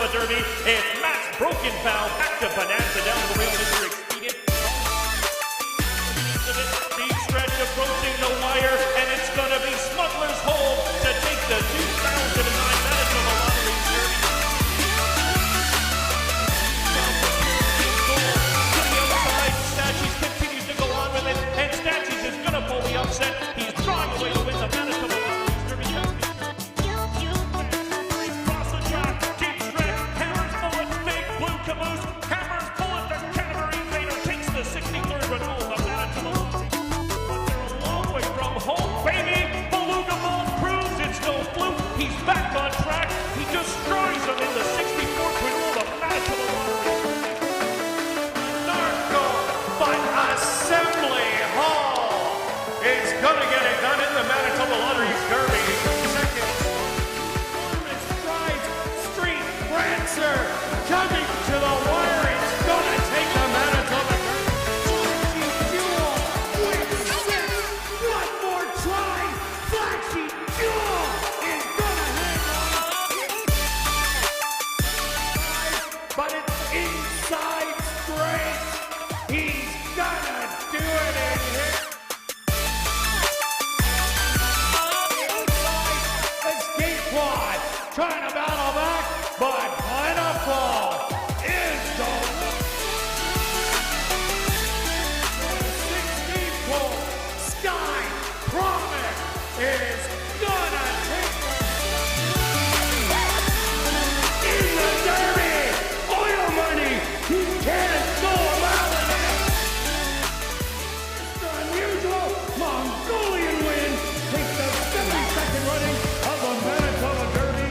Manitoba Derby. It's Matt's broken valve back to Bonanza down the rail. Mr. Expedient. Deep stretch approaching the wire, and it's going to be Smuggler's Hold to take the 2009 Manitoba Lottery Derby. To the outside, Stachys continues to go on with it, and Stachys is going to pull the upset. He's drawing away to win the Manitoba Lottery Derby. Across the track, deep stretch, Hammer's Bullet, big blue caboose. Hammer's Bullet, the Canterbury Invader, takes the 63rd renewal of Manitoba Lottery. But they're a long way from home, baby. Beluga Ball proves it's no fluke. He's back on track. He destroys them in the 64th renewal of Manitoba Lottery. Narco, but Assembly Hall is gonna get it done in the Manitoba Lottery Derby. Second, enormous strides, Street Prancer coming to the wire. It's gonna take the Manitoba Derby. Flashy Jewel with 6. One more try. Flashy Jewel is gonna hang on. But it's inside straight. He's gonna do it in here. Escape Quad trying to battle back, but Plentiful is the 16th pole. Sky Promise is gonna take in the Derby. Oil Money, he can't go about it. Mr. Unusual Mongolian win takes the 72nd running of the Manitoba Derby.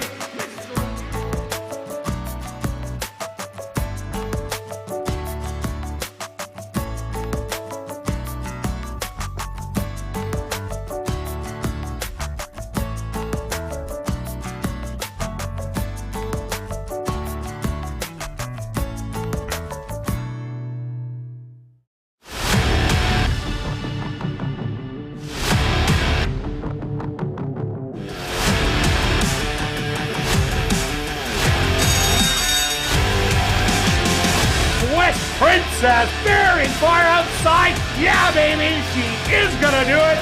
West Princess very far outside. Yeah, baby, she is gonna do it.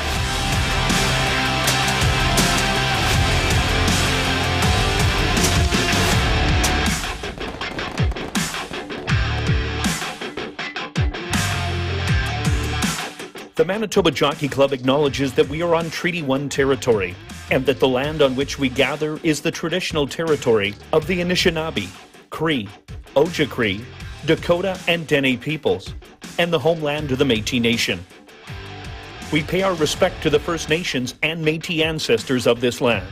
The Manitoba Jockey Club acknowledges that we are on Treaty 1 territory and that the land on which we gather is the traditional territory of the Anishinaabe, Cree, Ojibwe, Dakota, and Dene peoples, and the homeland of the Métis Nation. We pay our respect to the First Nations and Métis ancestors of this land.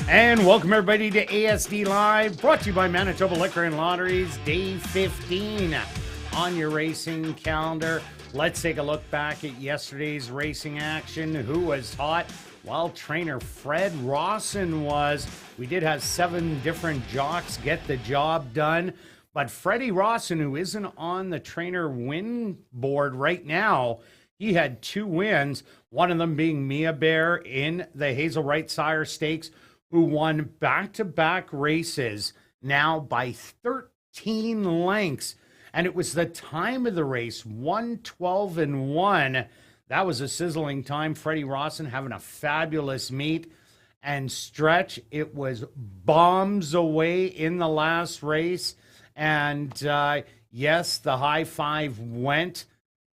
And welcome everybody to ASD Live, brought to you by Manitoba Liquor and Lotteries, day 15 on your racing calendar. Let's take a look back at yesterday's racing action. Who was hot? Well, trainer Fred Rawson was. We did have 7 different jocks get the job done, but Freddie Rawson, who isn't on the trainer win board right now, he had 2 wins, one of them being Mia Bear in the Hazel Wright Sire Stakes, who won back-to-back races now by 13 lengths. And it was the time of the race, 1:12-1. That was a sizzling time. Freddie Rawson having a fabulous meet. And Stretch, it was bombs away in the last race. And yes, the high five went.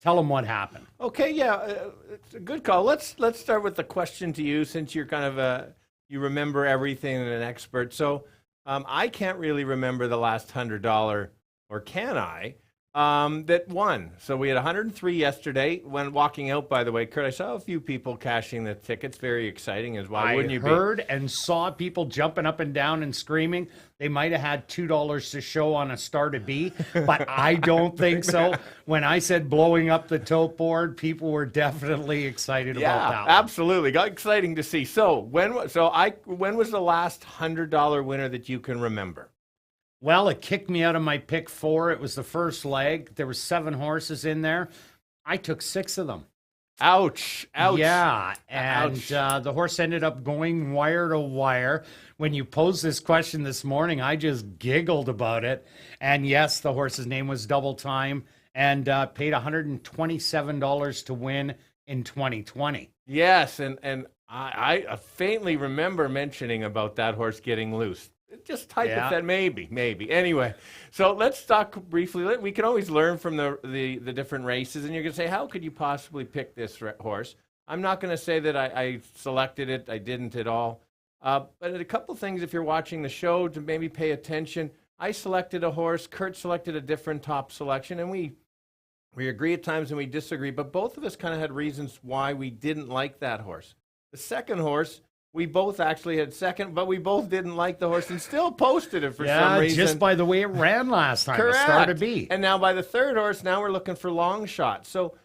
Tell them what happened. Okay, yeah, it's a good call. Let's start with the question to you, since you're kind of you remember everything and an expert. So I can't really remember the last $100, or can I? That won. So we had 103 yesterday. When walking out, by the way, Kurt, I saw a few people cashing the tickets. Very exciting as well. Wouldn't you be? I heard and saw people jumping up and down and screaming. They might have had $2 to show on a star to be, but I don't think so. When I said blowing up the tote board, people were definitely excited about that. Yeah, absolutely. Got exciting to see. So when was the last $100 winner that you can remember? Well, it kicked me out of my pick 4. It was the first leg. There were 7 horses in there. I took 6 of them. Ouch. Ouch. Yeah, and Ouch. the horse ended up going wire to wire. When you posed this question this morning, I just giggled about it. And yes, the horse's name was Double Time and paid $127 to win in 2020. Yes, and I faintly remember mentioning about that horse getting loose. Just hypothetically, maybe. Anyway, so let's talk briefly. We can always learn from the different races, and you're going to say, how could you possibly pick this horse? I'm not going to say that I selected it. I didn't at all. But a couple things, if you're watching the show, to maybe pay attention. I selected a horse. Kirt selected a different top selection, and we agree at times and we disagree, but both of us kind of had reasons why we didn't like that horse. The second horse, we both actually had second, but we both didn't like the horse and still posted it for some reason. Just by the way it ran last time. Correct. It started to be. And now by the third horse, now we're looking for long shots. So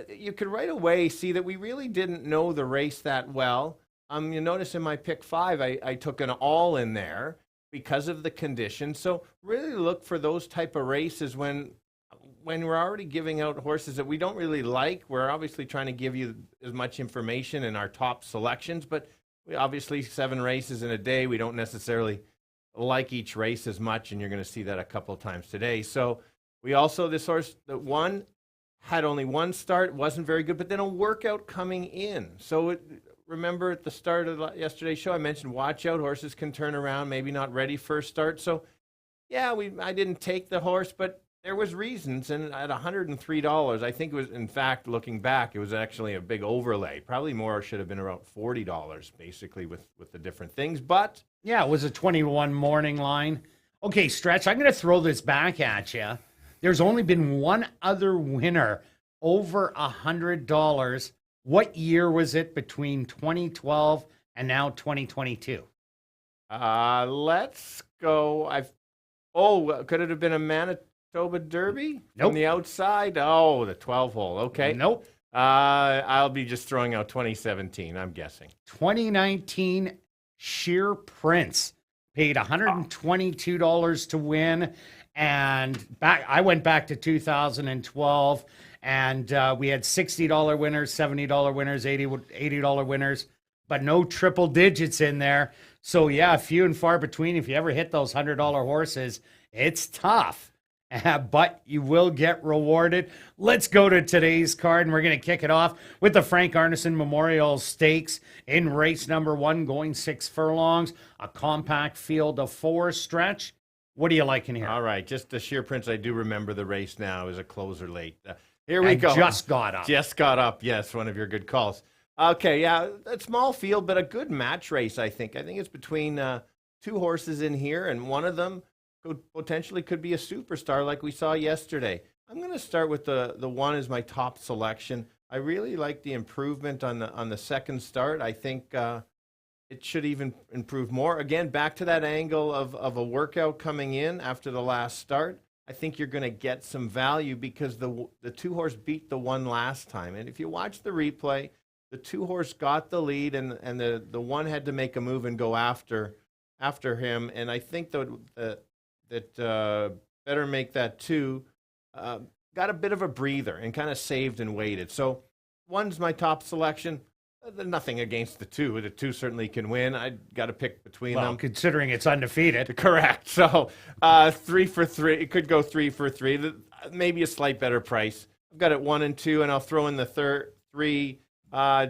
you could right away see that we really didn't know the race that well. You notice in my pick 5, I took an all in there because of the conditions. So really look for those type of races when we're already giving out horses that we don't really like. We're obviously trying to give you as much information in our top selections, but we obviously 7 races in a day. We don't necessarily like each race as much, and you're going to see that a couple of times today. So we also, this horse that won had only one start, wasn't very good, but then a workout coming in. So remember at the start of yesterday's show, I mentioned watch out, horses can turn around, maybe not ready first start. So yeah, I didn't take the horse, but there was reasons, and at $103, I think it was, in fact, looking back, it was actually a big overlay. Probably more should have been around $40, basically, with the different things. But yeah, it was a 21 morning line. Okay, Stretch, I'm going to throw this back at you. There's only been one other winner over $100. What year was it between 2012 and now 2022? Let's go. Could it have been a Manitoba Derby? Nope. From the outside? Oh, the 12 hole. Okay. Nope. I'll be just throwing out 2017, I'm guessing. 2019 Sheer Prince paid $122 to win. And I went back to 2012, and we had $60 winners, $70 winners, $80 winners, but no triple digits in there. So yeah, few and far between. If you ever hit those $100 horses, it's tough. But you will get rewarded. Let's go to today's card, and we're going to kick it off with the Frank Arneson Memorial Stakes in race number 1, going 6 furlongs, a compact field of 4 Stretch. What do you like in here? All right, just the Sheer Prince. I do remember the race now. It was a closer late. Here we go. Just got up. Just got up, yes, one of your good calls. Okay, yeah, a small field, but a good match race, I think. I think it's between 2 horses in here, and one of them potentially could be a superstar like we saw yesterday. I'm going to start with the one as my top selection. I really like the improvement on the second start. I think it should even improve more. Again, back to that angle of a workout coming in after the last start. I think you're going to get some value because the 2 horse beat the 1 last time. And if you watch the replay, the 2 horse got the lead, and the 1 had to make a move and go after him. And I think that Better Make That 2 got a bit of a breather and kind of saved and waited. So 1's my top selection. Nothing against the 2. The 2 certainly can win. I got to pick between them. Considering it's undefeated. Correct. So 3 for 3. It could go 3 for 3. Maybe a slight better price. I've got it 1 and 2, and I'll throw in the 3.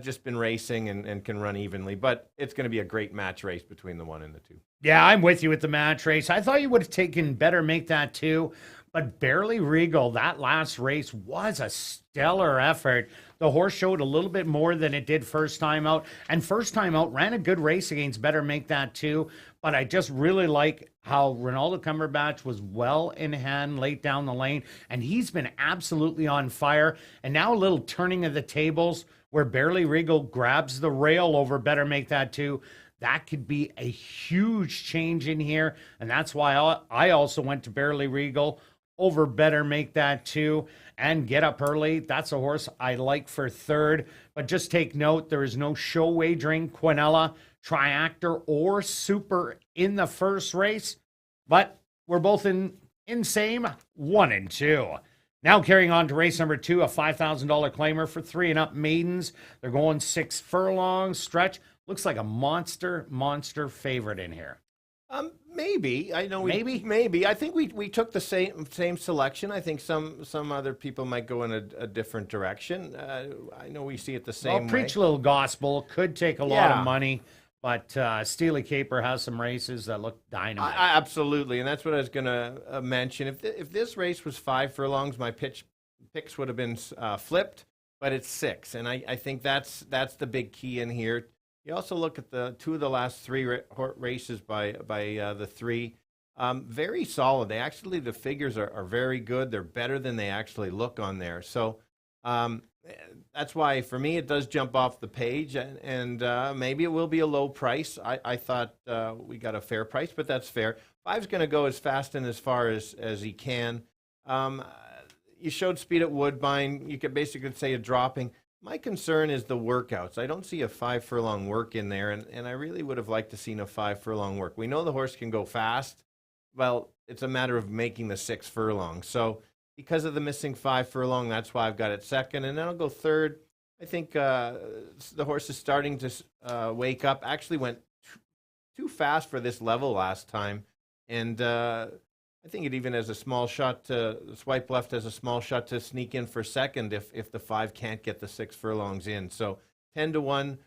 Just been racing and can run evenly, but it's going to be a great match race between the 1 and the 2. Yeah, I'm with you with the match race. I thought you would have taken Better Make That 2, but Barely Regal, that last race was a stellar effort. The horse showed a little bit more than it did first time out, and first time out ran a good race against Better Make That 2, but I just really like how Ronaldo Cumberbatch was well in hand late down the lane, and he's been absolutely on fire. And now a little turning of the tables where Barely Regal grabs the rail over Better Make That 2. That could be a huge change in here, and that's why I also went to Barely Regal over Better Make That 2 and Get Up Early. That's a horse I like for 3rd, but just take note, there is no show wagering, Quinella, Triactor, or Super in the first race, but we're both in same 1 and 2. Now carrying on to race number 2, a $5,000 claimer for 3 and up maidens. They're going 6 furlongs stretch. Looks like a monster favorite in here. Maybe. I know. Maybe? I think we took the same selection. I think some other people might go in a different direction. I know we see it the same way. Preach a Little Gospel could take a lot of money, but Steely Caper has some races that look dynamite. Absolutely, and that's what I was going to mention. If this race was 5 furlongs, my picks would have been flipped, but it's 6, and I think that's the big key in here. You also look at the 2 of the last 3 races by the 3. Very solid. The figures are very good. They're better than they actually look on there. So that's why, for me, it does jump off the page, and maybe it will be a low price. I thought we got a fair price, but that's fair. 5's going to go as fast and as far as he can. You showed speed at Woodbine. You could basically say a dropping. My concern is the workouts. I don't see a 5 furlong work in there, and I really would have liked to seen a 5 furlong work. We know the horse can go fast. Well, it's a matter of making the 6 furlong. So because of the missing 5 furlong, that's why I've got it second, and then I'll go third. I think the horse is starting to wake up. Actually went too fast for this level last time, and I think it even has a small shot to swipe left, has a small shot to sneak in for second if the 5 can't get the 6 furlongs in. So 10-1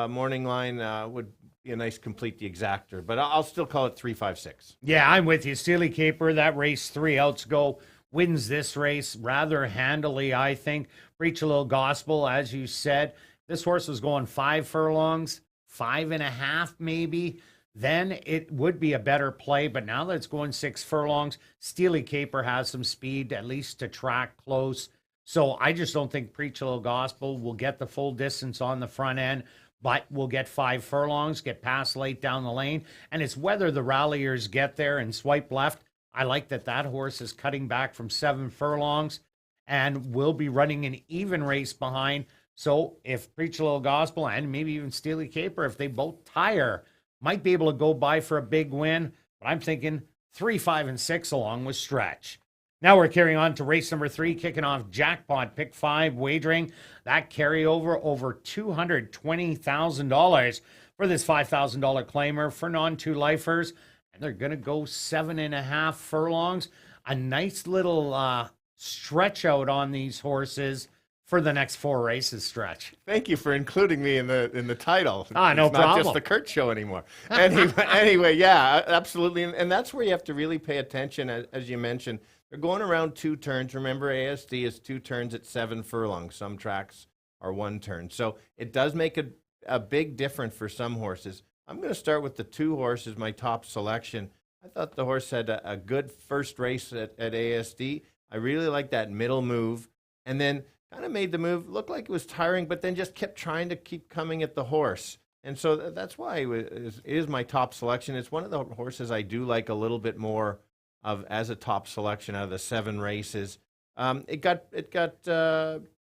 morning line would be a nice complete the exactor, but I'll still call it 3-5-6. Yeah, I'm with you. Steely Caper, that race 3 outs go, wins this race rather handily, I think. Preach a Little Gospel, as you said. This horse was going 5 furlongs, 5.5 maybe. Then it would be a better play, but now that it's going 6 furlongs, Steely Caper has some speed, at least to track close. So I just don't think Preach a Little Gospel will get the full distance on the front end, but we'll get 5 furlongs, get past late down the lane, and it's whether the ralliers get there and swipe left. I like that horse is cutting back from 7 furlongs and will be running an even race behind. So if Preach a Little Gospel and maybe even Steely Caper, if they both tire, might be able to go by for a big win, but I'm thinking 3, 5, and 6 along with stretch. Now we're carrying on to race number 3, kicking off Jackpot Pick 5 wagering. That carryover over $220,000 for this $5,000 claimer for non-2 lifers. And they're going to go 7.5 furlongs. A nice little stretch out on these horses for the next 4 races stretch. Thank you for including me in the title. No it's problem. Not just the Kirt show anymore. Anyway, yeah, absolutely. And that's where you have to really pay attention, as you mentioned. They're going around 2 turns. Remember, ASD is 2 turns at 7 furlongs. Some tracks are 1 turn. So it does make a big difference for some horses. I'm going to start with the 2 horses, my top selection. I thought the horse had a good first race at ASD. I really like that middle move. And then kind of made the move look like it was tiring, but then just kept trying to keep coming at the horse. And so that's why it is my top selection. It's one of the horses I do like a little bit more of as a top selection out of the 7 races. It got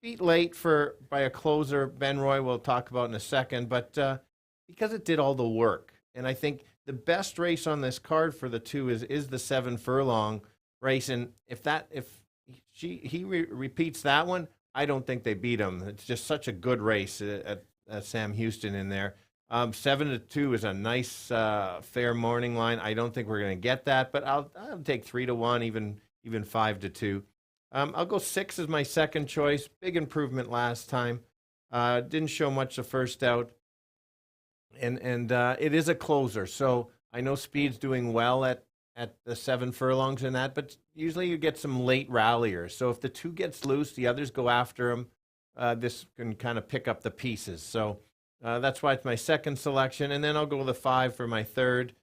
beat late by a closer, Ben Roy, we'll talk about in a second, but because it did all the work. And I think the best race on this card for the 2 is the 7 furlong race. And if he repeats that one, I don't think they beat him. It's just such a good race at Sam Houston in there. 7-2 is a nice, fair morning line. I don't think we're going to get that, but I'll take 3-1, even 5-2. I'll go 6 as my second choice. Big improvement last time. Didn't show much the first out, and it is a closer. So I know Speed's doing well at the 7 furlongs and that, but usually you get some late ralliers. So if the 2 gets loose, the others go after him. This can kind of pick up the pieces. So that's why it's my second selection. And then I'll go the 5 for my third.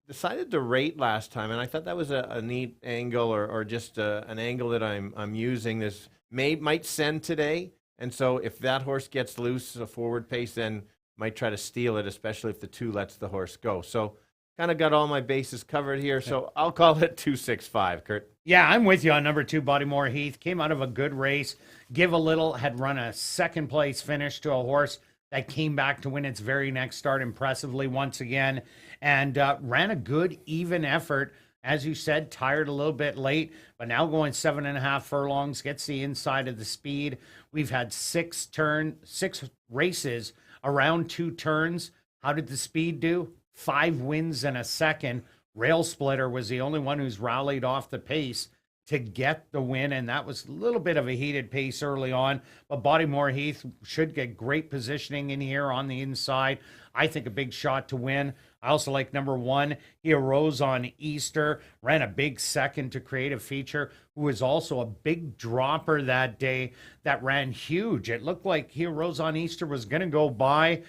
Decided to rate last time, and I thought that was a neat angle or just an angle that I'm using. This might send today. And so if that horse gets loose, a forward pace, then might try to steal it, especially if the 2 lets the horse go. So kind of got all my bases covered here, so I'll call it 2-6-5, Kirt. Yeah, I'm with you on number 2, Bodymore Heath. Came out of a good race. Give a Little had run a second place finish to a horse that came back to win its very next start impressively once again, and ran a good, even effort As you said, tired a little bit late, but now going 7.5 furlongs, gets the inside of the speed. We've had 6 races around 2 turns. How did the speed do? 5 wins in a second. Rail Splitter was the only one who's rallied off the pace to get the win, and that was a little bit of a heated pace early on, but Bodymore Heath should get great positioning in here on the inside. I think a big shot to win. I also like number 1. He arose on Easter, ran a big second to Creative Feature, who was also a big dropper that day that ran huge. It looked like He Arose on Easter was going to go by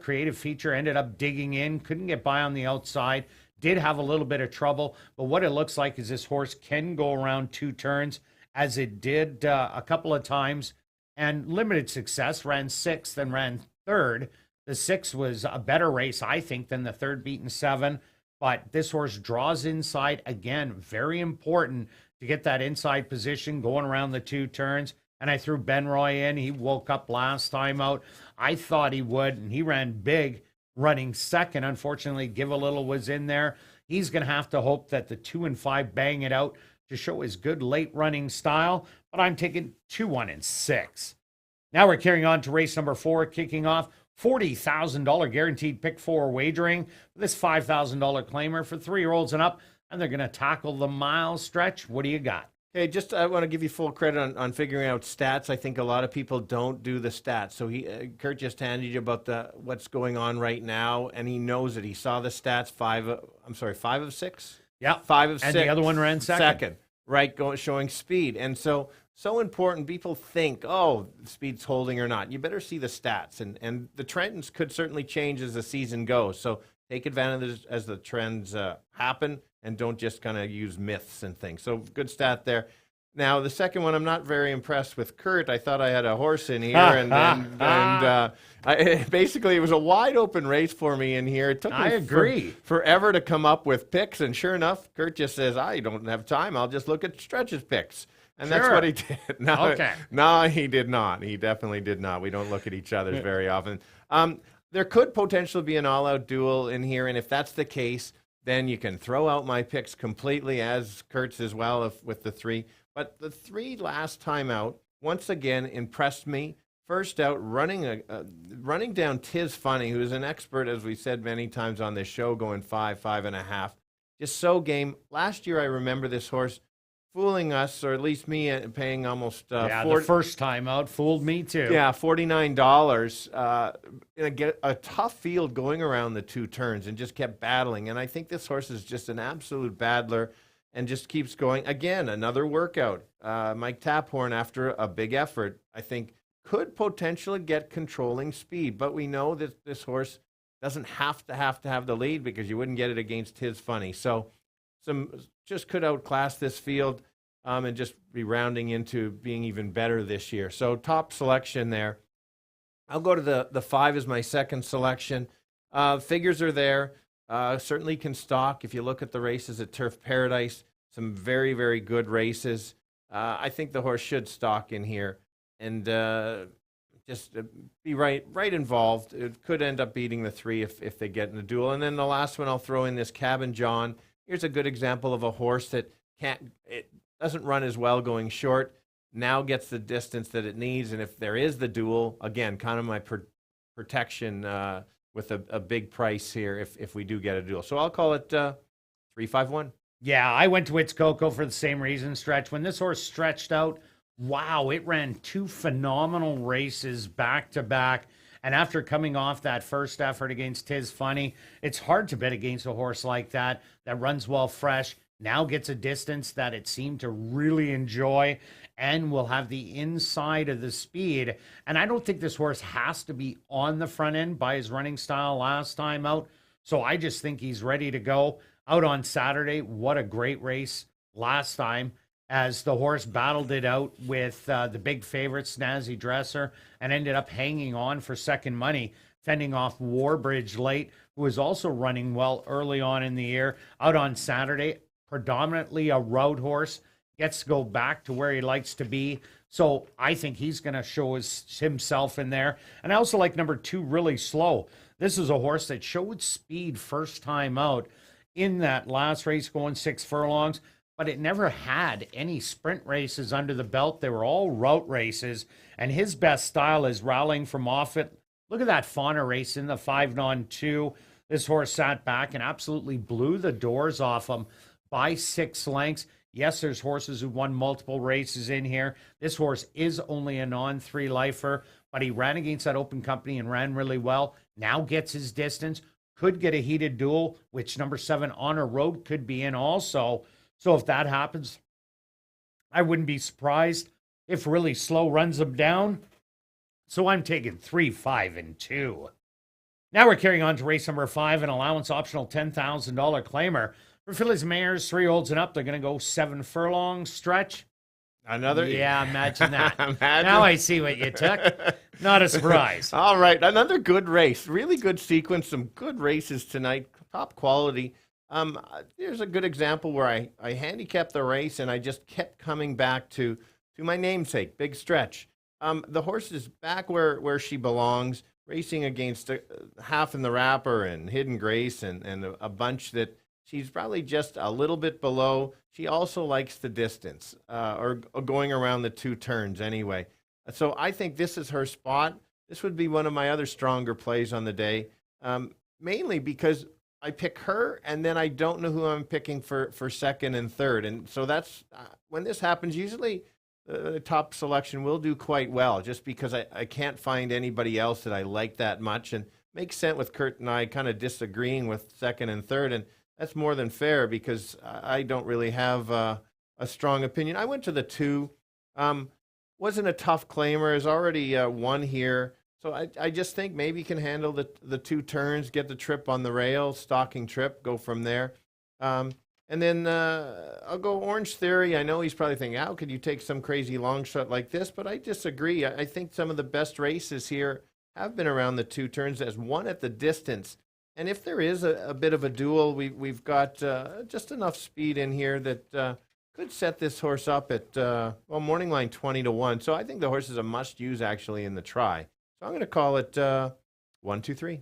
Creative Feature, ended up digging in, couldn't get by on the outside. Did have a little bit of trouble, but what it looks like is this horse can go around 2 turns, as it did a couple of times, and limited success, ran 6th and ran 3rd. The 6th was a better race, I think, than the 3rd beaten 7, but this horse draws inside. Again, very important to get that inside position going around the 2 turns, and I threw Ben Roy in. He woke up last time out. I thought he would, and he ran big, running 2nd. Unfortunately, Give a Little was in there. He's going to have to hope that the 2 and 5 bang it out to show his good late running style, but I'm taking 2, 1, and 6. Now we're carrying on to race number 4, kicking off $40,000 guaranteed pick 4 wagering. This $5,000 claimer for 3-year-olds and up, and they're going to tackle the mile stretch. What do you got? Hey, I want to give you full credit on figuring out stats. I think a lot of people don't do the stats. So Kirt just handed you about what's going on right now, and he knows it. He saw the stats. 5 of 6. Yeah, 5 of 6. And the other one ran second. Right, showing speed. And so important. People think, oh, speed's holding or not. You better see the stats, and the trends could certainly change as the season goes. So take advantage as the trends happen, and don't just kind of use myths and things. So good stat there. Now, the second one, I'm not very impressed with Kirt. I thought I had a horse in here, basically it was a wide open race for me in here. It took me forever to come up with picks, and sure enough, Kirt just says, I don't have time. I'll just look at Stretch's picks. And that's what he did. No, he did not. He definitely did not. We don't look at each other's very often. There could potentially be an all-out duel in here, and if that's the case, then you can throw out my picks completely, as Kirt's as well with the 3. But the 3 last time out, once again, impressed me. First out, running down Tis Funny, who's an expert, as we said many times on this show, going 5, 5.5. Just so game. Last year, I remember this horse fooling us, or at least me, paying almost the first time out fooled me too. Yeah, $49 in a tough field going around the 2 turns, and just kept battling. And I think this horse is just an absolute battler and just keeps going. Again, another workout. Mike Taphorn, after a big effort, I think could potentially get controlling speed, but we know that this horse doesn't have to have the lead, because you wouldn't get it against Tis Funny. So just could outclass this field, and just be rounding into being even better this year. So top selection there. I'll go to the 5 as my second selection. Figures are there. Certainly can stalk. If you look at the races at Turf Paradise, some very, very good races. I think the horse should stalk in here, and just be right involved. It could end up beating the 3 if they get in a duel. And then the last one I'll throw in, this Cabin John. Here's a good example of a horse that doesn't run as well going short, now gets the distance that it needs, and if there is the duel, again, kind of my protection with a big price here if we do get a duel. So I'll call it 3-5-1. Yeah, I went to It's Coco for the same reason, Stretch. When this horse stretched out, wow, it ran 2 phenomenal races back to back. And after coming off that first effort against Tis Funny, it's hard to bet against a horse like that runs well fresh, now gets a distance that it seemed to really enjoy, and will have the inside of the speed. And I don't think this horse has to be on the front end by his running style last time out. So I just think he's ready to go. Out on Saturday, what a great race last time, as the horse battled it out with the big favorite, Snazzy Dresser, and ended up hanging on for second money, fending off Warbridge late, who was also running well early on in the year. Out on Saturday, predominantly a road horse, gets to go back to where he likes to be. So I think he's going to show himself in there. And I also like number 2, Really Slow. This is a horse that showed speed first time out, in that last race going 6 furlongs, but it never had any sprint races under the belt. They were all route races, and his best style is rallying from off it. Look at that fauna race in the 5-on-2. This horse sat back and absolutely blew the doors off him by 6 lengths. Yes, there's horses who won multiple races in here. This horse is only a non-3 lifer, but he ran against that open company and ran really well. Now gets his distance. Could get a heated duel, which number 7 Honor Road could be in also. So if that happens, I wouldn't be surprised if Really Slow runs him down. So I'm taking 3, 5, and 2. Now we're carrying on to race number 5, an allowance optional $10,000 claimer. For fillies and mares, 3 olds and up, they're going to go 7 furlongs stretch. Another? Yeah, imagine that. Imagine. Now I see what you took. Not a surprise. All right, another good race. Really good sequence. Some good races tonight. Top quality. Here's a good example where I handicapped the race and I just kept coming back to my namesake, Big Stretch. The horse is back where she belongs, racing against Half in the Wrapper and Hidden Grace and a bunch that she's probably just a little bit below. She also likes the distance, or going around the 2 turns anyway. So I think this is her spot. This would be one of my other stronger plays on the day, mainly because I pick her, and then I don't know who I'm picking for second and third. And so that's when this happens, usually the top selection will do quite well, just because I can't find anybody else that I like that much. And makes sense with Kirt and I kind of disagreeing with second and third, and that's more than fair because I don't really have a strong opinion. I went to the 2. Wasn't a tough claimer. Has already won here. So I just think maybe can handle the 2 turns, get the trip on the rail, stalking trip, go from there. And then I'll go Orange Theory. I know he's probably thinking, how could you take some crazy long shot like this? But I disagree. I think some of the best races here have been around the 2 turns, as one at the distance. And if there is a bit of a duel, we've got just enough speed in here that could set this horse up at, morning line 20-1. So I think the horse is a must-use, actually, in the try. So I'm going to call it 1, 2, 3.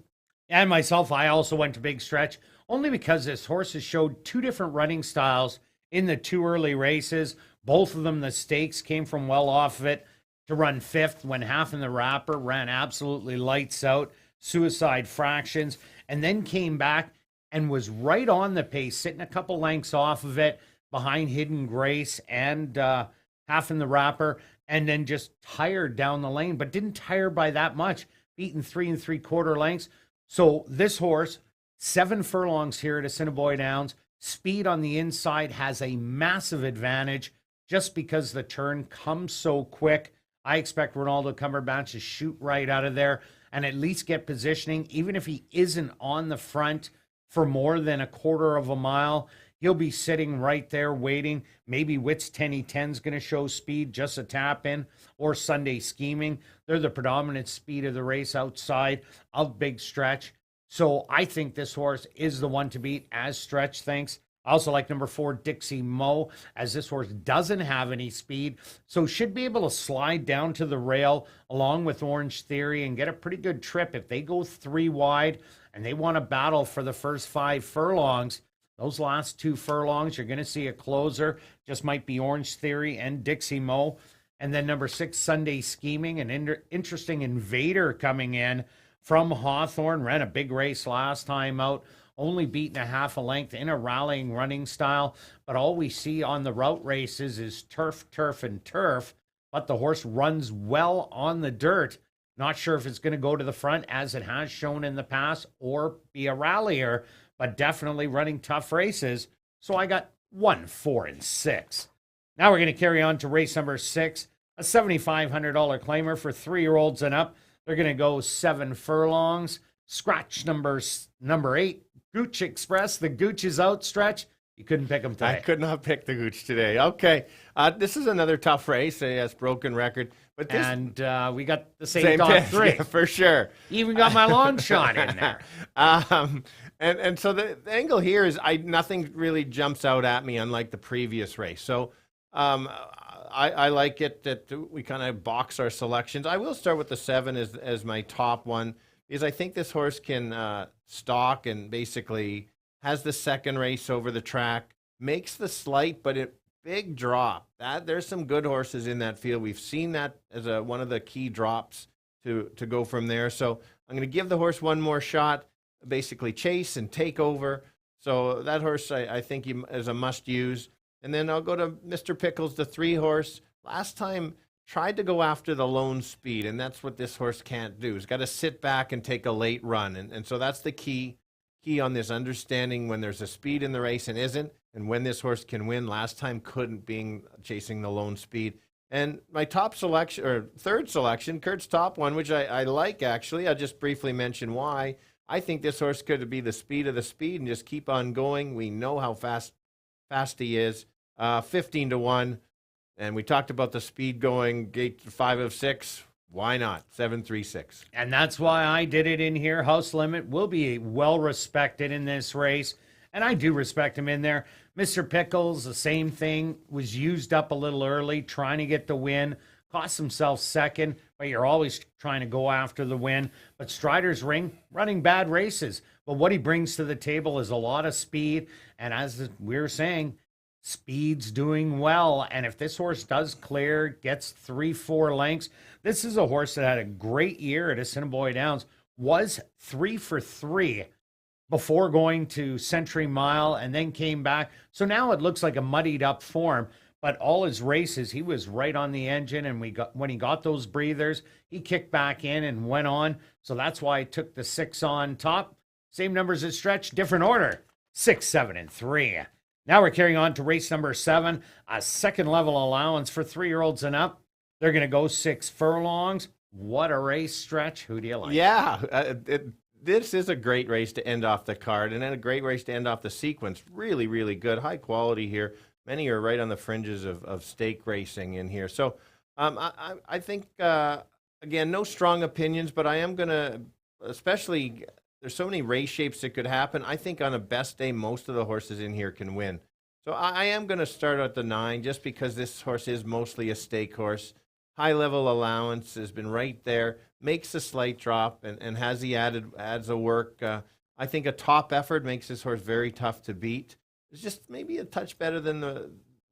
And myself, I also went to Big Stretch, only because this horse has showed 2 different running styles in the 2 early races. Both of them, the stakes came from well off of it to run 5th when Half in the Wrapper ran absolutely lights out, Suicide Fractions, and then came back and was right on the pace, sitting a couple lengths off of it behind Hidden Grace and Half in the Wrapper, and then just tired down the lane, but didn't tire by that much, beaten 3 3/4 lengths. So this horse, 7 furlongs here at Assiniboia Downs, speed on the inside, has a massive advantage just because the turn comes so quick. I expect Ronaldo Cumberbatch to shoot right out of there and at least get positioning. Even if he isn't on the front for more than 1/4 of a mile, he'll be sitting right there waiting. Maybe Witt's 10-10 is going to show speed, just a tap in, or Sunday Scheming. They're the predominant speed of the race outside of Big Stretch. So I think this horse is the one to beat, as Stretch thinks. I also like number 4, Dixie Mo, as this horse doesn't have any speed, so should be able to slide down to the rail along with Orange Theory and get a pretty good trip. If they go 3 wide and they want to battle for the first 5 furlongs, those last 2 furlongs, you're going to see a closer. Just might be Orange Theory and Dixie Mo. And then number 6, Sunday Scheming, an interesting invader coming in from Hawthorne. Ran a big race last time out. Only beaten 1/2 length in a rallying running style. But all we see on the route races is turf, turf, and turf. But the horse runs well on the dirt. Not sure if it's going to go to the front, as it has shown in the past, or be a rallier, but definitely running tough races. So I got 1, 4, and 6. Now we're going to carry on to race number 6, a $7,500 claimer for 3-year-olds and up. They're going to go 7 furlongs. Scratch number 8, Gooch Express. The Gooch is out, Stretch. You couldn't pick them today. I could not pick the Gooch today. Okay. This is another tough race. Yes, broken record. But this, and we got the same top pick, 3. yeah, for sure. Even got my long shot in there. And so the angle here is nothing really jumps out at me, unlike the previous race. So I like it that we kind of box our selections. I will start with the 7 as my top one, because I think this horse can stalk and basically has the second race over the track, makes the slight, but it big drop. There's some good horses in that field. We've seen that as one of the key drops to go from there. So I'm going to give the horse one more shot, basically chase and take over. So that horse, I think, is a must use. And then I'll go to Mr. Pickles, the 3 horse. Last time tried to go after the lone speed, and that's what this horse can't do. He's got to sit back and take a late run. And so that's the key on this, understanding when there's a speed in the race and isn't, and when this horse can win. Last time couldn't, being chasing the lone speed. And my top selection, or third selection, Kirt's top one, which I like, actually. I'll just briefly mention why. I think this horse could be the speed of the speed and just keep on going. We know how fast he is. 15 to 1. And we talked about the speed going, gate 5 of 6. Why not? 736. And that's why I did it in here. House Limit will be well respected in this race. And I do respect him in there. Mr. Pickles, the same thing, was used up a little early, trying to get the win. Cost himself second, but you're always trying to go after the win. But Strider's Ring, running bad races. But what he brings to the table is a lot of speed. And as we were saying, speed's doing well. And if this horse does clear, gets 3-4 lengths, this is a horse that had a great year at Assiniboia Downs, was 3 for 3 before going to Century Mile and then came back. So now it looks like a muddied up form, but all his races, he was right on the engine. And when he got those breathers, he kicked back in and went on. So that's why I took the 6 on top. Same numbers as Stretch, different order, 6, 7, and 3. Now we're carrying on to race number 7, a second level allowance for 3-year-olds and up. They're going to go 6 furlongs. What a race, Stretch. Who do you like? Yeah, this is a great race to end off the card, and then a great race to end off the sequence. Really, really good. High quality here. Many are right on the fringes of stake racing in here. So I think, again, no strong opinions, but I am going to, especially, there's so many race shapes that could happen. I think on a best day, most of the horses in here can win. So I am going to start at the 9, just because this horse is mostly a stake horse. High level allowance has been right there, makes a slight drop, and has he adds a work. I think a top effort makes this horse very tough to beat. It's just maybe a touch better than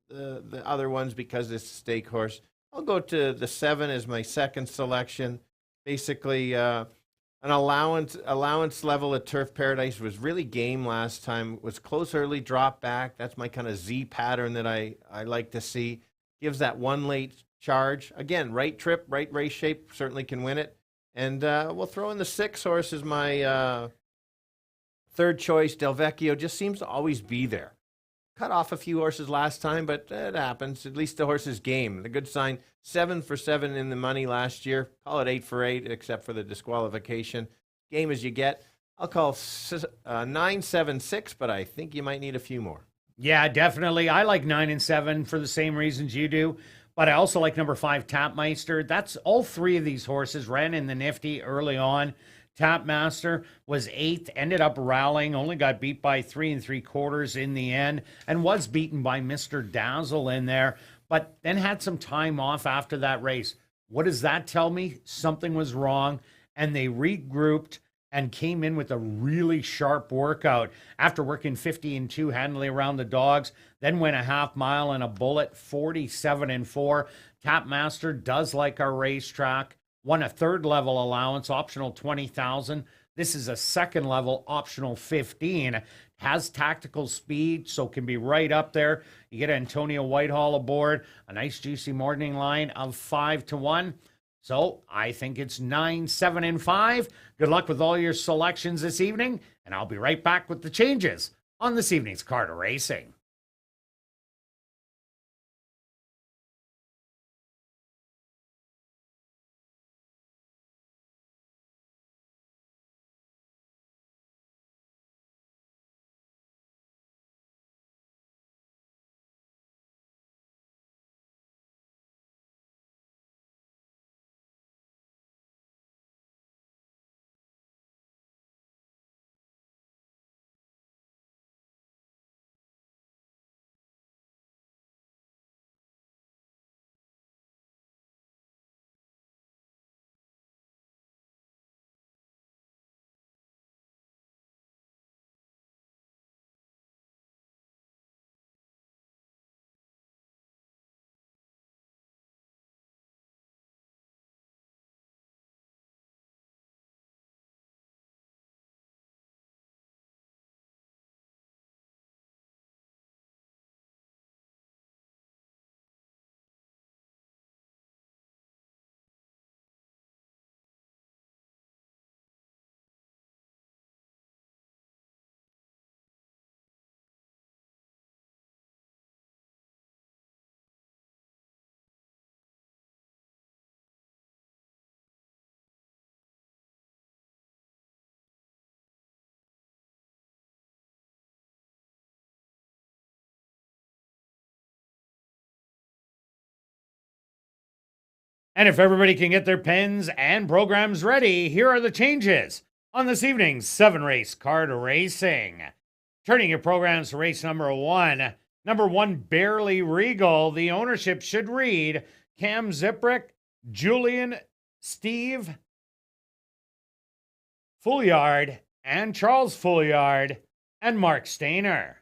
the other ones because it's a stake horse. I'll go to the 7 as my second selection. Basically, an allowance level at Turf Paradise was really game last time. Was close early, drop back. That's my kind of Z pattern that I like to see. Gives that one late charge. Again, right trip, right race shape, certainly can win it. And we'll throw in the 6 horse as my third choice. Del Vecchio just seems to always be there. Cut off a few horses last time, but it happens. At least the horse's game. The good sign, 7 for 7 in the money last year. Call it 8 for 8, except for the disqualification. Game as you get. I'll call 9, 7, 6, but I think you might need a few more. Yeah, definitely. I like 9 and 7 for the same reasons you do. But I also like number 5, Tapmeister. That's all 3 of these horses ran in the nifty early on. Tapmaster was 8th, ended up rallying, only got beat by 3 3/4 in the end, and was beaten by Mr. Dazzle in there, but then had some time off after that race. What does that tell me? Something was wrong, and they regrouped and came in with a really sharp workout after working 50 and 2 handily around the dogs, then went a half mile and a bullet, 47 and 4. Tapmaster does like our racetrack. Won a third level allowance, optional 20,000. This is a second level, optional 15. Has tactical speed, so can be right up there. You get Antonio Whitehall aboard, a nice juicy morning line of 5 to 1. So I think it's 9, 7, and 5. Good luck with all your selections this evening, and I'll be right back with the changes on this evening's Carter Racing. And if everybody can get their pens and programs ready, here are the changes on this evening's 7-race card racing. Turning your programs to race number 1. Number 1, Barely Regal. The ownership should read Cam Ziprick, Julian, Steve Fouliard, and Charles Fouliard, and Mark Stainer.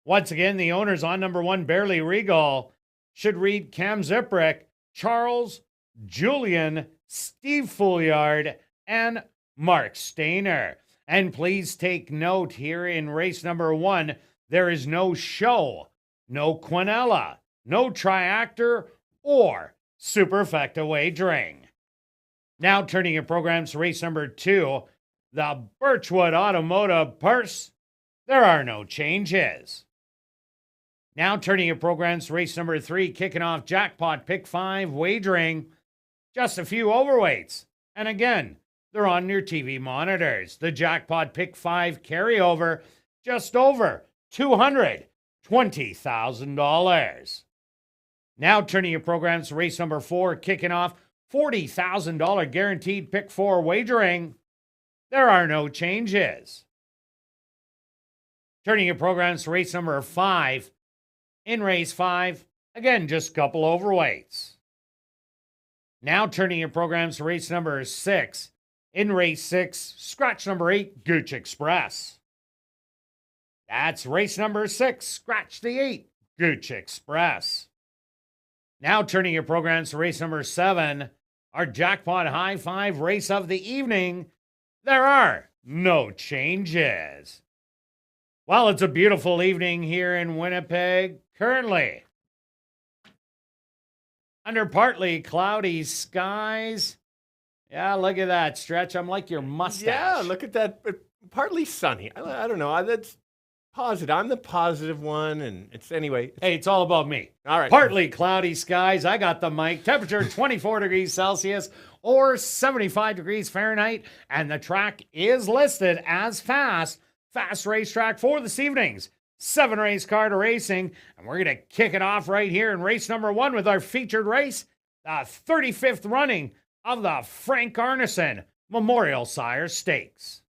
Once again, the owners on number 1, Barely Regal, should read Cam Ziprick, Charles, Julian, Steve Fouliard, and Mark Stainer. And please take note here in race number 1, there is no show, no quinella, no triactor, or superfecta wagering. Now turning your programs to race number 2, the Birchwood Automotive Purse. There are no changes. Now turning your programs to race number 3, kicking off Jackpot Pick 5 wagering. Just a few overweights. And again, they're on your TV monitors. The Jackpot Pick 5 carryover, just over $220,000. Now turning your programs to race number 4, kicking off $40,000 guaranteed Pick 4 wagering. There are no changes. Turning your programs to race number 5. In race 5, again, just a couple overweights. Now turning your programs to race number 6. In race 6, scratch number 8, Gooch Express. That's race number 6, scratch the 8, Gooch Express. Now turning your programs to race number 7, our Jackpot High 5 race of the evening. There are no changes. Well, it's a beautiful evening here in Winnipeg, currently under partly cloudy skies. Yeah, look at that, Stretch. I'm like your mustache. Yeah, look at that. Partly sunny. I don't know. That's positive. I'm the positive one, and it's anyway. Hey, it's all about me. All right. Partly cloudy skies. I got the mic. Temperature 24 degrees Celsius or 75 degrees Fahrenheit, and the track is listed as fast racetrack for this evening's 7-race card racing. And we're going to kick it off right here in race number 1 with our featured race, the 35th running of the Frank Arneson Memorial Sire Stakes.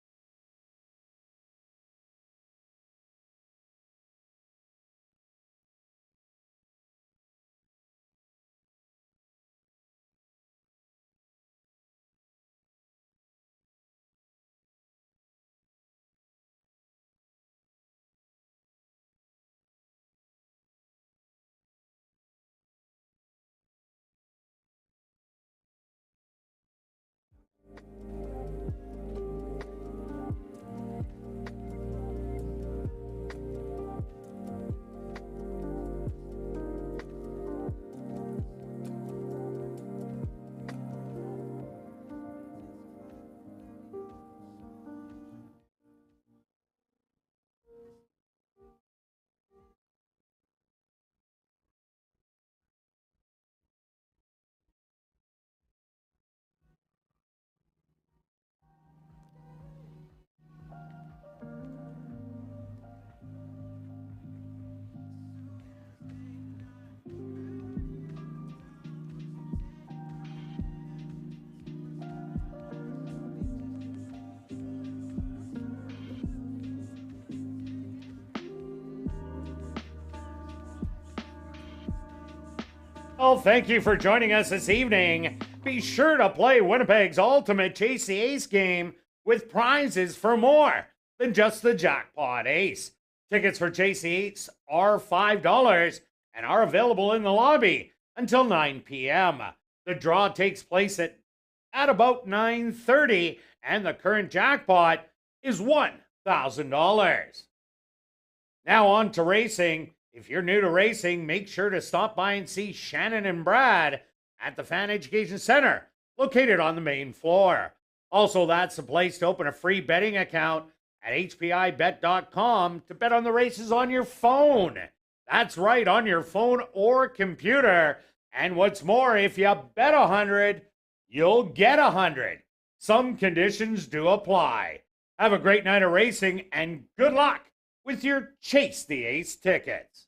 Well, thank you for joining us this evening. Be sure to play Winnipeg's ultimate Chase the Ace game with prizes for more than just the Jackpot Ace. Tickets for Chase the Ace are $5 and are available in the lobby until 9 p.m. The draw takes place at about 9:30, and the current jackpot is $1,000. Now on to racing. If you're new to racing, make sure to stop by and see Shannon and Brad at the Fan Education Center, located on the main floor. Also, that's the place to open a free betting account at hpibet.com to bet on the races on your phone. That's right, on your phone or computer. And what's more, if you bet 100, you'll get 100. Some conditions do apply. Have a great night of racing and good luck with your Chase the Ace tickets.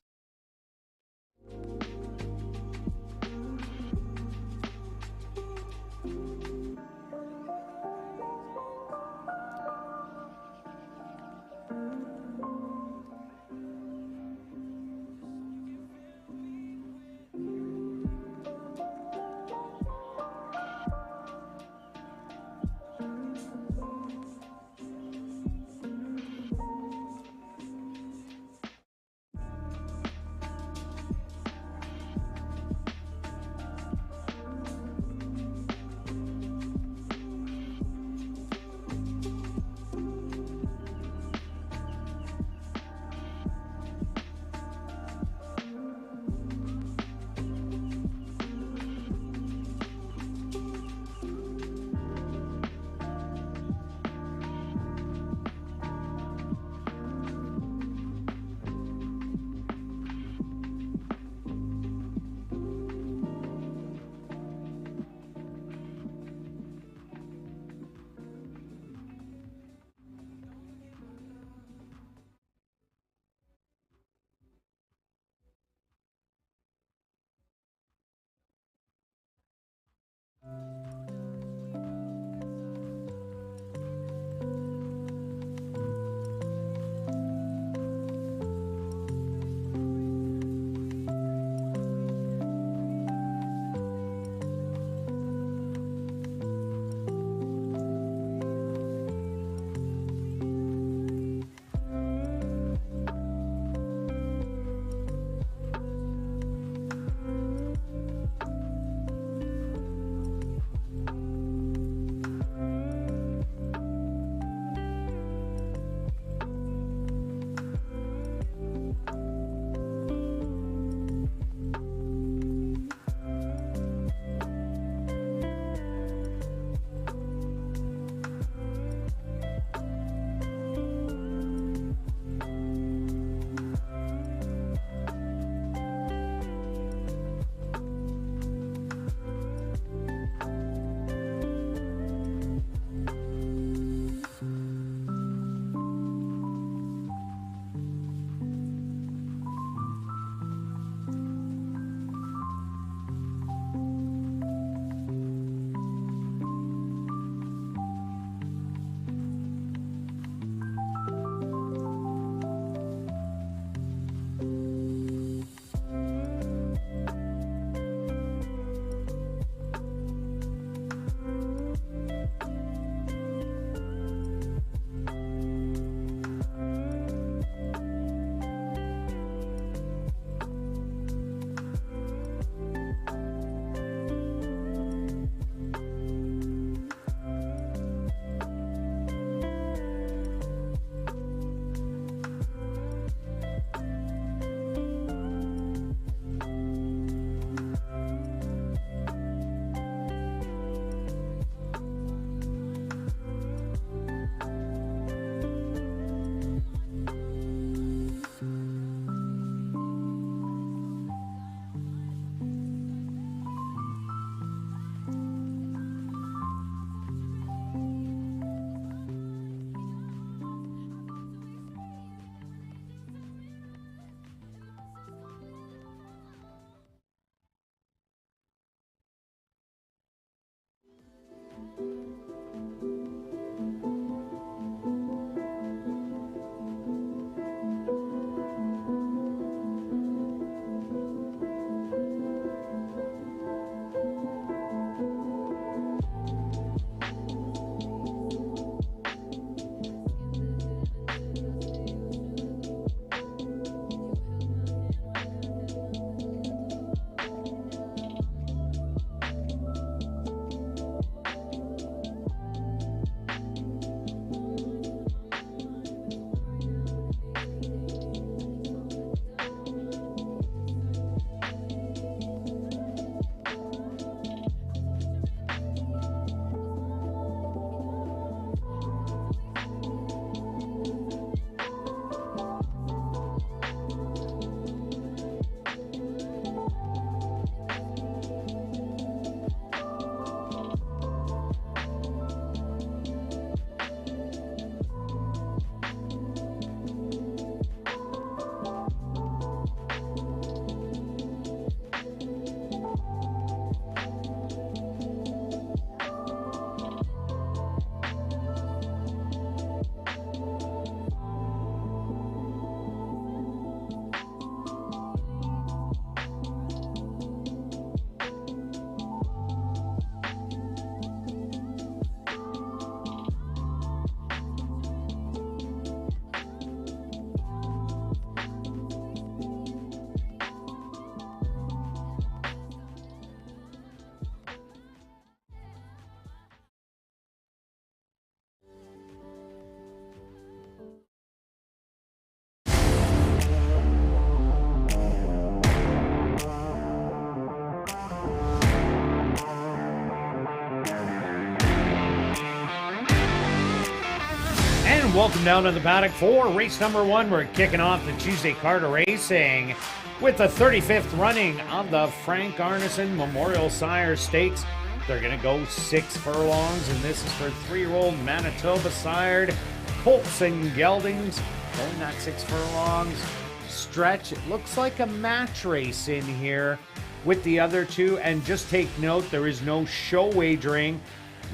welcome down to the paddock for race number 1. We're kicking off the Tuesday card of racing with the 35th running of the Frank Arneson Memorial Sire Stakes. They're going to go 6 furlongs, and this is for 3-year-old Manitoba sired colts and geldings. Going that 6 furlongs stretch. It looks like a match race in here with the other two. And just take note, there is no show wagering,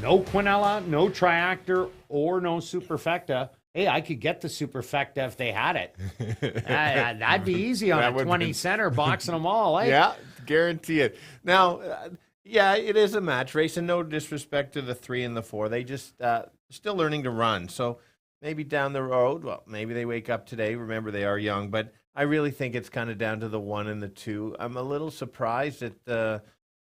no Quinella, no Triactor, or no Superfecta. Hey, I could get the Superfecta if they had it. That'd be easy on a 20 center boxing them all. Eh? Yeah, guarantee it. Now, yeah, it is a match race, and no disrespect to the 3 and the 4. They just still learning to run. So maybe down the road, well, maybe they wake up today. Remember, they are young, but I really think it's kind of down to the 1 and the 2. I'm a little surprised that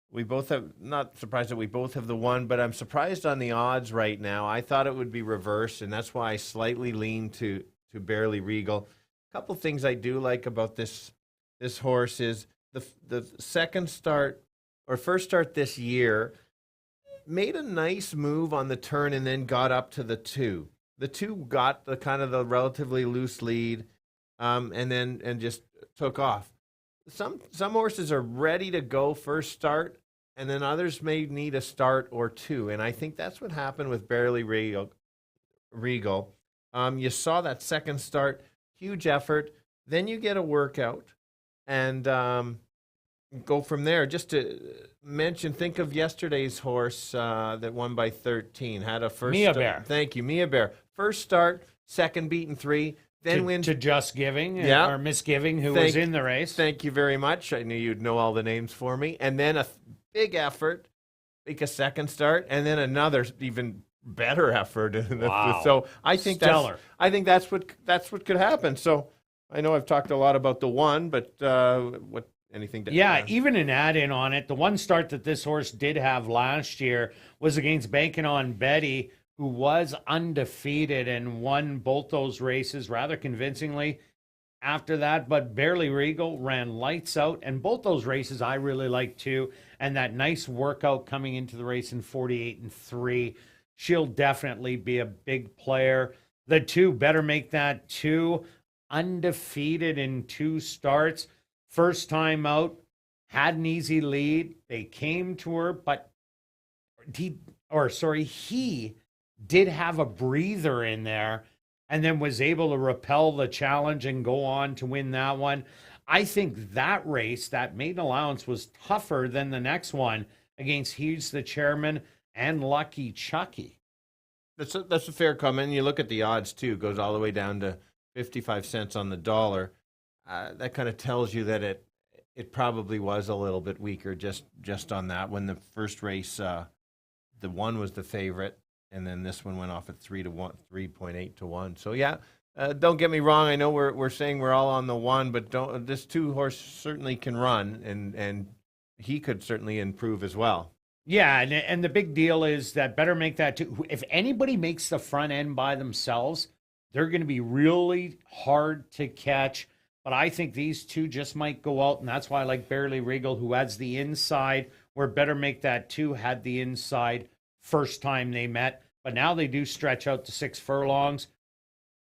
we both have, not surprised that we both have the 1, but I'm surprised on the odds right now. I thought it would be reversed, and that's why I slightly lean to Barely Regal. A couple things I do like about this horse is the second start, or first start this year, made a nice move on the turn and then got up to the 2. The 2 got the kind of the relatively loose lead, and just took off. Some horses are ready to go first start, and then others may need a start or 2. And I think that's what happened with Barely Regal. You saw that second start, huge effort. Then you get a workout and go from there. Just to mention, think of yesterday's horse that won by 13. Had a first Mia Bear. Thank you, Mia Bear. First start, second beaten 3. Then wins to Just Giving, yeah. or Misgiving, who was in the race. Thank you very much. I knew you'd know all the names for me. And then a big effort, make a second start, and then another even better effort. Wow. So I think Stellar. that's what could happen. So I know I've talked a lot about the 1, but what anything to add? Even an add-in on it. The one start that this horse did have last year was against Banking on Betty, who was undefeated and won both those races rather convincingly after that. But Barely Regal ran lights out, and both those races I really like too. And that nice workout coming into the race in 48-3. She'll definitely be a big player. The 2, Better Make That 2, undefeated in 2 starts. First time out, had an easy lead. They came to her, but he did have a breather in there and then was able to repel the challenge and go on to win that one. I think that race, that maiden allowance, was tougher than the next one against Hughes the Chairman and Lucky Chucky. That's a fair comment. And you look at the odds too; it goes all the way down to 55 cents on the dollar. That kind of tells you that it probably was a little bit weaker just on that. When the first race, the 1 was the favorite. And then this one went off at 3.8 to 1. So yeah, don't get me wrong. I know we're saying we're all on the 1, but this 2 horse certainly can run, and he could certainly improve as well. Yeah, and the big deal is that Better Make That 2. If anybody makes the front end by themselves, they're going to be really hard to catch. But I think these 2 just might go out, and that's why I like Barely Regal, who has the inside, where Better Make That 2 had the inside first time they met, but now they do stretch out to 6 furlongs.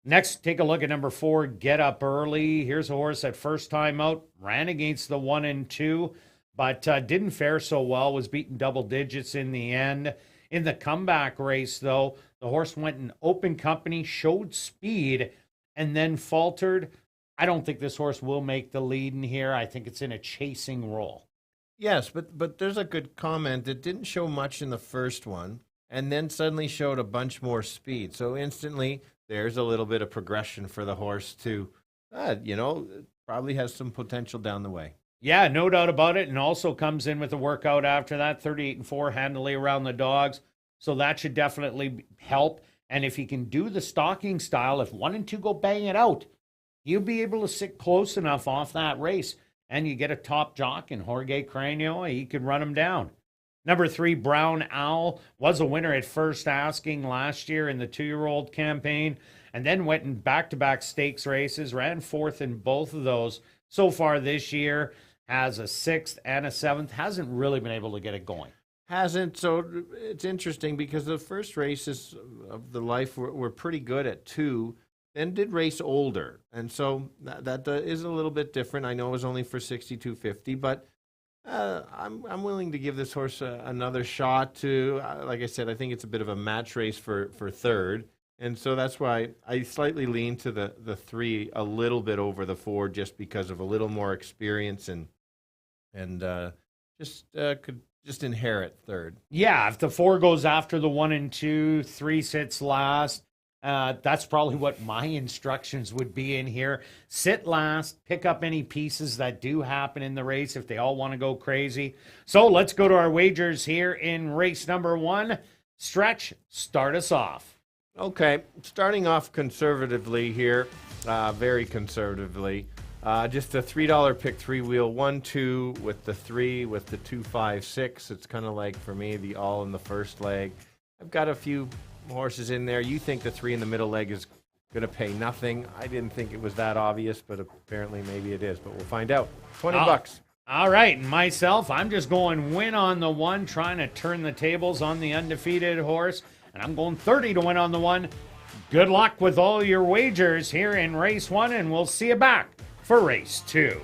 Next, take a look at number 4, Get Up Early. Here's a horse that first time out ran against the 1 and 2, but didn't fare so well, was beaten double digits in the end. In the comeback race, though, the horse went in open company, showed speed, and then faltered. I don't think this horse will make the lead in here. I think it's in a chasing role. Yes, but there's a good comment. It didn't show much in the first one, and then suddenly showed a bunch more speed. So instantly, there's a little bit of progression for the horse to, probably has some potential down the way. Yeah, no doubt about it. And also comes in with a workout after that, 38-4, handily around the dogs. So that should definitely help. And if he can do the stalking style, if 1 and 2 go bang it out, he'll be able to sit close enough off that race. And you get a top jock in Jorge Cranio, he could run him down. Number 3, Brown Owl, was a winner at First Asking last year in the 2-year-old campaign, and then went in back-to-back stakes races, ran 4th in both of those. So far this year, has a 6th and a 7th, hasn't really been able to get it going. Hasn't. So it's interesting because the first races of the life were pretty good at 2, then did race older. And so that is a little bit different. I know it was only for 62.50, but I'm willing to give this horse another shot to, like I said, I think it's a bit of a match race for third. And so that's why I slightly lean to the 3 a little bit over the 4, just because of a little more experience and could just inherit third. Yeah, if the 4 goes after the 1 and 2, 3 sits last. That's probably what my instructions would be in here. Sit last, pick up any pieces that do happen in the race if they all want to go crazy. So let's go to our wagers here in race number 1. Stretch, start us off. Okay, starting off conservatively here, very conservatively. Just a $3 pick 3-wheel 1-2 with the 3 with the 2-5-6. It's kind of like for me the all in the first leg. I've got a few horses in there. You think the 3 in the middle leg is going to pay nothing? I didn't think it was that obvious, but apparently maybe it is. But we'll find out. $20. All right, and myself, I'm just going win on the 1, trying to turn the tables on the undefeated horse, and I'm going 30 to win on the 1. Good luck with all your wagers here in race 1, and we'll see you back for race 2.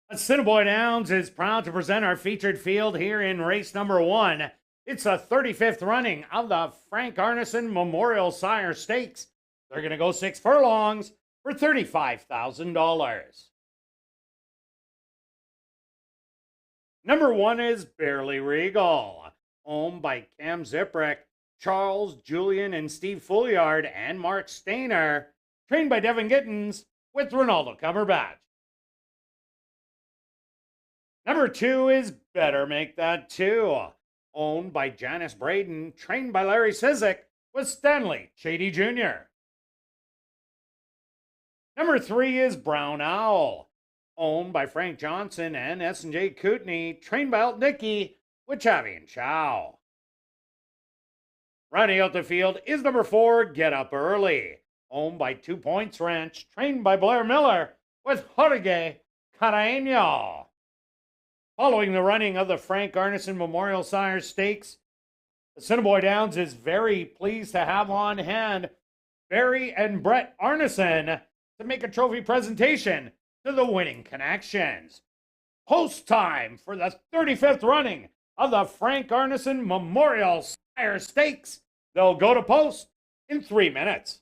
Assiniboia Downs is proud to present our featured field here in race number 1. It's the 35th running of the Frank Arneson Memorial Sire Stakes. They're going to go 6 furlongs for $35,000. Number 1 is Barely Regal, owned by Cam Ziprick, Charles, Julian, and Steve Fouliard, and Mark Stainer, trained by Devin Gittins with Ronaldo Cumberbatch. Number 2 is Better Make That 2, owned by Janice Braden, trained by Larry Sizik with Stanley Chady Jr. Number 3 is Brown Owl, owned by Frank Johnson and S&J Kootenay, trained by Alt Nicky with Chavi and Chow. Rounding out the field is number 4, Get Up Early, owned by 2 Points Ranch, trained by Blair Miller with Jorge Caraño. Following the running of the Frank Arneson Memorial Sire Stakes, Assiniboia Downs is very pleased to have on hand Barry and Brett Arneson to make a trophy presentation to the winning connections. Post time for the 35th running of the Frank Arneson Memorial Sire Stakes. They'll go to post in 3 minutes.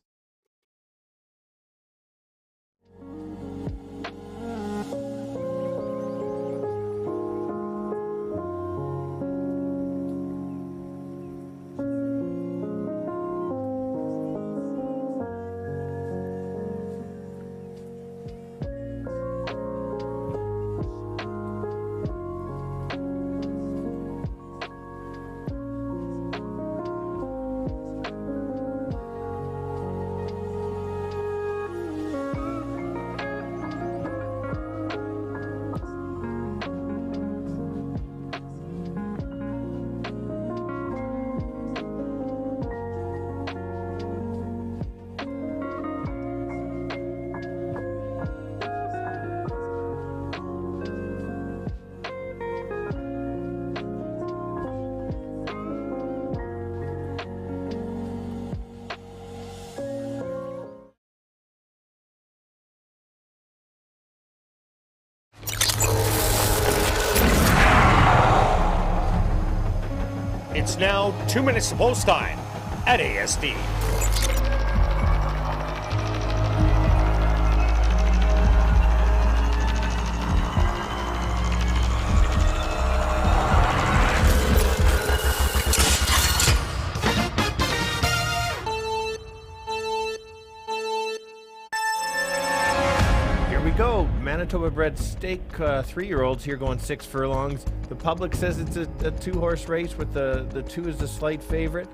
It's now 2 minutes to post time at ASD. Go Manitoba bred stake 3-year-olds here going 6 furlongs. The public says it's a 2-horse race with the 2 is the slight favorite.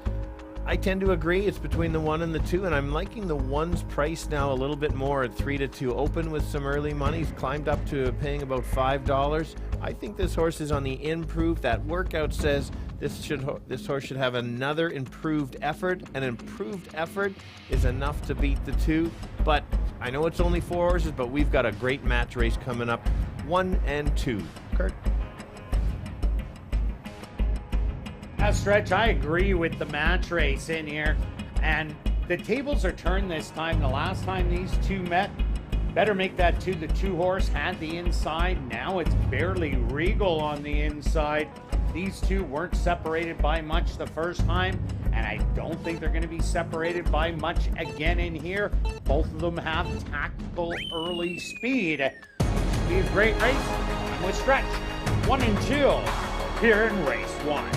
I tend to agree. It's between the 1 and the 2, and I'm liking the 1's price now a little bit more at 3-2. Open with some early money. He's climbed up to paying about $5. I think this horse is on the improve. That workout says this horse should have another improved effort. An improved effort is enough to beat the 2, but I know it's only 4 horses, but we've got a great match race coming up. 1 and 2. Kirt? Stretch, I agree with the match race in here. And the tables are turned this time. The last time these two met, better make that 2 the 2 horse, had the inside. Now it's barely Regal on the inside. These two weren't separated by much the first time, and I don't think they're going to be separated by much again in here. Both of them have tactical early speed. Should be a great race. I'm with Stretch. 1 and 2 here in race 1.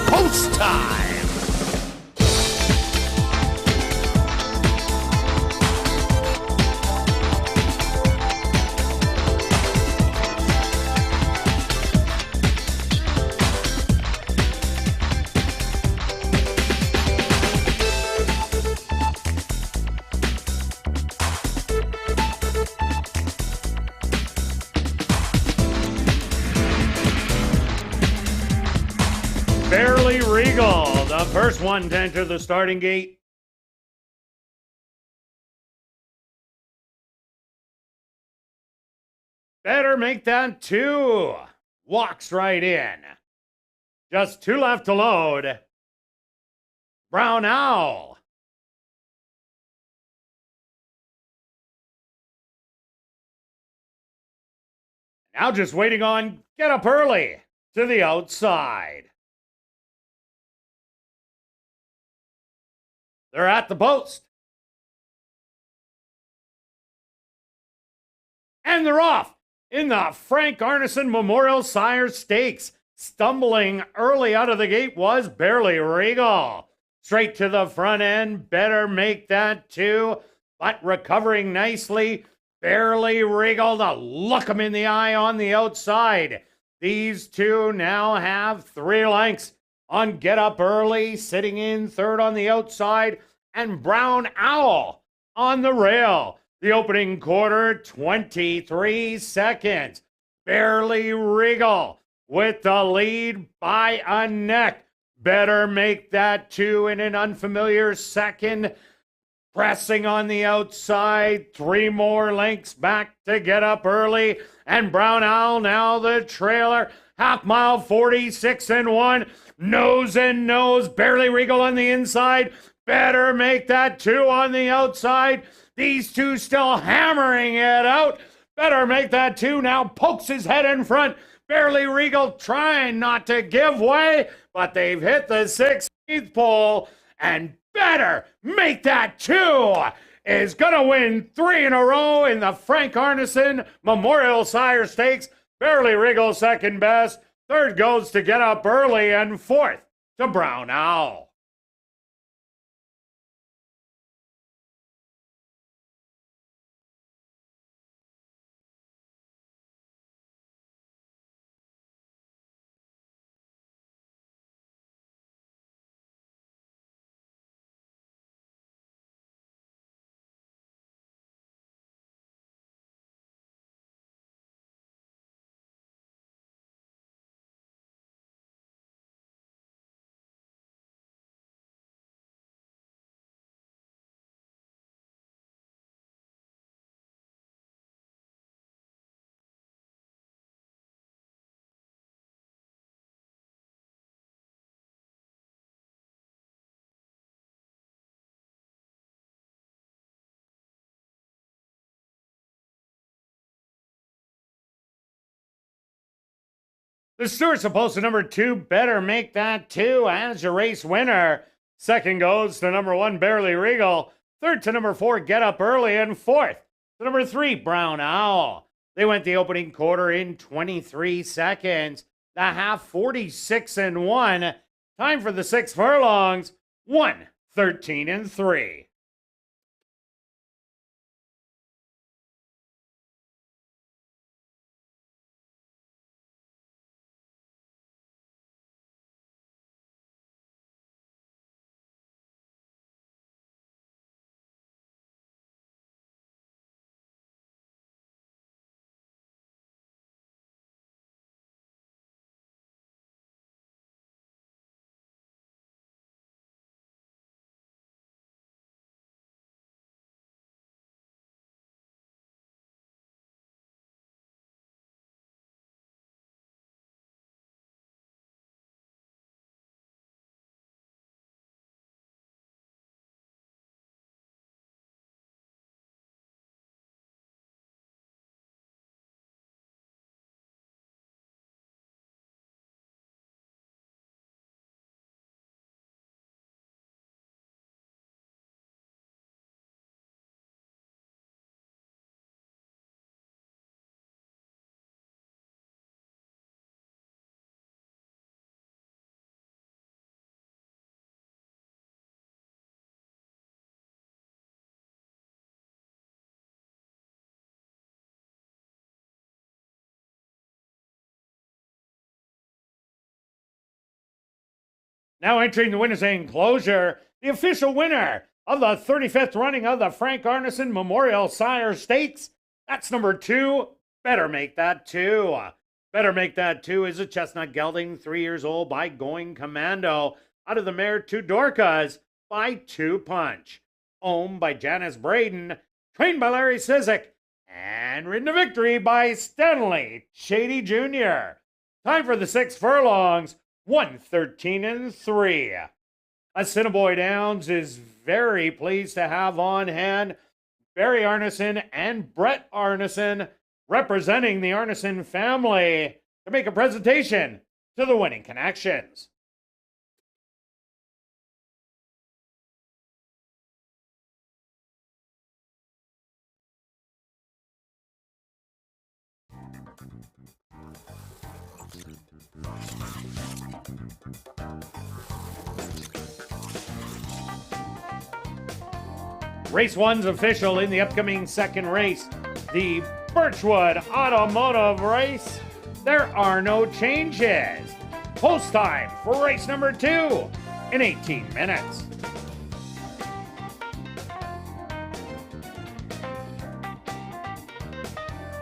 Post time! The first one to enter the starting gate. Better Make That 2. Walks right in. Just 2 left to load. Brown Owl. Now just waiting on Get Up Early to the outside. They're at the post. And they're off in the Frank Arneson Memorial Sire Stakes. Stumbling early out of the gate was Barely Regal. Straight to the front end, Better Make That 2, but recovering nicely. Barely Regal to look him in the eye on the outside. These two now have 3 lengths on Get Up Early, sitting in third on the outside, and Brown Owl on the rail. The opening quarter, 23 seconds. Barely Regal with the lead by a neck. Better Make That 2 in an unfamiliar second. Pressing on the outside, 3 more lengths back to Get Up Early. And Brown Owl now the trailer. Half mile, 46 and 1. Nose and nose. Barely Regal on the inside. Better Make That 2 on the outside. These two still hammering it out. Better Make That 2 now pokes his head in front. Barely Regal trying not to give way, but they've hit the 16th pole. And Better Make That 2 is going to win 3 in a row in the Frank Arneson Memorial Sire Stakes. Barely Regal second best. Third goes to Get Up Early, and fourth to Brown Owl. The Stewart's supposed to number 2, Better Make That 2 as your race winner. Second goes to number 1, Barely Regal. Third to number 4, Get Up Early. And fourth to number 3, Brown Owl. They went the opening quarter in 23 seconds. The half, 46 and 1. Time for the 6 furlongs, 1:13 and 3. Now entering the winner's enclosure, the official winner of the 35th running of the Frank Arneson Memorial Sire Stakes. That's number 2, Better Make That 2. Better Make That 2 is a chestnut gelding, 3 years old, by Going Commando. out of the mare Two Dorcas by 2 punch. Owned by Janice Braden, trained by Larry Sizik, and ridden to victory by Stanley Shady Jr. Time for the 6 furlongs, 1:13 3. Assiniboia Downs is very pleased to have on hand Barry Arneson and Brett Arneson, representing the Arneson family, to make a presentation to the winning connections. Race 1's official in the upcoming second race, the Birchwood Automotive Race. There are no changes. Post time for race number 2 in 18 minutes.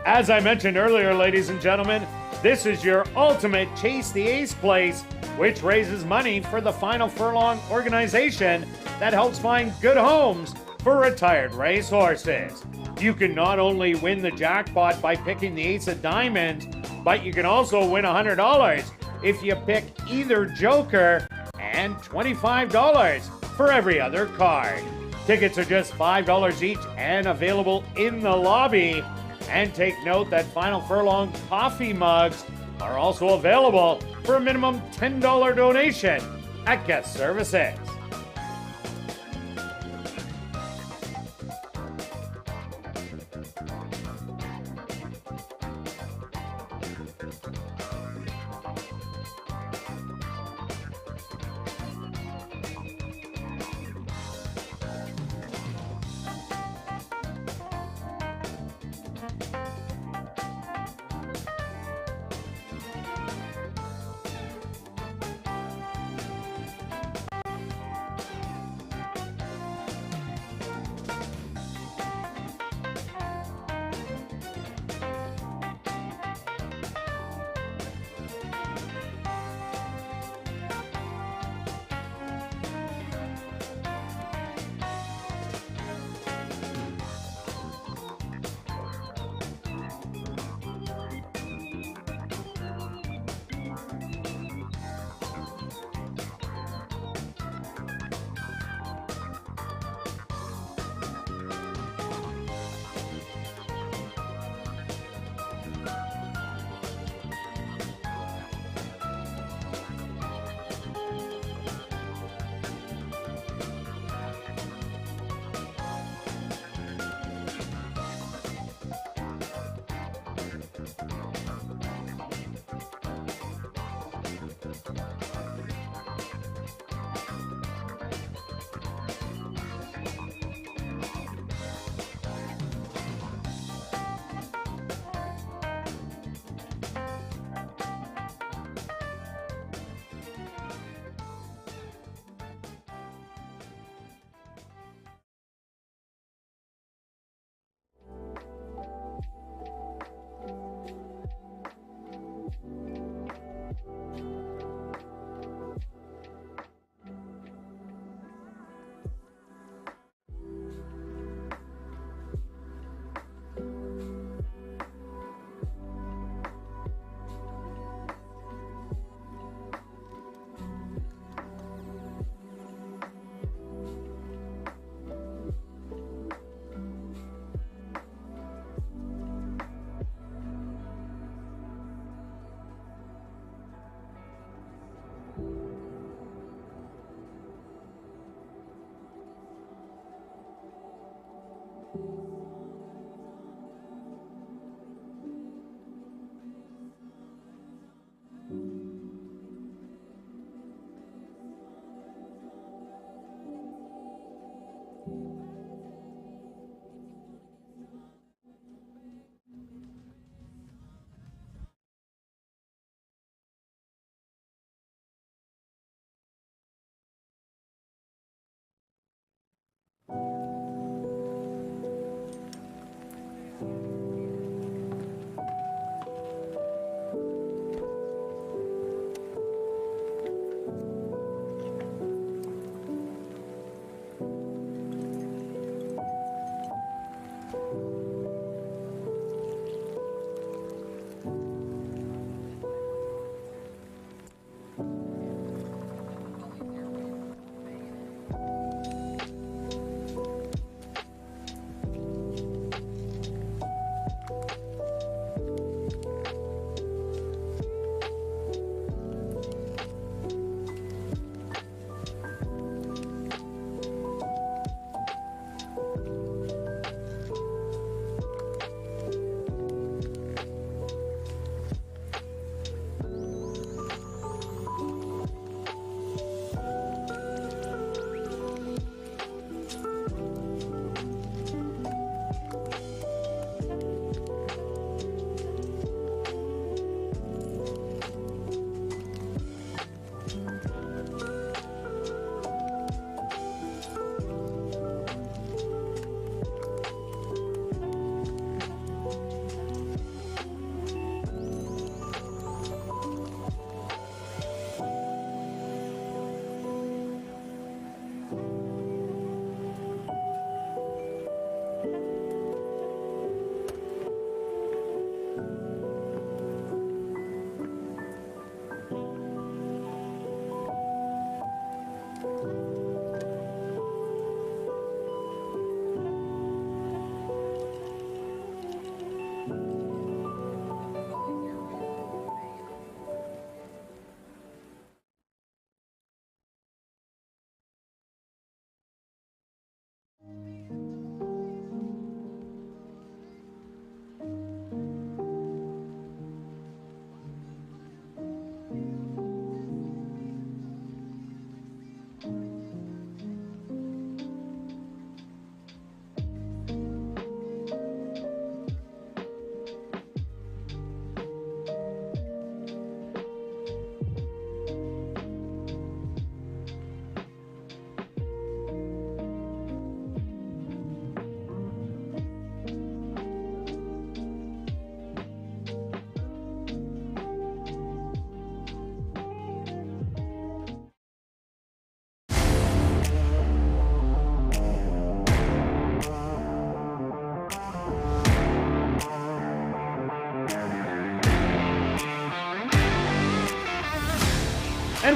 As I mentioned earlier, ladies and gentlemen, this is your ultimate Chase the Ace place, which raises money for the Final Furlong organization that helps find good homes for retired racehorses. You can not only win the jackpot by picking the Ace of Diamonds, but you can also win $100 if you pick either Joker, and $25 for every other card. Tickets are just $5 each and available in the lobby. And take note that Final Furlong coffee mugs are also available for a minimum $10 donation at guest services.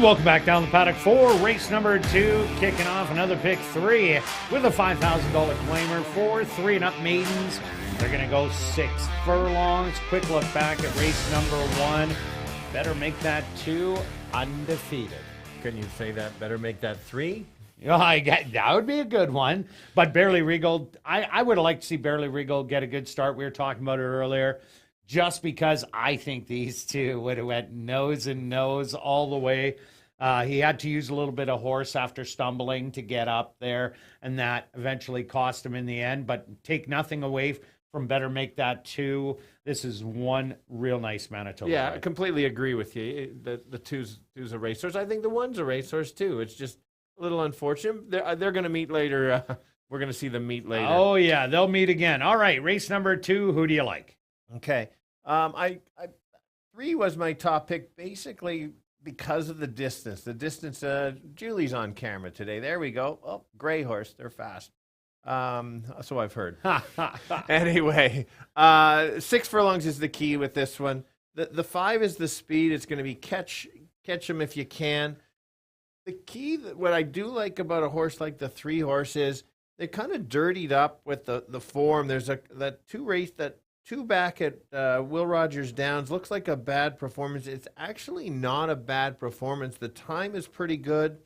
And welcome back down the paddock for race number 2, kicking off another pick 3 with a $5,000 claimer for 3 and up maidens. They're going to go 6 furlongs. Quick look back at race number 1. Better make that 2 undefeated. Can you say that? Better make that 3? That would be a good one. But Barely Regal, I would have liked to see Barely Regal get a good start. We were talking about it earlier. Just because I think these two would have went nose and nose all the way. He had to use a little bit of horse after stumbling to get up there, and that eventually cost him in the end. But take nothing away from Better Make That 2. This is one real nice Manitoba. Yeah, ride. I completely agree with you. The two's a racehorse. I think the one's a racehorse too. It's just a little unfortunate. They're going to meet later. We're going to see them meet later. Oh, yeah, they'll meet again. All right, race number 2, who do you like? Okay. I 3 was my top pick, basically because of the distance. The distance. Julie's on camera today. There we go. Oh, gray horse. They're fast. So I've heard. Anyway, 6 furlongs is the key with this one. The 5 is the speed. It's going to be catch them if you can. The key, what I do like about a horse like the 3 horse is they're kind of dirtied up with the form. There's that 2 back at Will Rogers Downs looks like a bad performance. It's actually not a bad performance. The time is pretty good.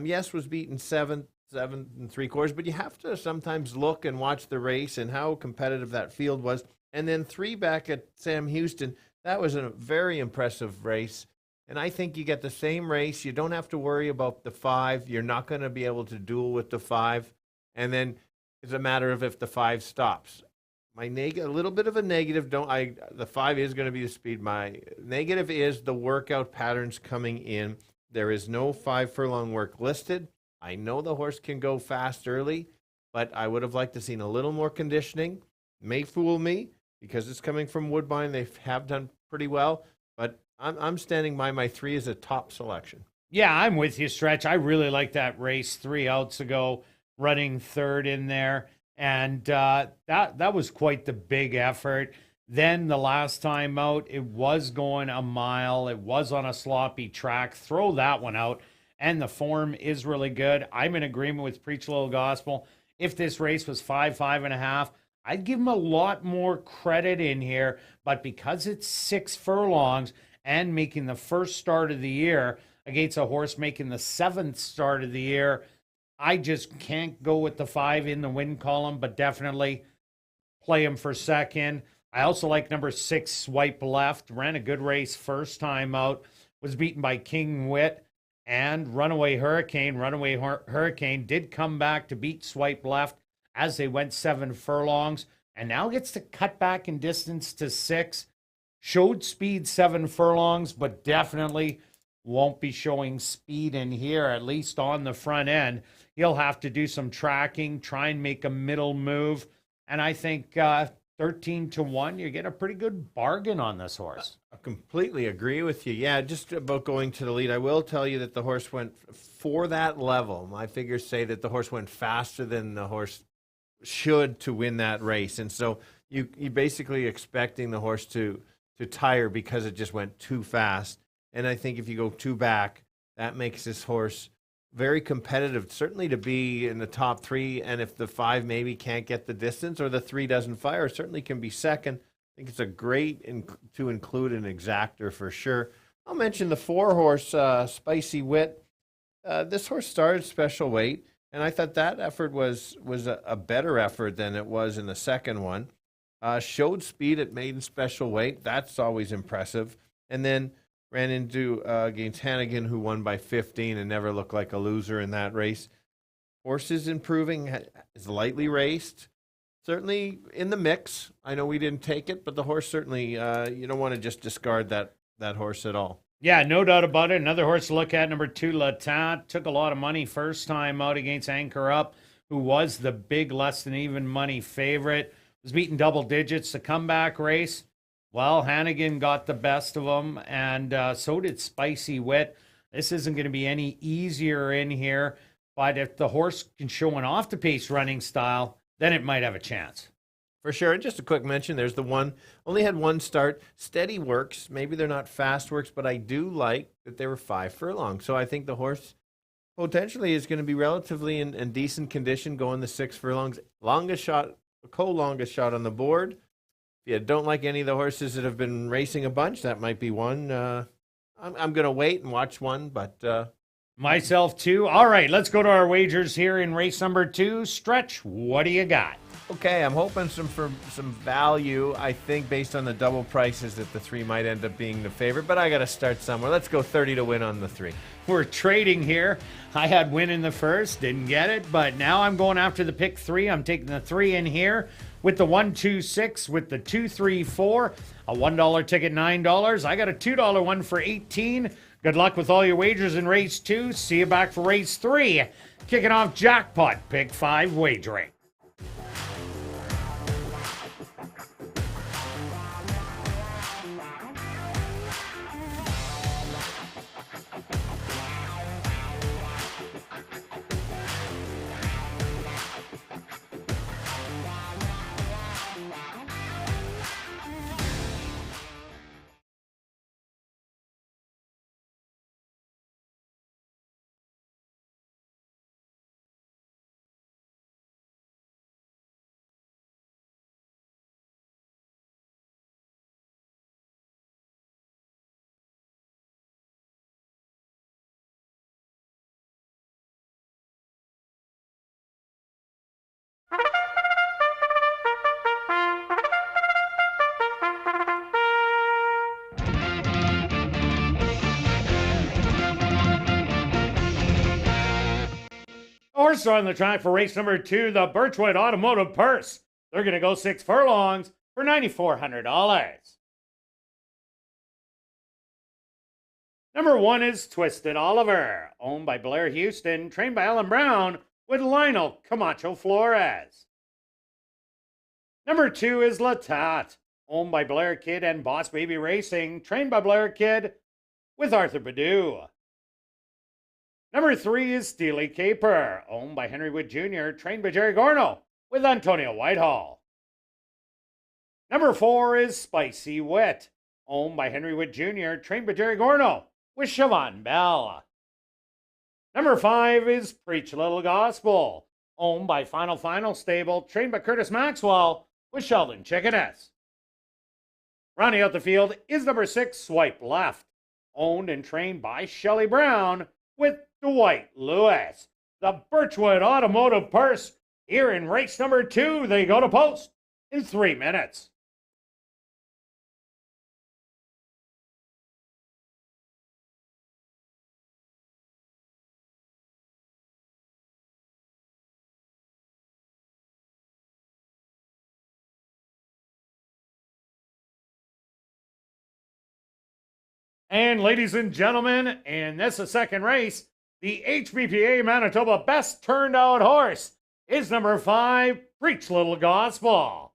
Yes, was beaten 7 3/4, but you have to sometimes look and watch the race and how competitive that field was. And then 3 back at Sam Houston, that was a very impressive race. And I think you get the same race. You don't have to worry about the 5. You're not going to be able to duel with the 5. And then it's a matter of if the 5 stops. My a little bit of a negative. The 5 is going to be the speed. My negative is the workout patterns coming in. There is no 5 furlong work listed. I know the horse can go fast early, but I would have liked to seen a little more conditioning. May fool me because it's coming from Woodbine. They have done pretty well, but I'm standing by my 3 as a top selection. Yeah, I'm with you, Stretch. I really like that race 3 outs ago, running 3rd in there. And that was quite the big effort. Then the last time out, it was going a mile. It was on a sloppy track. Throw that one out. And the form is really good. I'm in agreement with Preach a Little Gospel. If this race was 5.5, I'd give him a lot more credit in here. But because it's 6 furlongs and making the first start of the year against a horse making the 7th start of the year, I just can't go with the 5 in the win column, but definitely play him for second. I also like number 6, Swipe Left. Ran a good race first time out. Was beaten by King Wit and Runaway Hurricane. Runaway Hurricane did come back to beat Swipe Left as they went 7 furlongs. And now gets to cut back in distance to 6. Showed speed 7 furlongs, but definitely won't be showing speed in here, at least on the front end. He'll have to do some tracking, try and make a middle move. And I think 13-1, you get a pretty good bargain on this horse. I completely agree with you. Yeah, just about going to the lead. I will tell you that the horse went for that level. My figures say that the horse went faster than the horse should to win that race. And so you basically expecting the horse to tire because it just went too fast. And I think if you go 2 back, that makes this horse very competitive, certainly to be in the top 3. And if the 5 maybe can't get the distance or the 3 doesn't fire, certainly can be second. I think it's a great to include an exactor for sure. I'll mention the 4 horse, Spicy Wit. This horse started special weight, and I thought that effort was a better effort than it was in the second one. Showed speed at maiden special weight. That's always impressive. And then ran into against Hannigan, who won by 15 and never looked like a loser in that race. Horse is improving, is lightly raced, certainly in the mix. I know we didn't take it, but the horse certainly, you don't want to just discard that horse at all. Yeah, no doubt about it. Another horse to look at, number 2, Latat. Took a lot of money first time out against Anchor Up, who was the big less than even money favorite. Was beaten double digits. The comeback race, well, Hannigan got the best of them, and so did Spicy Wit. This isn't going to be any easier in here, but if the horse can show an off-the-pace running style, then it might have a chance. For sure. And just a quick mention, there's the one, only had one start. Steady Works. Maybe they're not fast works, but I do like that they were 5 furlongs. So I think the horse potentially is going to be relatively in decent condition going the 6 furlongs. Longest shot, co-longest shot on the board. If you don't like any of the horses that have been racing a bunch, that might be one. I'm going to wait and watch one, but... Myself too. All right, let's go to our wagers here in race number 2. Stretch, what do you got? Okay, I'm hoping for some value. I think based on the double prices that the 3 might end up being the favorite, but I got to start somewhere. Let's go 30 to win on the 3. We're trading here. I had win in the first, didn't get it, but now I'm going after the pick 3. I'm taking the 3 in here with the 1, 2, 6, with the 2, 3, 4. A $1 ticket, $9. I got a $2 one for 18. Good luck with all your wagers in race 2. See you back for race 3. Kicking off jackpot, pick 5 wagering. Horses on the track for race number 2, the Birchwood Automotive Purse. They're going to go 6 furlongs for $9,400. Number 1 is Twisted Oliver, owned by Blair Houston, trained by Alan Brown, with Lionel Camacho Flores. Number 2 is Latat, owned by Blair Kidd and Boss Baby Racing, trained by Blair Kidd, with Arthur Badu. Number 3 is Steely Caper, owned by Henry Wood Jr., trained by Jerry Gorno, with Antonio Whitehall. Number 4 is Spicy Wit, owned by Henry Wood Jr., trained by Jerry Gorno, with Siobhan Bell. Number 5 is Preach Little Gospel, owned by Final Stable, trained by Curtis Maxwell, with Sheldon Chickeness. Rounding out the field is number 6, Swipe Left, owned and trained by Shelley Brown, with Dwight Lewis. The Birchwood Automotive Purse here in race number 2. They go to post in 3 minutes. And ladies and gentlemen, in this second race, the HBPA Manitoba best turned out horse is number 5, Preach Little Gospel.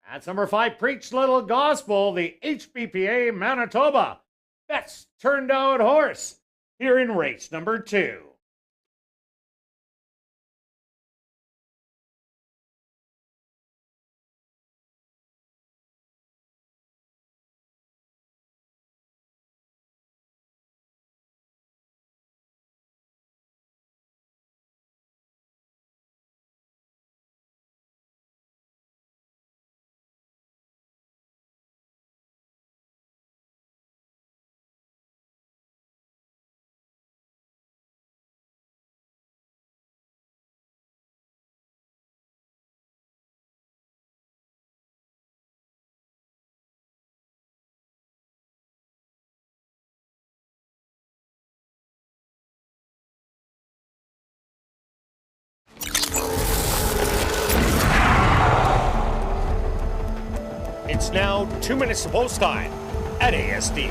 That's number 5, Preach Little Gospel, the HBPA Manitoba best turned out horse here in race number 2. It's now 2 minutes to post time at ASD.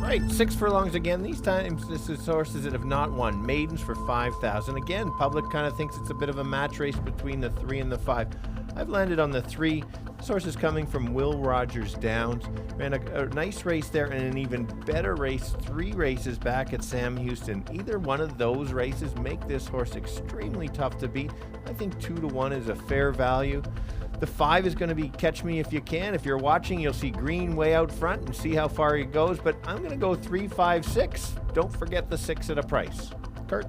Right, 6 furlongs again. These times, this is horses that have not won. Maidens for 5,000. Again, public kind of thinks it's a bit of a match race between the 3 and the 5. I've landed on the 3. This horse is coming from Will Rogers Downs. Ran a nice race there and an even better race 3 races back at Sam Houston. Either one of those races make this horse extremely tough to beat. I think 2-1 is a fair value. The 5 is going to be Catch Me If You Can. If you're watching, you'll see green way out front and see how far he goes. But I'm going to go 3, 5, 6. Don't forget the 6 at a price. Kirt?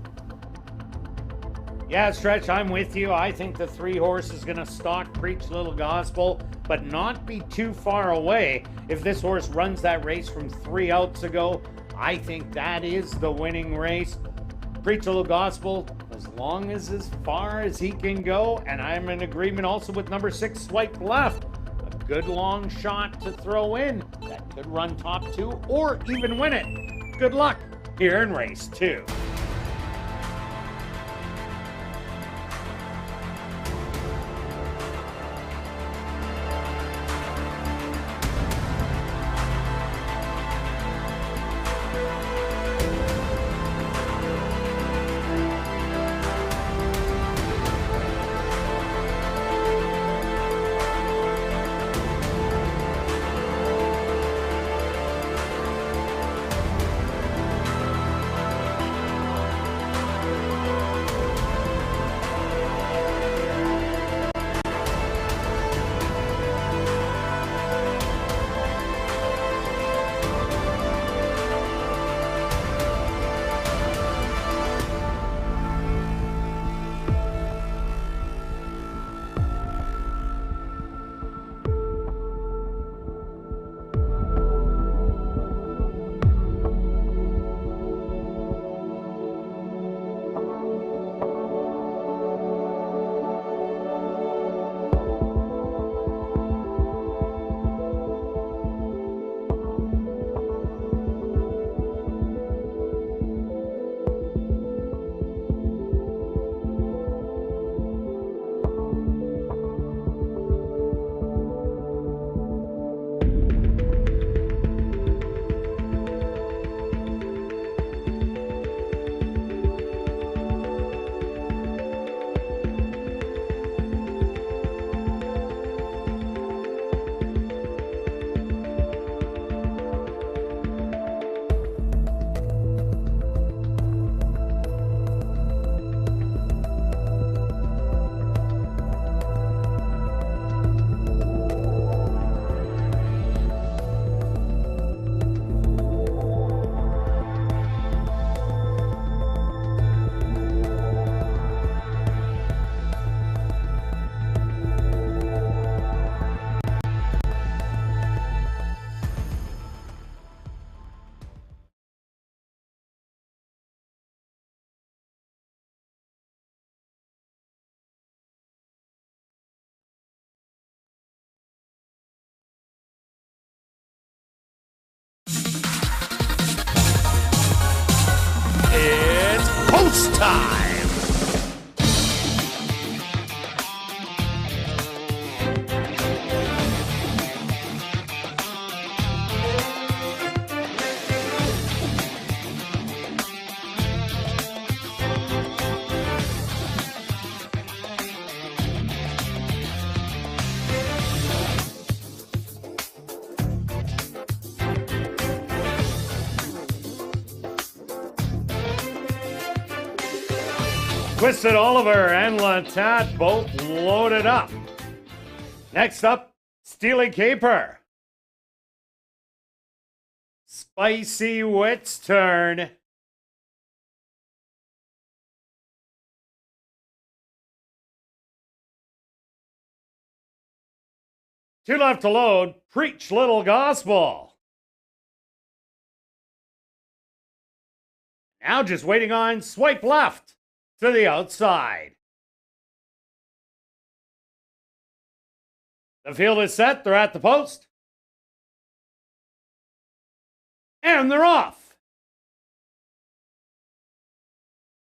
Yeah, Stretch, I'm with you. I think the 3 horse is going to stalk Preach Little Gospel, but not be too far away. If this horse runs that race from 3 outs ago, I think that is the winning race. Preach Little Gospel, as long as far as he can go, and I'm in agreement also with number 6, Swipe Left. A good long shot to throw in that could run top 2 or even win it. Good luck here in race 2. Post time! Twisted Oliver and Latat both loaded up. Next up, Steely Caper. Spicy Wit's turn. Two left to load. Preach Little Gospel. Now just waiting on Swipe Left to the outside. The field is set. They're at the post. And they're off.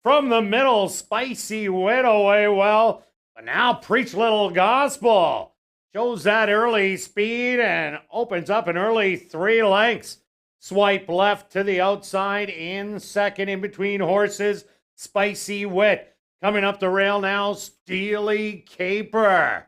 From the middle, Spicy Wit away well. But now Preach Little Gospel shows that early speed and opens up an early 3 lengths. Swipe left to the outside in second in between horses. Spicy Wit. Coming up the rail now, Steely Caper.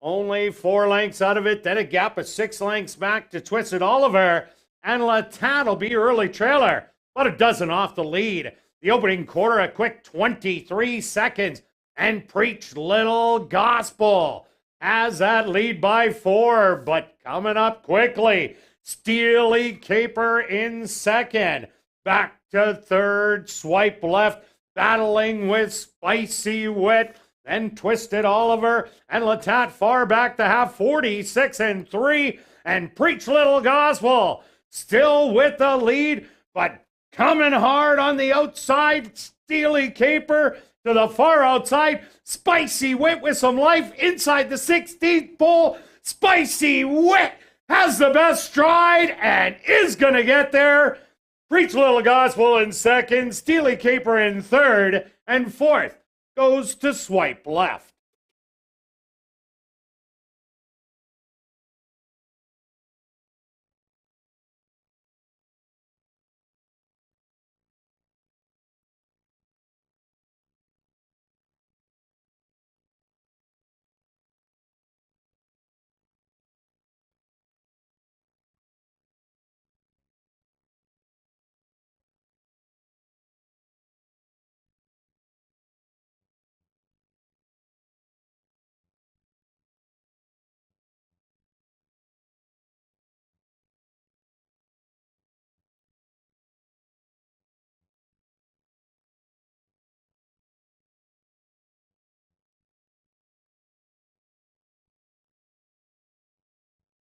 Only 4 lengths out of it, then a gap of 6 lengths back to Twisted Oliver. And Latat will be early trailer. About a dozen off the lead. The opening quarter, a quick 23 seconds. And Preach Little Gospel has that lead by 4, but coming up quickly. Steely Caper in second. Back to third, Swipe Left, battling with Spicy Wit. Then Twisted Oliver and Latat far back to half, 46 and 3. And Preach Little Gospel still with the lead, but coming hard on the outside. Steely Caper to the far outside. Spicy Wit with some life inside the 16th pole. Spicy Wit has the best stride and is going to get there. Preach Little Gospel in second. Steely Caper in third. And fourth goes to Swipe Left.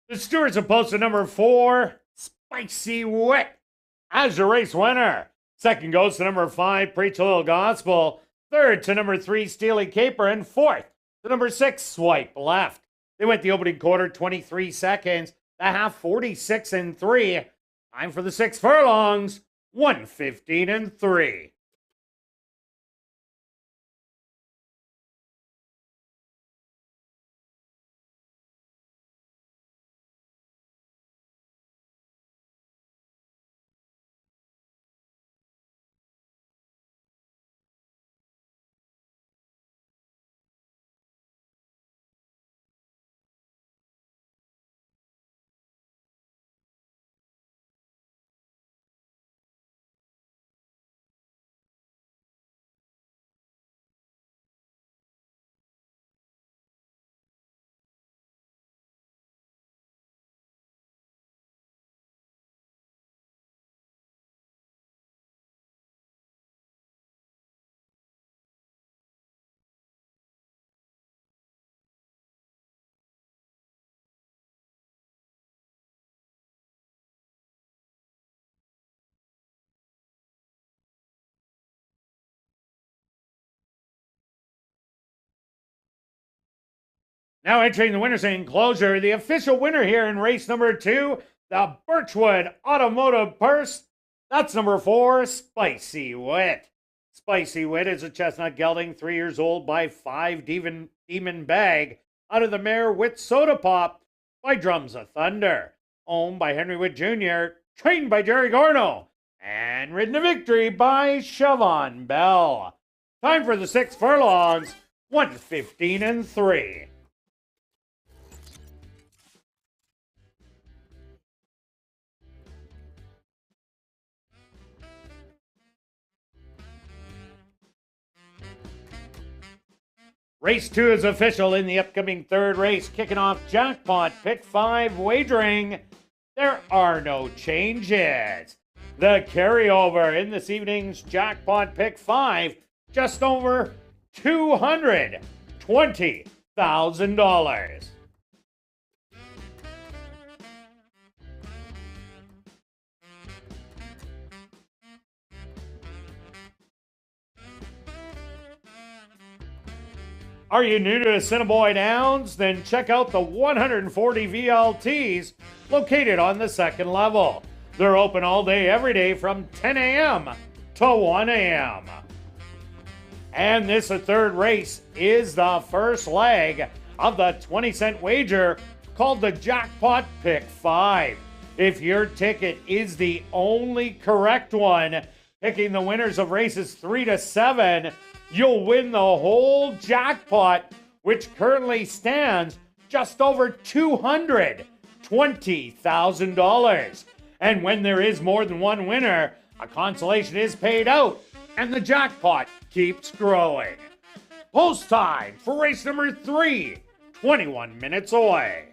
The stewards have posted number 4, Spicy Wit, as your race winner. Second goes to number 5, Preach a Little Gospel. Third to number 3, Steely Caper. And fourth to number 6, Swipe Left. They went the opening quarter, 23 seconds. The half, 46 and 3. Time for the 6 furlongs, 1:15 and 3. Now entering the winner's enclosure, the official winner here in race number 2, the Birchwood Automotive Purse. That's number 4, Spicy Wit. Spicy Wit is a chestnut gelding, 3 years old, by 5 Demon Bag, out of the mare Wit Soda Pop by Drums of Thunder. Owned by Henry Witt Jr., trained by Jerry Gorno, and ridden to victory by Siobhan Bell. Time for the 6 furlongs, 1:15 and 3. Race 2 is official in the upcoming third race, kicking off Jackpot Pick 5 wagering. There are no changes. The carryover in this evening's Jackpot Pick 5, just over $220,000. Are you new to Assiniboia Downs? Then check out the 140 VLTs located on the second level. They're open all day, every day from 10 a.m. to 1 a.m. And this third race is the first leg of the 20-cent wager called the Jackpot Pick 5. If your ticket is the only correct one, picking the winners of races 3 to 7, you'll win the whole jackpot, which currently stands just over $220,000. And when there is more than one winner, a consolation is paid out, and the jackpot keeps growing. Post time for race number 3, 21 minutes away.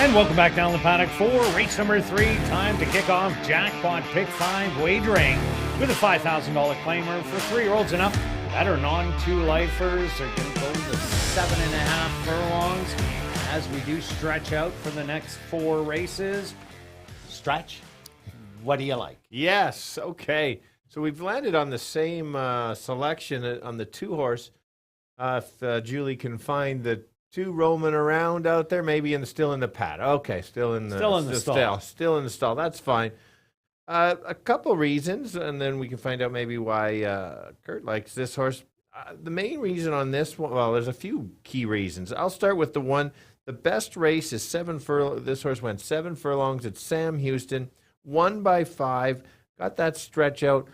And welcome back down the paddock for race number 3. Time to kick off Jackpot Pick 5 wagering with a $5,000 claimer for 3-year-olds and up. Better non-two lifers are going to go to 7.5 furlongs as we do stretch out for the next 4 races. Stretch, what do you like? Yes. Okay. So we've landed on the same selection on the 2-horse. If Julie can find the 2 roaming around out there, maybe still in the pad. Okay, still in the stall. Still in the stall. That's fine. A couple reasons, and then we can find out maybe why Kirt likes this horse. The main reason on this one, well, there's a few key reasons. I'll start with the one. The best race is 7 furlongs. This horse went 7 furlongs at Sam Houston, won by 5, got that stretch out.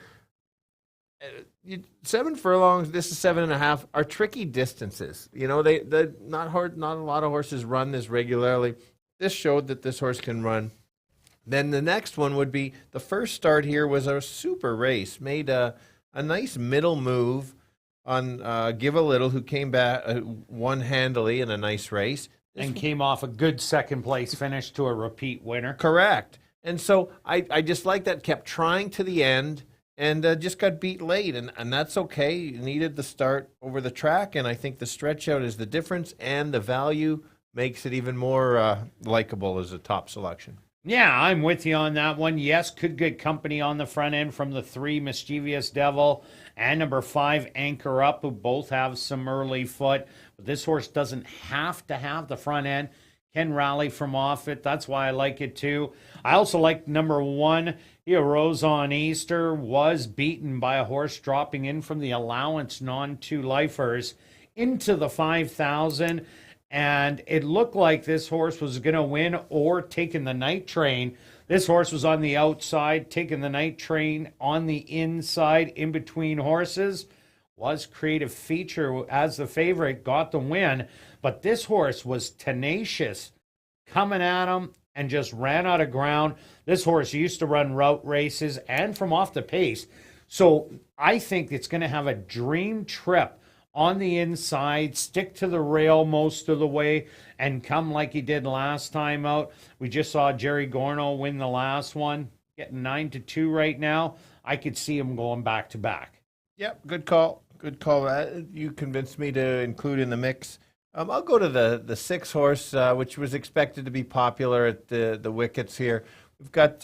7 furlongs, this is 7.5, are tricky distances. You know, they not a lot of horses run this regularly. This showed that this horse can run. Then the next one would be, the first start here was a super race, made a nice middle move on Give a Little, who came back, won handily in a nice race. And came off a good second place finish to a repeat winner. Correct. And so I just like that, kept trying to the end, and just got beat late, and that's okay. You needed the start over the track, and I think the stretch out is the difference, and the value makes it even more likable as a top selection. Yeah, I'm with you on that one. Yes, could get company on the front end from the 3 Mischievous Devil and number 5 Anchor Up, who both have some early foot. But this horse doesn't have to have the front end. Can rally from off it. That's why I like it too. I also like number 1. He arose on Easter, was beaten by a horse dropping in from the allowance non-two lifers into the 5,000. And it looked like this horse was going to win or taking the night train. This horse was on the outside, taking the night train on the inside in between horses. Was Creative Feature as the favorite, got the win. But this horse was tenacious, coming at him, and just ran out of ground. This horse used to run route races and from off the pace. So I think it's going to have a dream trip on the inside, stick to the rail most of the way, and come like he did last time out. We just saw Jerry Gorno win the last one, getting 9-2 right now. I could see him going back to back. Yep, good call. Good call. You convinced me to include in the mix. I'll go to the 6 horse, which was expected to be popular at the wickets here. We've got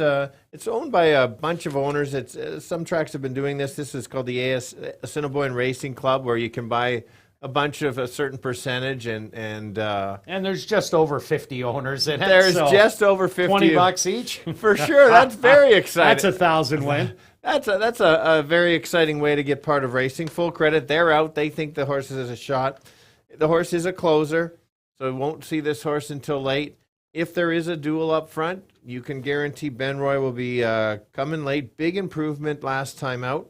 it's owned by a bunch of owners. It's some tracks have been doing this. This is called the ASD Assiniboia Racing Club, where you can buy a bunch of a certain percentage, and there's just over 50 owners in it. There's just over 50. $20 each For sure. That's very exciting. That's 1,000 win. That's a very exciting way to get part of racing. Full credit. They're out. They think the horse is a shot. The horse is a closer, so we won't see this horse until late. If there is a duel up front, you can guarantee Ben Roy will be coming late. Big improvement last time out.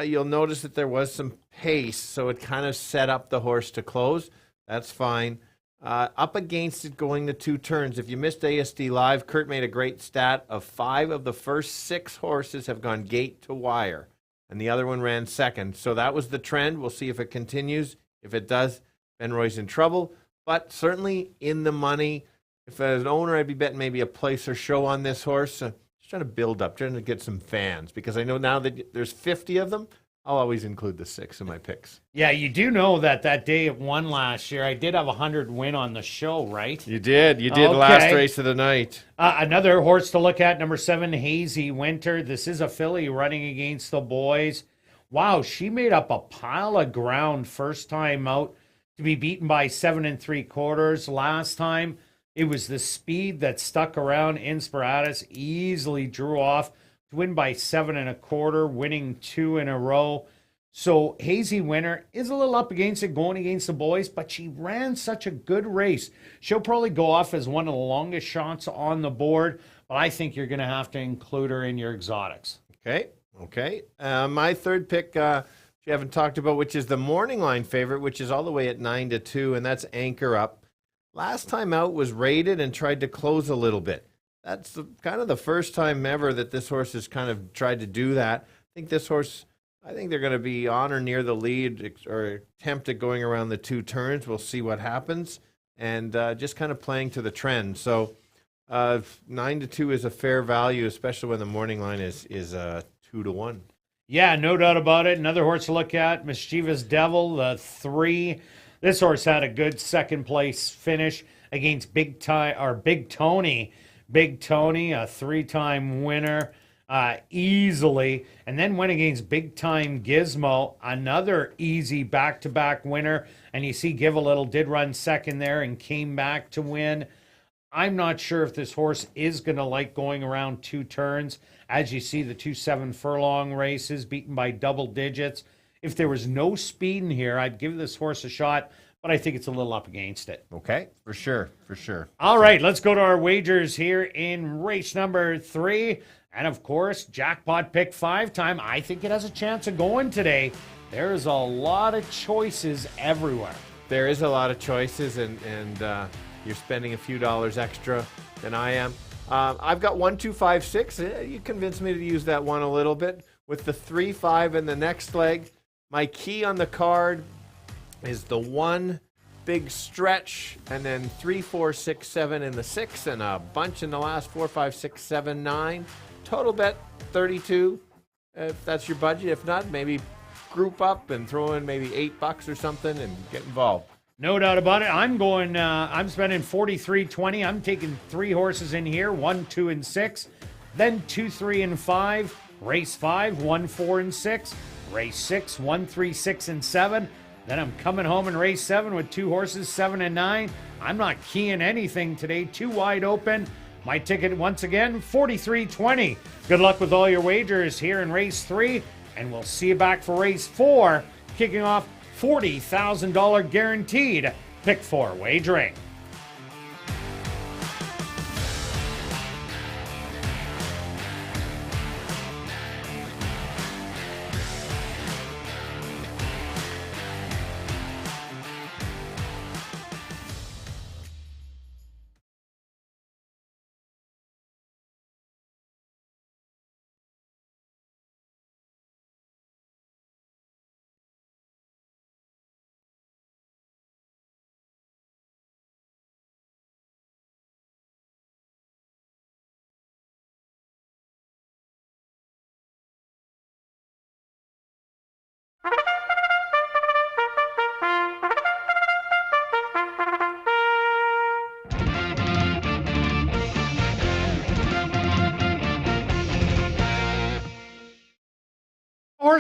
You'll notice that there was some pace, so it kind of set up the horse to close. That's fine. Up against it going to 2 turns. If you missed ASD Live, Kirt made a great stat of 5 of the first 6 horses have gone gate to wire, and the other one ran second. So that was the trend. We'll see if it continues. If it does, Ben Roy's in trouble, but certainly in the money. If as an owner, I'd be betting maybe a place or show on this horse. Just trying to build up, trying to get some fans, because I know now that there's 50 of them, I'll always include the 6 in my picks. Yeah, you do know that day it won last year, I did have 100 win on the show, right? You did. Okay. Last race of the night. Another horse to look at, number 7, Hazy Winter. This is a filly running against the boys. Wow, she made up a pile of ground first time out to be beaten by 7 3/4 last time. It was the speed that stuck around. Inspiratus easily drew off to win by 7 1/4, winning 2 in a row. So Hazy Winner is a little up against it, going against the boys, but she ran such a good race. She'll probably go off as one of the longest shots on the board, but I think you're going to have to include her in your exotics. Okay. My third pick, you haven't talked about, which is the morning line favorite, which is all the way at 9-2, and that's Anchor Up. Last time out was rated and tried to close a little bit. That's kind of the first time ever that this horse has kind of tried to do that. I think they're going to be on or near the lead or attempt at going around the 2 turns. We'll see what happens, and just kind of playing to the trend. So 9-2 is a fair value, especially when the morning line is 2-1. Yeah, no doubt about it. Another horse to look at, Mischievous Devil, the 3. This horse had a good second place finish against Big Tony. Big Tony, a 3-time winner, easily, and then went against Big Time Gizmo, another easy back-to-back winner. And you see Give a Little did run second there and came back to win. I'm not sure if this horse is going to like going around 2 turns. As you see, the 2 7-furlong races beaten by double digits. If there was no speed in here, I'd give this horse a shot, but I think it's a little up against it. Okay, for sure. All right, let's go to our wagers here in race number 3. And, of course, jackpot pick 5 time. I think it has a chance of going today. There's a lot of choices everywhere. There is a lot of choices, and you're spending a few dollars extra than I am. I've got 1, 2, 5, 6. You convinced me to use that one a little bit. With the 3, 5 in the next leg, my key on the card is the 1 big stretch, and then 3, 4, 6, 7 in the 6, and a bunch in the last 4, 5, 6, 7, 9. Total bet 32, if that's your budget. If not, maybe group up and throw in maybe $8 or something and get involved. No doubt about it. I'm spending $43.20. I'm taking 3 horses in here, 1, 2, and 6. Then 2, 3, and 5. Race 5, 1, 4, and 6. Race 6, 1, 3, 6, and 7. Then I'm coming home in race 7 with 2 horses, 7 and 9. I'm not keying anything today. 2 wide open. My ticket, once again, $43.20. Good luck with all your wagers here in race 3. And we'll see you back for race 4, kicking off $40,000 guaranteed Pick 4 wagering.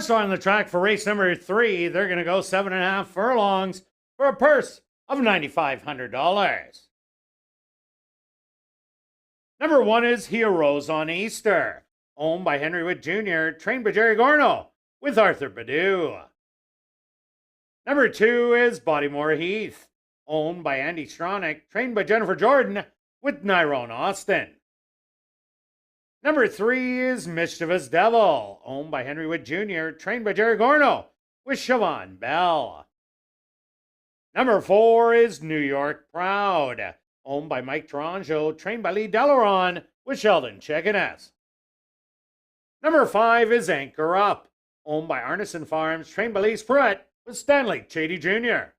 horse on the track for race number 3. They're going to go 7.5 furlongs for a purse of $9,500. Number 1 is He Arose on Easter, owned by Henry Witt Jr., trained by Jerry Gorno, with Arthur Badu. Number 2 is Bodymore Heath, owned by Andy Stronach, trained by Jennifer Jordan, with Nyrone Austin. Number 3 is Mischievous Devil, owned by Henry Witt Jr., trained by Jerry Gorno, with Siobhan Bell. Number 4 is New York Proud, owned by Mike Taranjo, trained by Lee Delaron, with Sheldon Chickeness. Number 5 is Anchor Up, owned by Arneson Farms, trained by Lee Pruitt, with Stanley Chady Jr.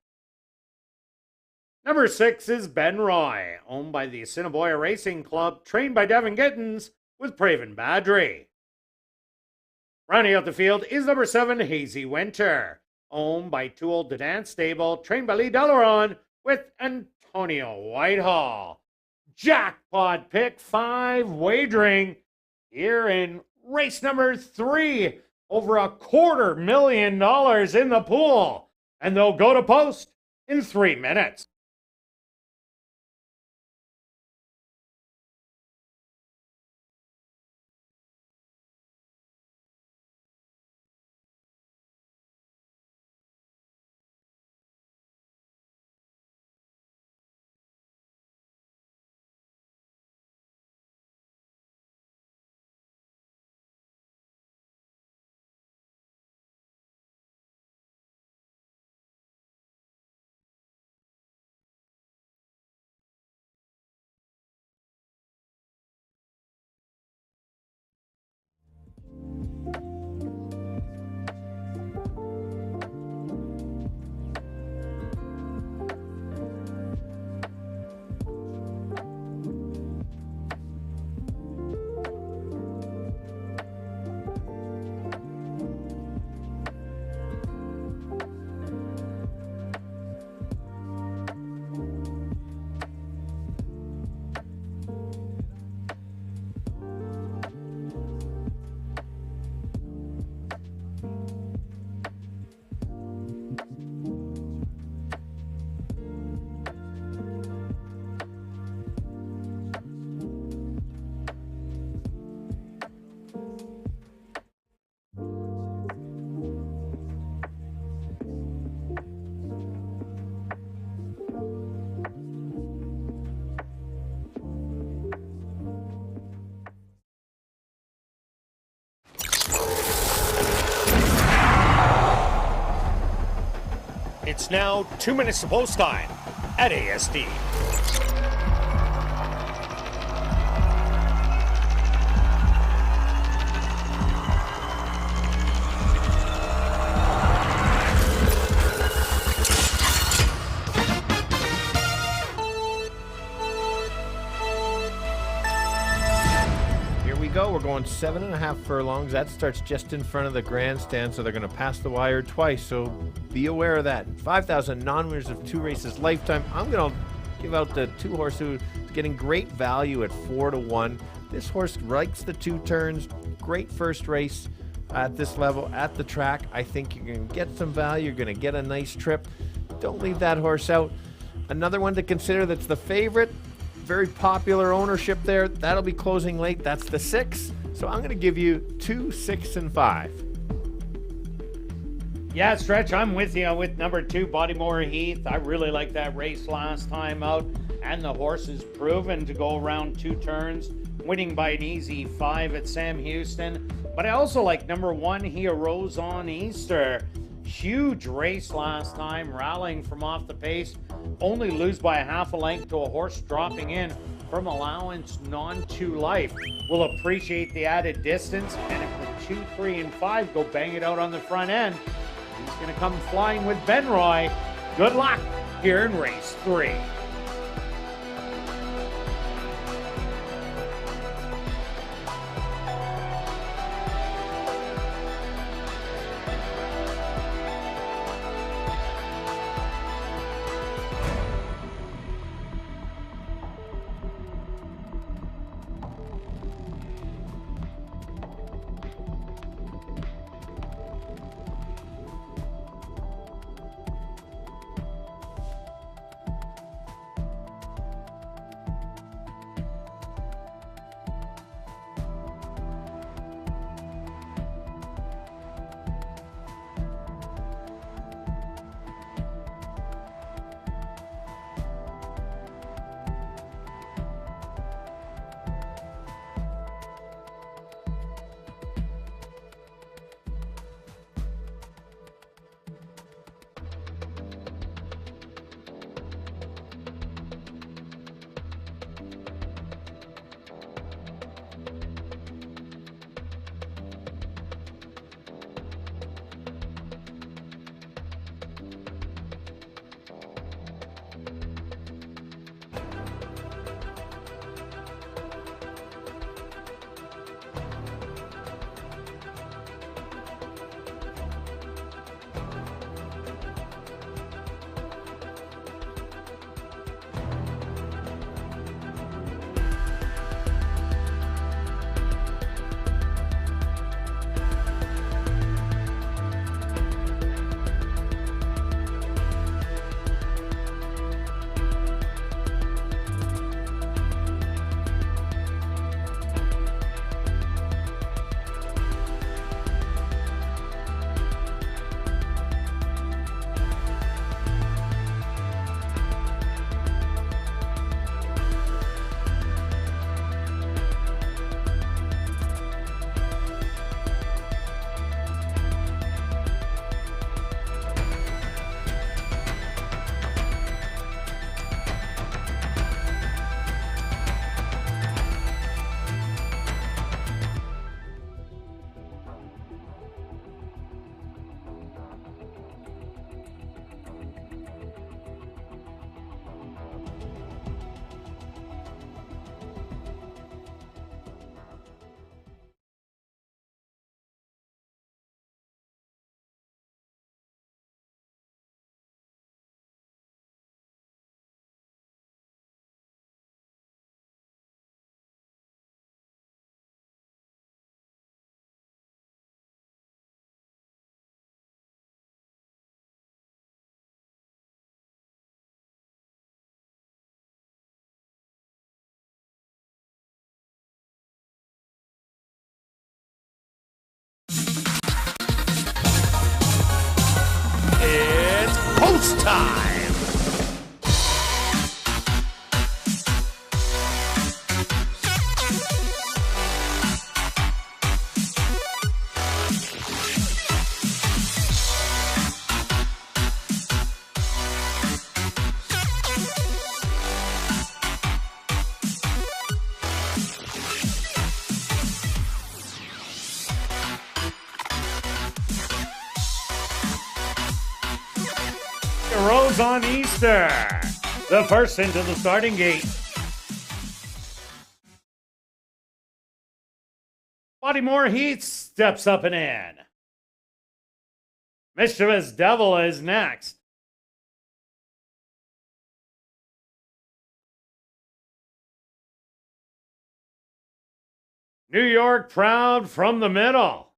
Number 6 is Ben Roy, owned by the Assiniboia Racing Club, trained by Devin Gittins, with Praven Badri. Rounding out the field is number 7, Hazy Winter, owned by Too Old to Dance Stable, trained by Lee Delaron, with Antonio Whitehall. Jackpot pick 5 wagering here in race number 3. Over $250,000 in the pool, and they'll go to post in 3 minutes. It's now 2 minutes to post time at ASD. Here we go. We're going 7.5 furlongs. That starts just in front of the grandstand, so they're going to pass the wire twice. So be aware of that. 5,000 non-winners of 2 races lifetime. I'm going to give out the 2 horse who's getting great value at 4-1. This horse likes the 2 turns. Great first race at this level at the track. I think you're going to get some value. You're going to get a nice trip. Don't leave that horse out. Another one to consider that's the favorite. Very popular ownership there. That'll be closing late. That's the 6. So I'm going to give you 2, 6, and 5. Yeah, Stretch, I'm with you with number 2, Bodymore Heath. I really liked that race last time out, and the horse is proven to go around 2 turns, winning by an easy 5 at Sam Houston. But I also like number 1, He Arose on Easter. Huge race last time, rallying from off the pace. Only lose by a half a length to a horse dropping in from allowance non-2 life. We'll appreciate the added distance, and if the 2, 3, and 5 go bang it out on the front end, he's going to come flying with Ben Roy. Good luck here in race 3. It's time. Rose on Easter, the first into the starting gate. Bodymore Heath steps up and in. Mischievous Devil is next. New York Proud from the middle.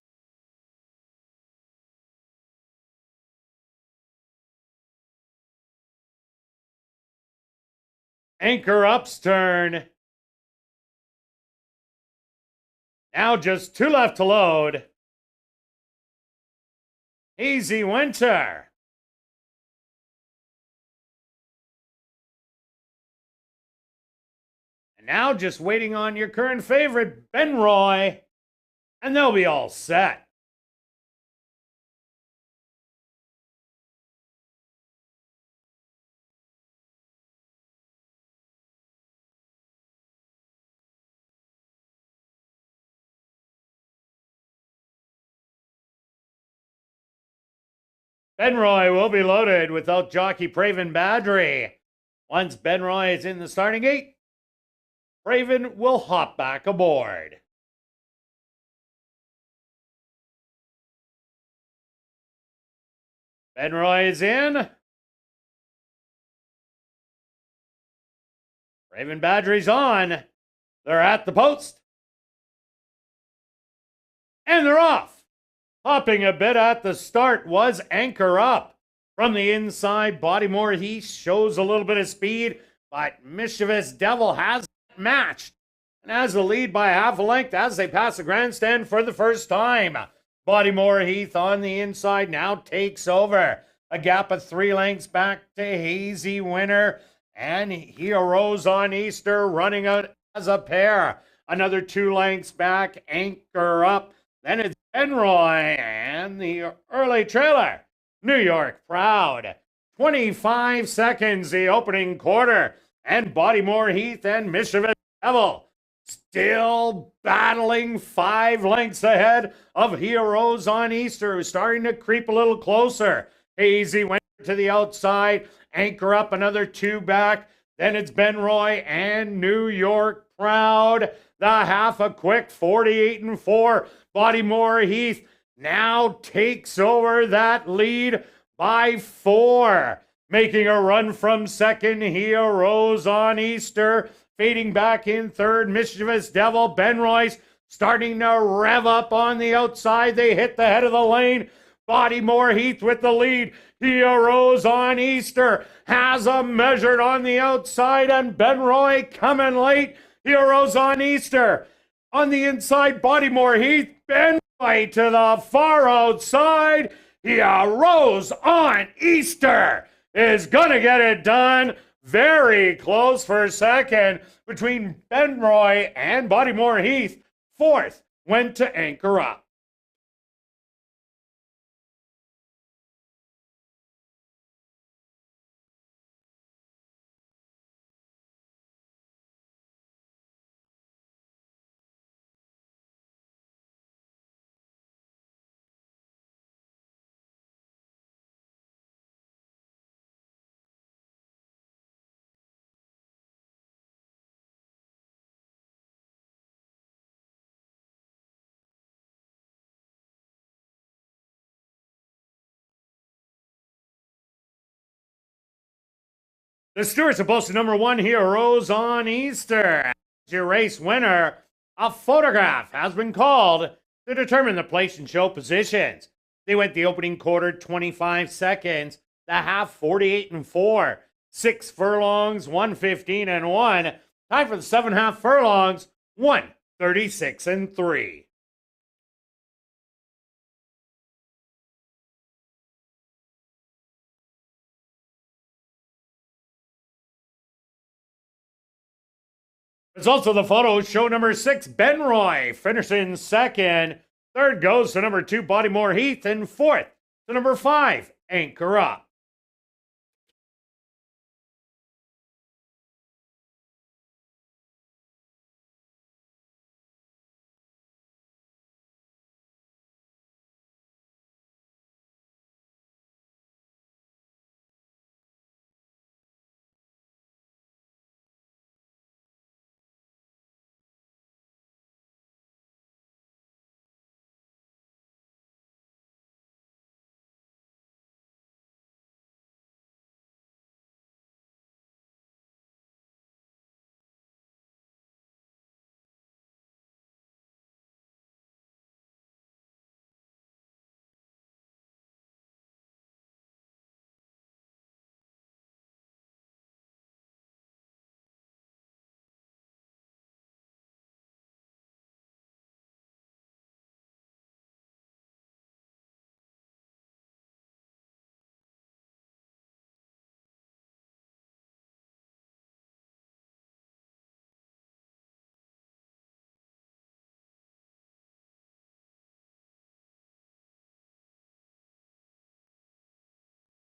Anchor Up's turn. Now just 2 left to load. Easy Winter. And now just waiting on your current favorite, Ben Roy. And they'll be all set. Benroy will be loaded without jockey Praven Badry. Once Benroy is in the starting gate, Praven will hop back aboard. Benroy is in. Praven Badry's on. They're at the post. And they're off. Hopping a bit at the start was Anchor Up. From the inside, Bodymore Heath shows a little bit of speed, but Mischievous Devil has matched and has the lead by half a length as they pass the grandstand for the first time. Bodymore Heath on the inside now takes over. A gap of 3 lengths back to Hazy Winner, and he arose on Easter running out as a pair. Another 2 lengths back, Anchor Up. Then it's Benroy and the early trailer, New York Proud. 25 seconds, the opening quarter, and Bodymore Heath and Mischievous Devil still battling 5 lengths ahead of Heroes on Easter, who's starting to creep a little closer. Hazy went to the outside, Anchor Up another 2 back, then it's Benroy and New York Proud. The half a quick 48-4. Bodymore Heath now takes over that lead by 4. Making a run from second, he arose on Easter. Fading back in third, Mischievous Devil. Benroy's starting to rev up on the outside. They hit the head of the lane. Bodymore Heath with the lead. He arose on Easter. Has a measured on the outside, and Benroy coming late. He arose on Easter. On the inside, Bodymore Heath. Benroy to the far outside. He arose on Easter. Is going to get it done. Very close for second between Benroy and Bodymore Heath. Fourth went to Anchor Up. The stewards are posted number 1 here, Rose on Easter. As your race winner, a photograph has been called to determine the place and show positions. They went the opening quarter 25 seconds, the half 48-4, 6 furlongs, 115-1. Time for the 7.5 furlongs, 136-3. Results of the photos show number 6, Benroy, finishing second. Third goes to number 2, Bodymore Heath, and fourth to number 5, Anchor Up.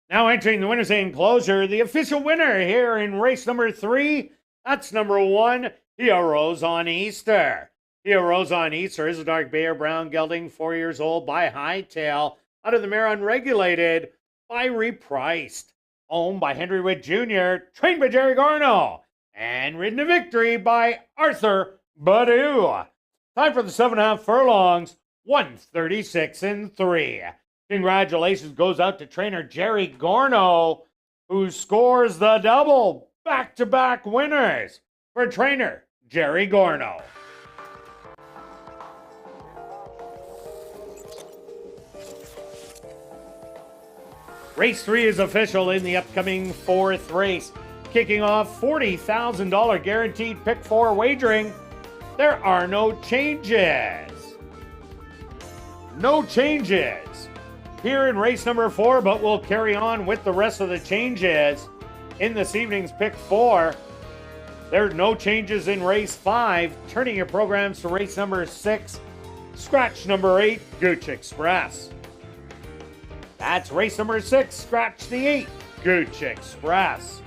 Now entering the winner's enclosure, the official winner here in race number 3, that's number 1, Heroes on Easter. Heroes on Easter is a dark bay or brown gelding, 4 years old, by Hightail, out of the mare Unregulated, by Repriced. Owned by Henry Witt Jr., trained by Jerry Garno, and ridden to victory by Arthur Badu. Time for the 7.5 furlongs, 1:36 and 3. Congratulations goes out to trainer Jerry Gorno, who scores the double. Back-to-back winners for trainer Jerry Gorno. Race 3 is official in the upcoming 4th race. Kicking off $40,000 guaranteed pick 4 wagering. There are no changes. No changes here in race number 4, but we'll carry on with the rest of the changes in this evening's pick 4. There's no changes in race 5. Turning your programs to race number 6, scratch number 8, Gooch Express. That's race number 6, scratch the 8, Gooch Express.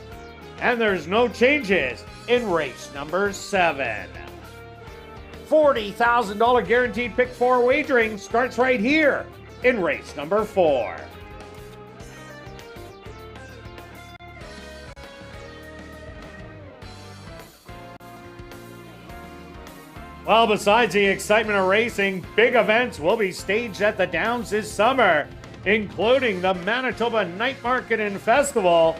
And there's no changes in race number 7. $40,000 guaranteed pick 4 wagering starts right here in race number 4. Well, besides the excitement of racing, big events will be staged at the Downs this summer, including the Manitoba Night Market and Festival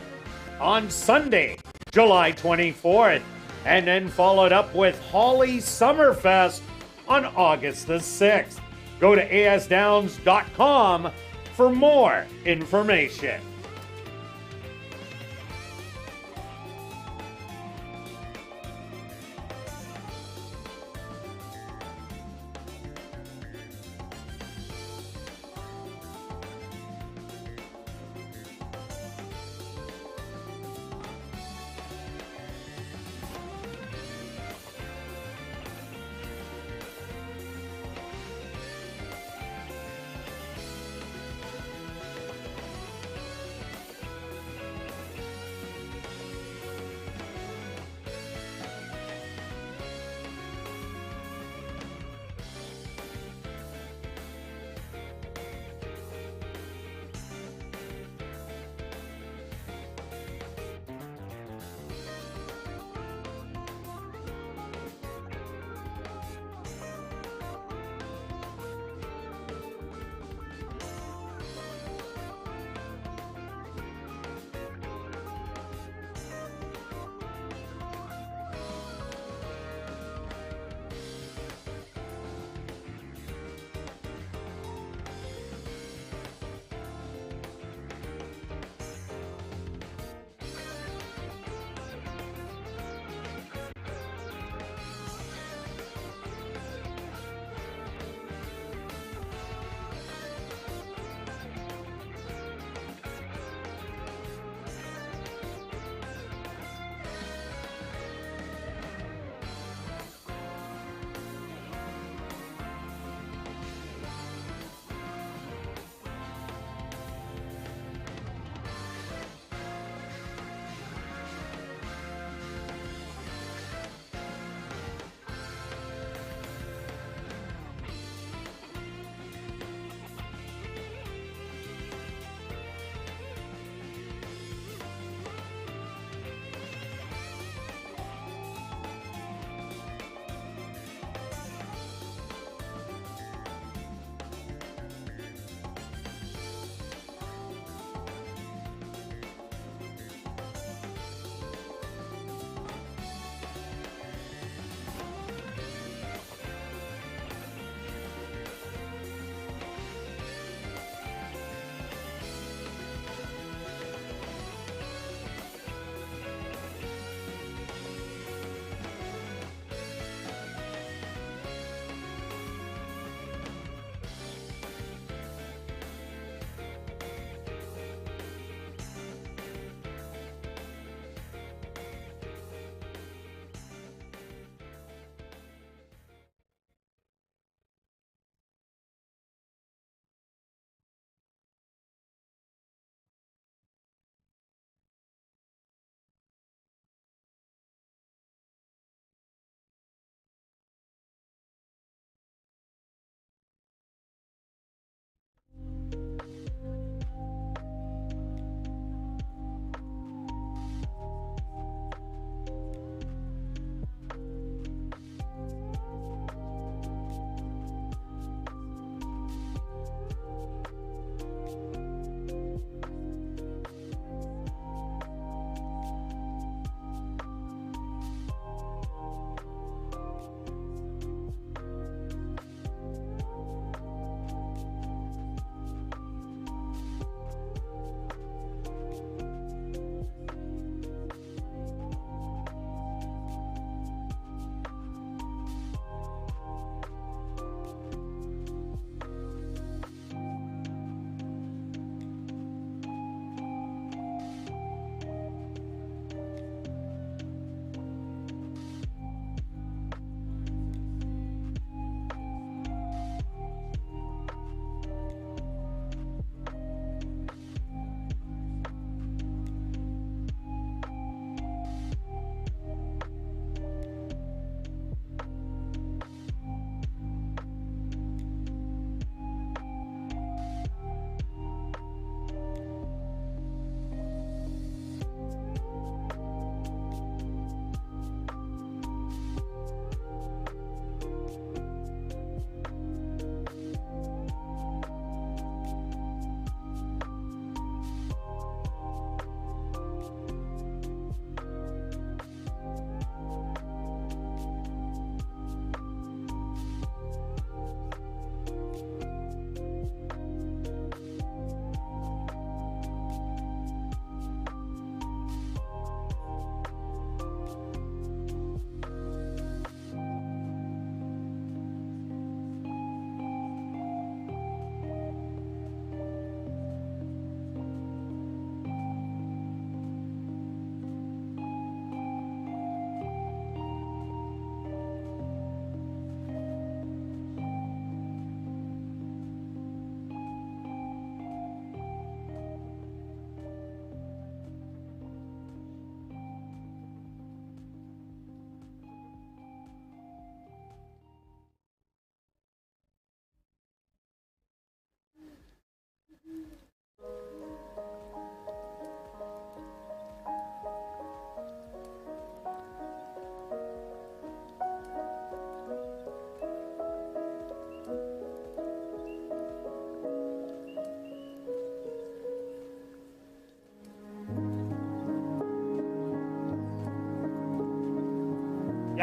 on Sunday, July 24th, and then followed up with Hawley Summerfest on August the 6th. Go to asdowns.com for more information.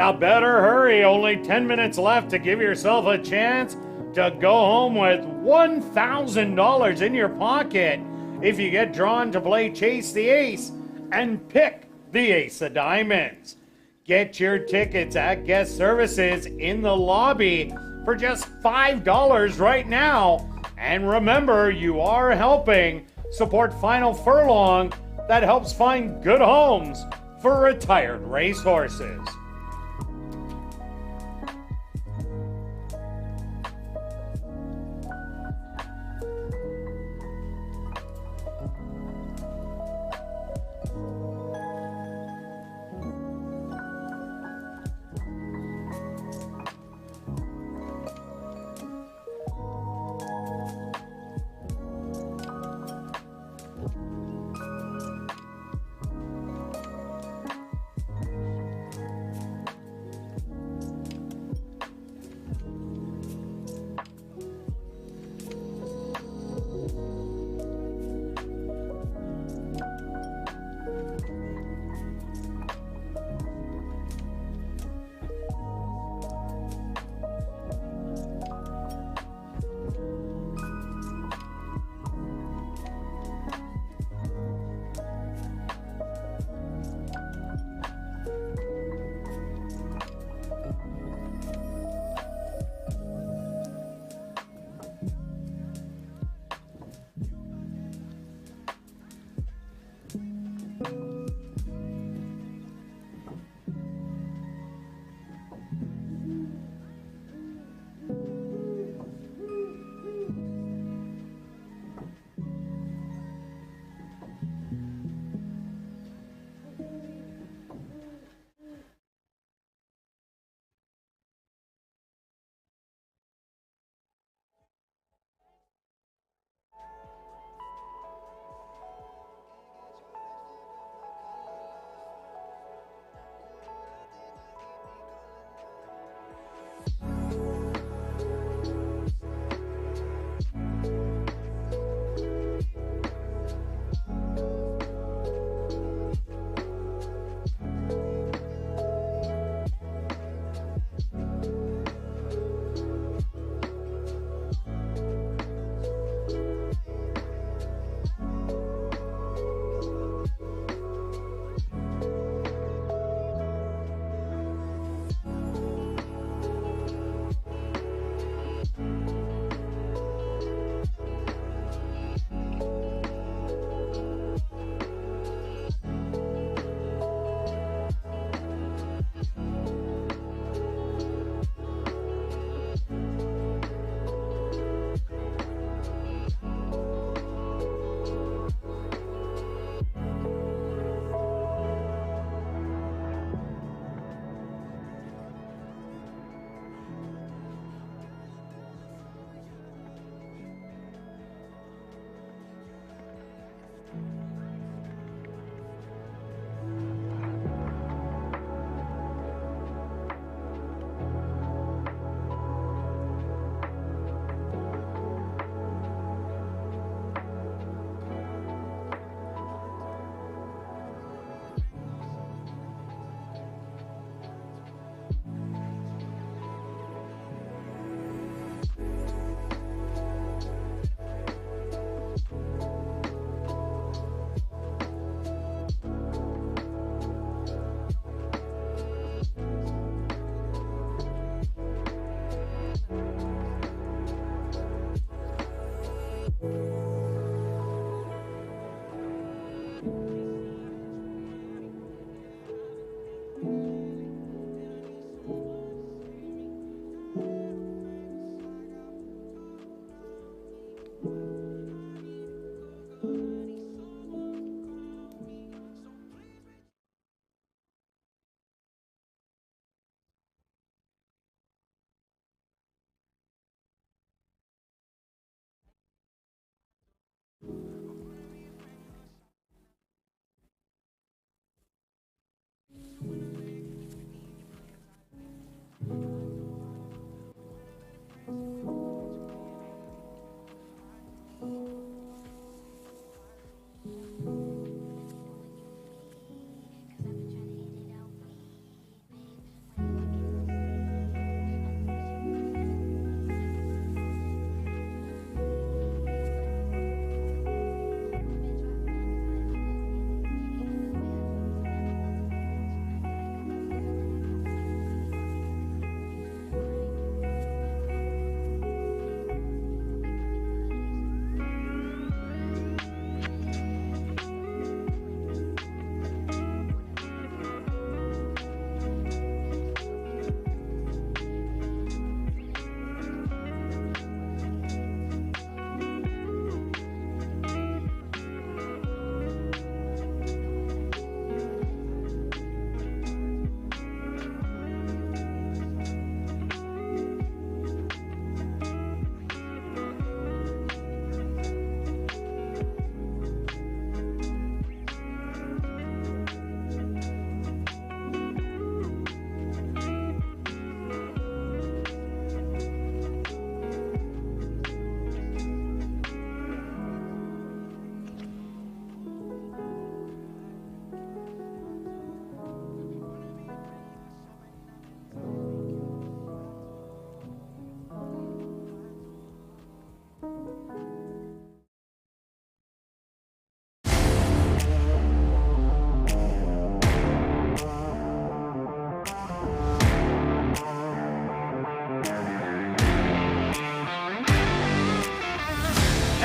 Now better hurry, only 10 minutes left to give yourself a chance to go home with $1,000 in your pocket if you get drawn to play Chase the Ace and pick the Ace of Diamonds. Get your tickets at guest services in the lobby for just $5 right now. And remember, you are helping support Final Furlong that helps find good homes for retired racehorses.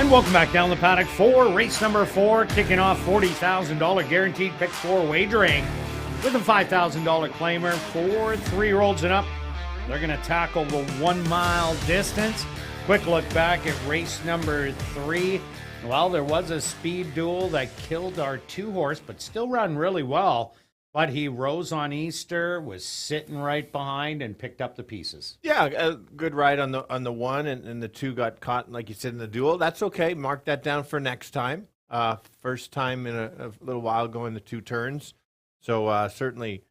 And welcome back down the paddock for race number 4, kicking off $40,000 guaranteed pick 4 wagering with a $5,000 claimer for 3-year-olds and up. They're going to tackle the 1 mile distance. Quick look back at race number 3. Well, there was a speed duel that killed our 2-horse, but still ran really well. But he rose on Easter, was sitting right behind, and picked up the pieces. Yeah, a good ride on the 1, and the 2 got caught, like you said, in the duel. That's okay. Mark that down for next time. First time in a little while going the 2 turns. So certainly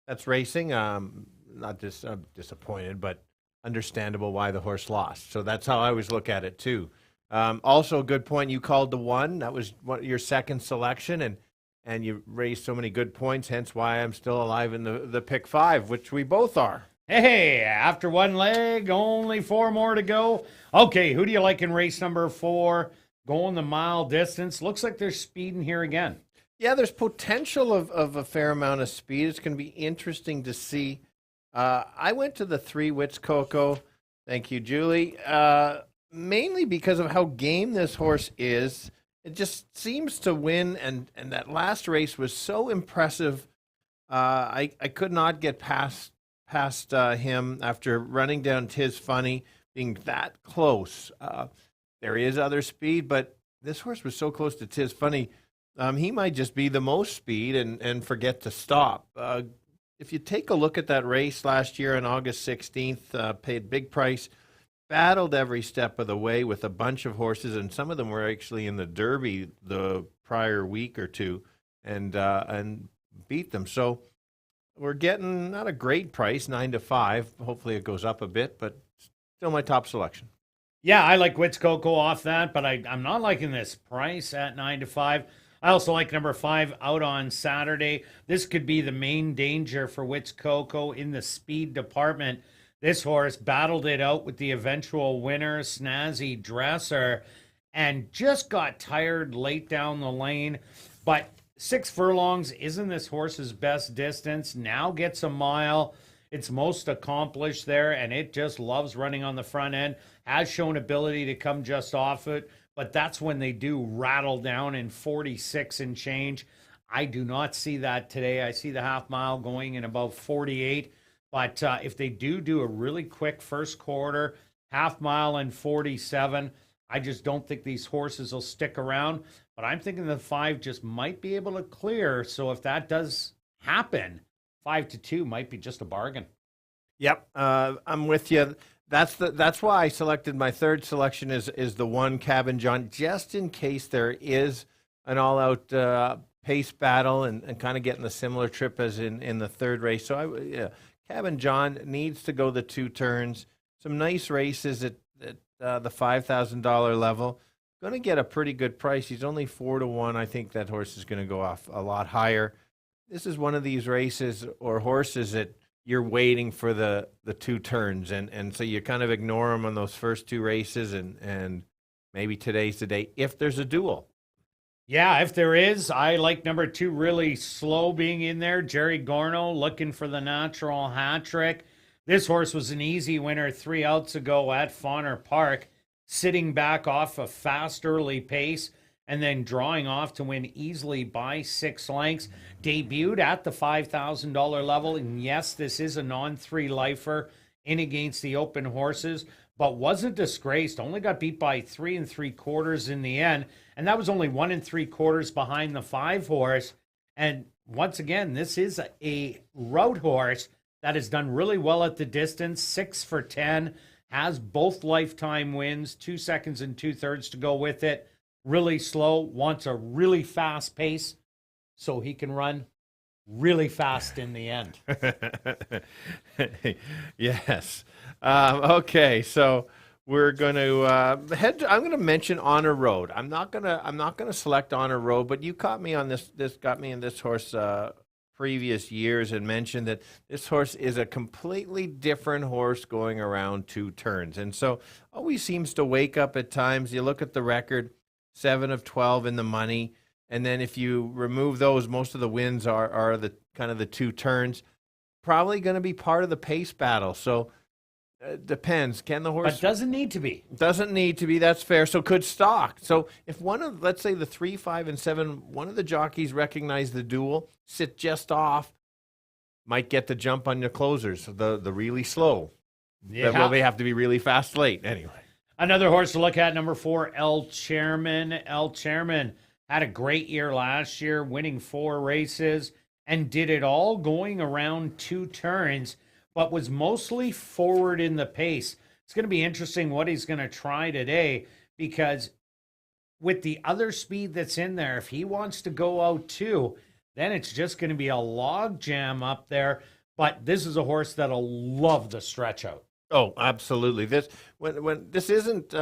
that's racing. Not just disappointed, but understandable why the horse lost. So that's how I always look at it too. Also, a good point. You called the 1. That was your second selection, and you raised so many good points, hence why I'm still alive in the pick 5, which we both are. Hey, after 1 leg, only 4 more to go. Okay, who do you like in race number 4? Going the mile distance. Looks like they're speeding here again. Yeah, there's potential of a fair amount of speed. It's going to be interesting to see. I went to the 3 Wits Coco. Thank you, Julie. Mainly because of how game this horse is. It just seems to win, and that last race was so impressive. I could not get past him after running down Tis Funny, being that close. There is other speed, but this horse was so close to Tis Funny. He might just be the most speed and forget to stop. If you take a look at that race last year on August 16th, paid big price, battled every step of the way with a bunch of horses, and some of them were actually in the Derby the prior week or two, and beat them. So we're getting not a great price, 9 to 5. Hopefully it goes up a bit, but still my top selection. Yeah, I like Wits Coco off that, but I'm not liking this price at 9 to 5. I also like number 5 out on Saturday. This could be the main danger for Wits Coco in the speed department. This horse battled it out with the eventual winner, Snazzy Dresser, and just got tired late down the lane. But 6 furlongs isn't this horse's best distance. Now gets a mile. It's most accomplished there, and it just loves running on the front end. Has shown ability to come just off it, but that's when they do rattle down in 46 and change. I do not see that today. I see the half mile going in about 48. But if they do a really quick first quarter, half mile and 47, I just don't think these horses will stick around. But I'm thinking the 5 just might be able to clear. So if that does happen, 5 to 2 might be just a bargain. Yep, I'm with you. That's why I selected my third selection is the 1 Cabin John, just in case there is an all-out pace battle and kind of getting a similar trip as in the third race. So Cabin John needs to go the 2 turns. Some nice races at the $5,000 level. Going to get a pretty good price. He's only 4 to 1. I think that horse is going to go off a lot higher. This is one of these races or horses that you're waiting for the 2 turns, and so you kind of ignore them on those first 2 races, and maybe today's the day if there's a duel. Yeah, if there is, I like number 2 really slow being in there. Jerry Gorno looking for the natural hat trick. This horse was an easy winner 3 outs ago at Fauner Park, sitting back off a fast early pace and then drawing off to win easily by 6 lengths. Debuted at the $5,000 level, and yes, this is a non-3 lifer in against the open horses, but wasn't disgraced. Only got beat by 3 3/4 in the end, and that was only 1 3/4 behind the 5 horse. And once again, this is a road horse that has done really well at the distance. 6 for 10, has both lifetime wins, 2 seconds and 2/3 to go with it. Really slow, wants a really fast pace so he can run really fast in the end. Yes. Okay, so we're going to I'm going to mention Honor Road. I'm not going to select Honor Road, but you caught me on this got me in this horse previous years and mentioned that this horse is a completely different horse going around 2 turns. And so always seems to wake up at times. You look at the record, 7 of 12 in the money. And then if you remove those, most of the wins are the kind of the 2 turns. Probably going to be part of the pace battle. So Depends. Can the horse? But doesn't need to be. Doesn't need to be. That's fair. So could stock. So if one of, let's say the 3, 5, and 7, one of the jockeys recognize the duel, sit just off, might get the jump on the closers, the really slow. Yeah. Well, they have to be really fast late anyway. Another horse to look at, number 4, El Chairman. El Chairman had a great year last year, winning 4 races, and did it all going around 2 turns, but was mostly forward in the pace. It's going to be interesting what he's going to try today, because with the other speed that's in there, if he wants to go out too, then it's just going to be a log jam up there. But this is a horse that'll love the stretch out. Oh, absolutely. This when this isn't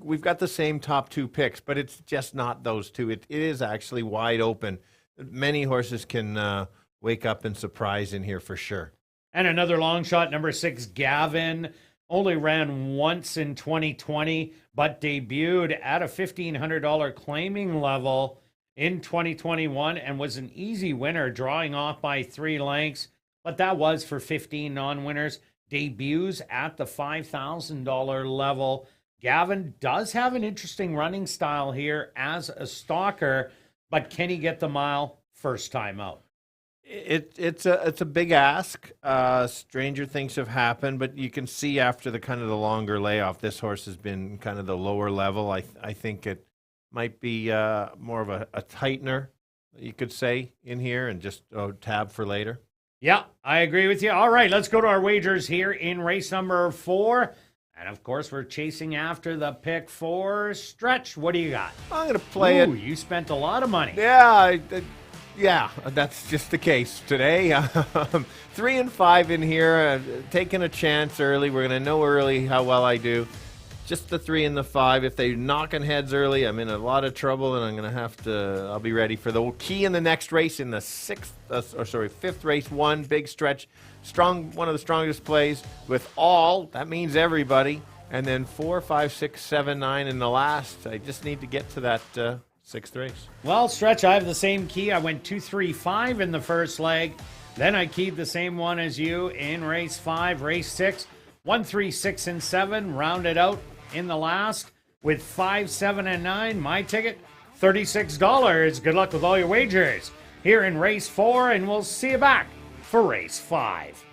we've got the same top 2 picks, but it's just not those two. It is actually wide open. Many horses can wake up and surprise in here for sure. And another long shot, number 6, Gavin. Only ran once in 2020, but debuted at a $1,500 claiming level in 2021 and was an easy winner, drawing off by 3 lengths. But that was for 15 non-winners. Debuts at the $5,000 level. Gavin does have an interesting running style here as a stalker, but can he get the mile first time out? It's a big ask. Stranger things have happened, but you can see after the kind of the longer layoff, this horse has been kind of the lower level. I think it might be more of a tightener, you could say, in here, and just tab for later. Yeah, I agree with you. All right, let's go to our wagers here in race number 4. And of course, we're chasing after the pick 4 stretch. What do you got? I'm going to play it. You spent a lot of money. Yeah, that's just the case today. 3 and 5 in here, taking a chance early. We're going to know early how well I do. Just the 3 and the 5. If they're knocking heads early, I'm in a lot of trouble, and I'm going to have to. I'll be ready for the key in the next race in the 5th race. 1 big stretch, strong, one of the strongest plays with all. That means everybody, and then 4, 5, 6, 7, 9 in the last. I just need to get to that 6th race. Well, stretch, I have the same key. I went 2, 3, 5 in the first leg. Then I keyed the same one as you in race 5, race 6. 1, 3, 6, and 7 rounded out in the last with 5, 7, and 9. My ticket, $36. Good luck with all your wagers here in race 4, and we'll see you back for race 5.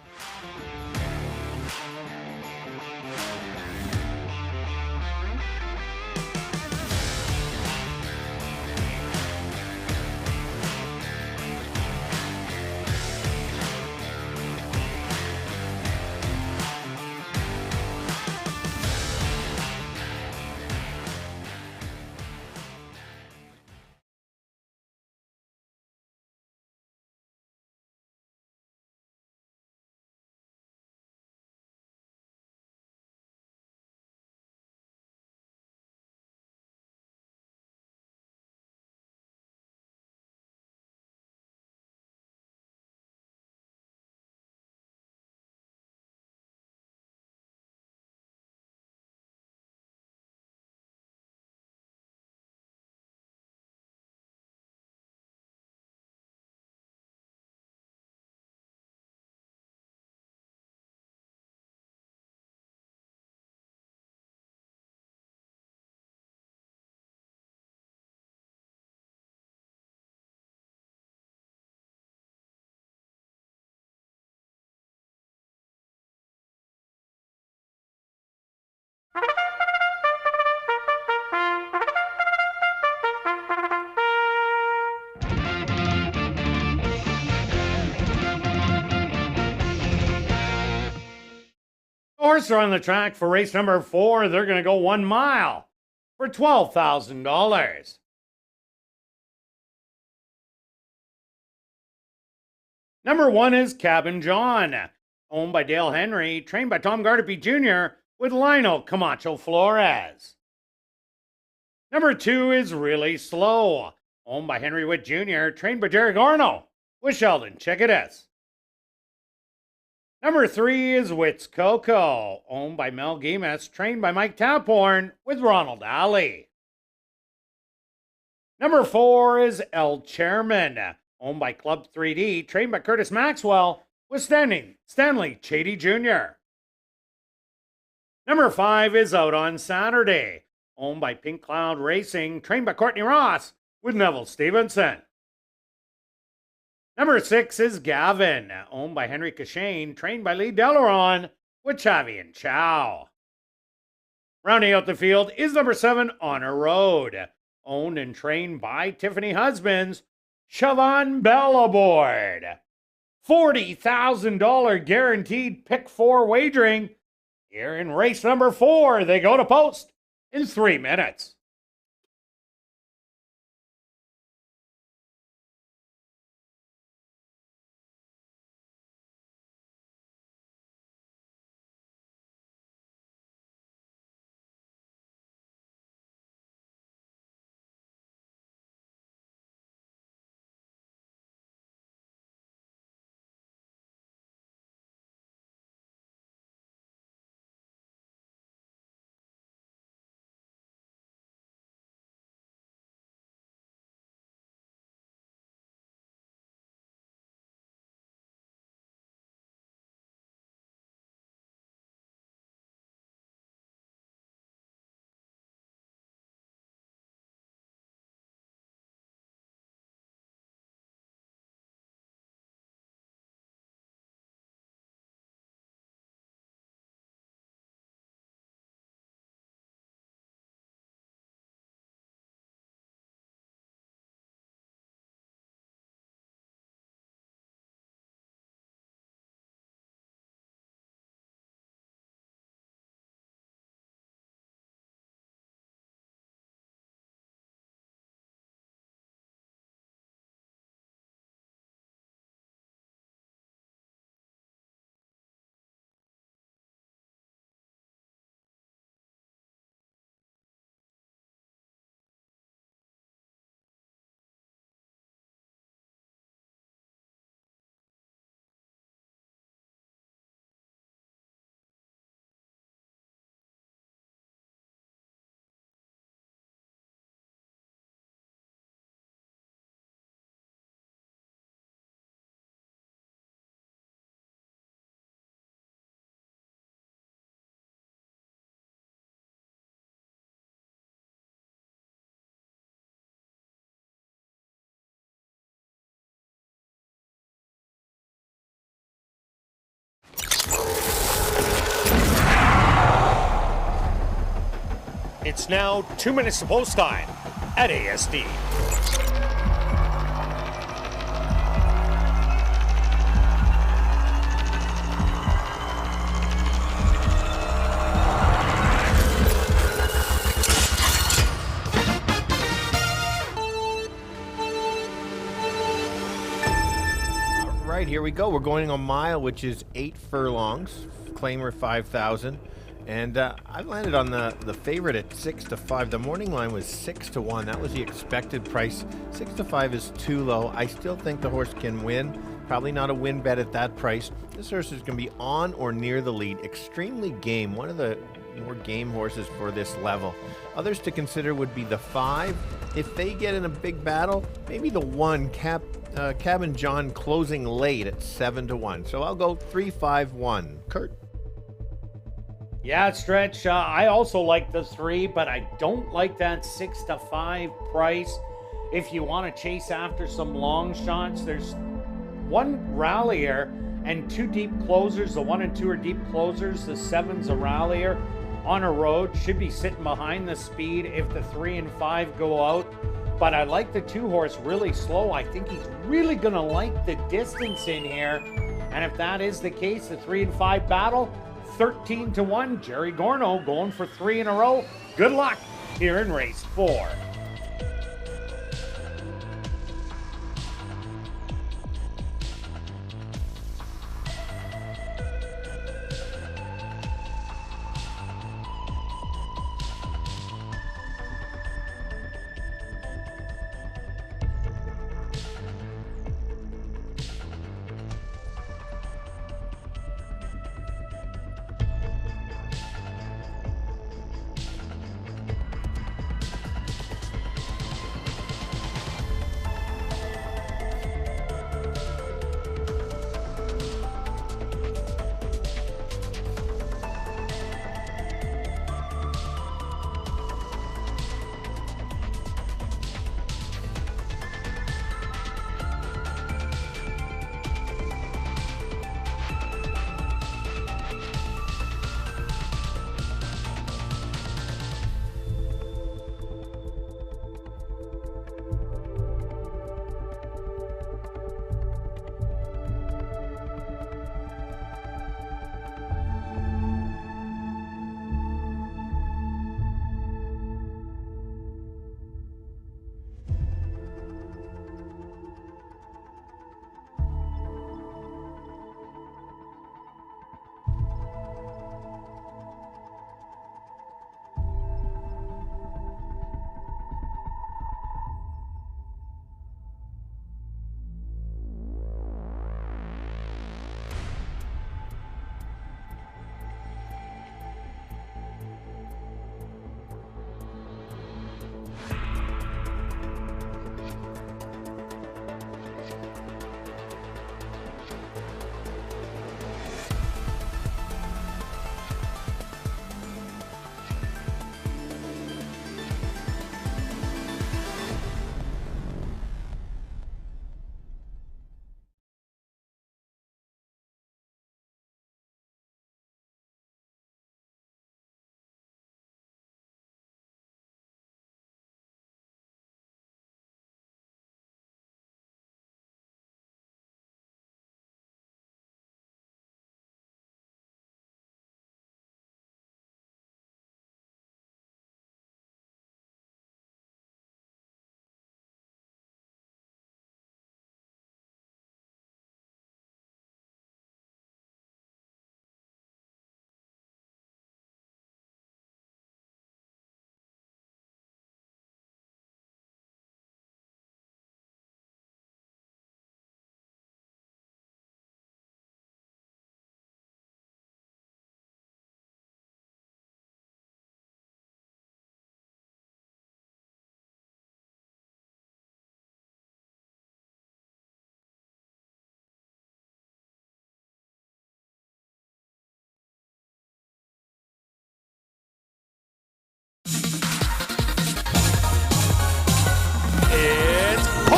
Horses are on the track for race number 4. They're going to go 1 mile for $12,000. Number 1 is Cabin John, owned by Dale Henry, trained by Tom Gardapi Jr. with Lionel Camacho Flores. Number 2 is Really Slow, owned by Henry Witt Jr., trained by Jerry Garno with Sheldon Chickadas. Number 3 is Witt's Coco, owned by Mel Gimas, trained by Mike Taphorn with Ronald Alley. Number 4 is El Chairman, owned by Club 3D, trained by Curtis Maxwell with Stanley Chady Jr. Number 5 is out on Saturday, owned by Pink Cloud Racing, trained by Courtney Ross with Neville Stevenson. Number 6 is Gavin, owned by Henry Cashane, trained by Lee Delaron with Chavi and Chow. Rounding out the field is number 7, Honor Road, owned and trained by Tiffany Husbands, Siobhan Bell aboard. $40,000 guaranteed pick 4 wagering. Here in race number 4, they go to post in 3 minutes. It's now 2 minutes to post time at ASD. Right, here we go. We're going a mile, which is 8 furlongs. Claimer 5,000. And I landed on the favorite at 6-5. The morning line was 6-1. That was the expected price. 6-5 is too low. I still think the horse can win. Probably not a win bet at that price. This horse is going to be on or near the lead. Extremely game. One of the more game horses for this level. Others to consider would be the 5. If they get in a big battle, maybe the 1, Cabin John, closing late at 7-1. So I'll go 3-5-1. Kirt. Yeah, Stretch. I also like the 3, but I don't like that 6-5 price. If you want to chase after some long shots, there's 1 rallier and 2 deep closers. The 1 and 2 are deep closers. The 7's a rallier. On a road, should be sitting behind the speed if the 3 and 5 go out. But I like the 2 horse really slow. I think he's really going to like the distance in here. And if that is the case, the 3 and 5 battle, 13-1, Jerry Gorno going for 3 in a row. Good luck here in race 4.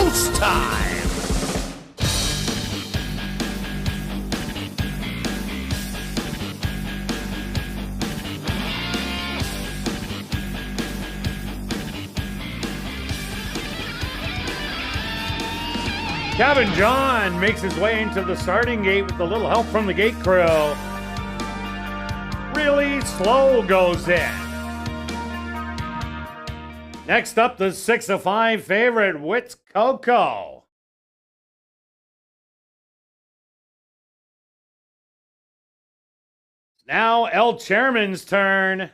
post time. Kevin John makes his way into the starting gate with a little help from the gate crew. Really Slow goes in. Next up, the 6-5 favorite, Wits Coco. Now El Chairman's turn.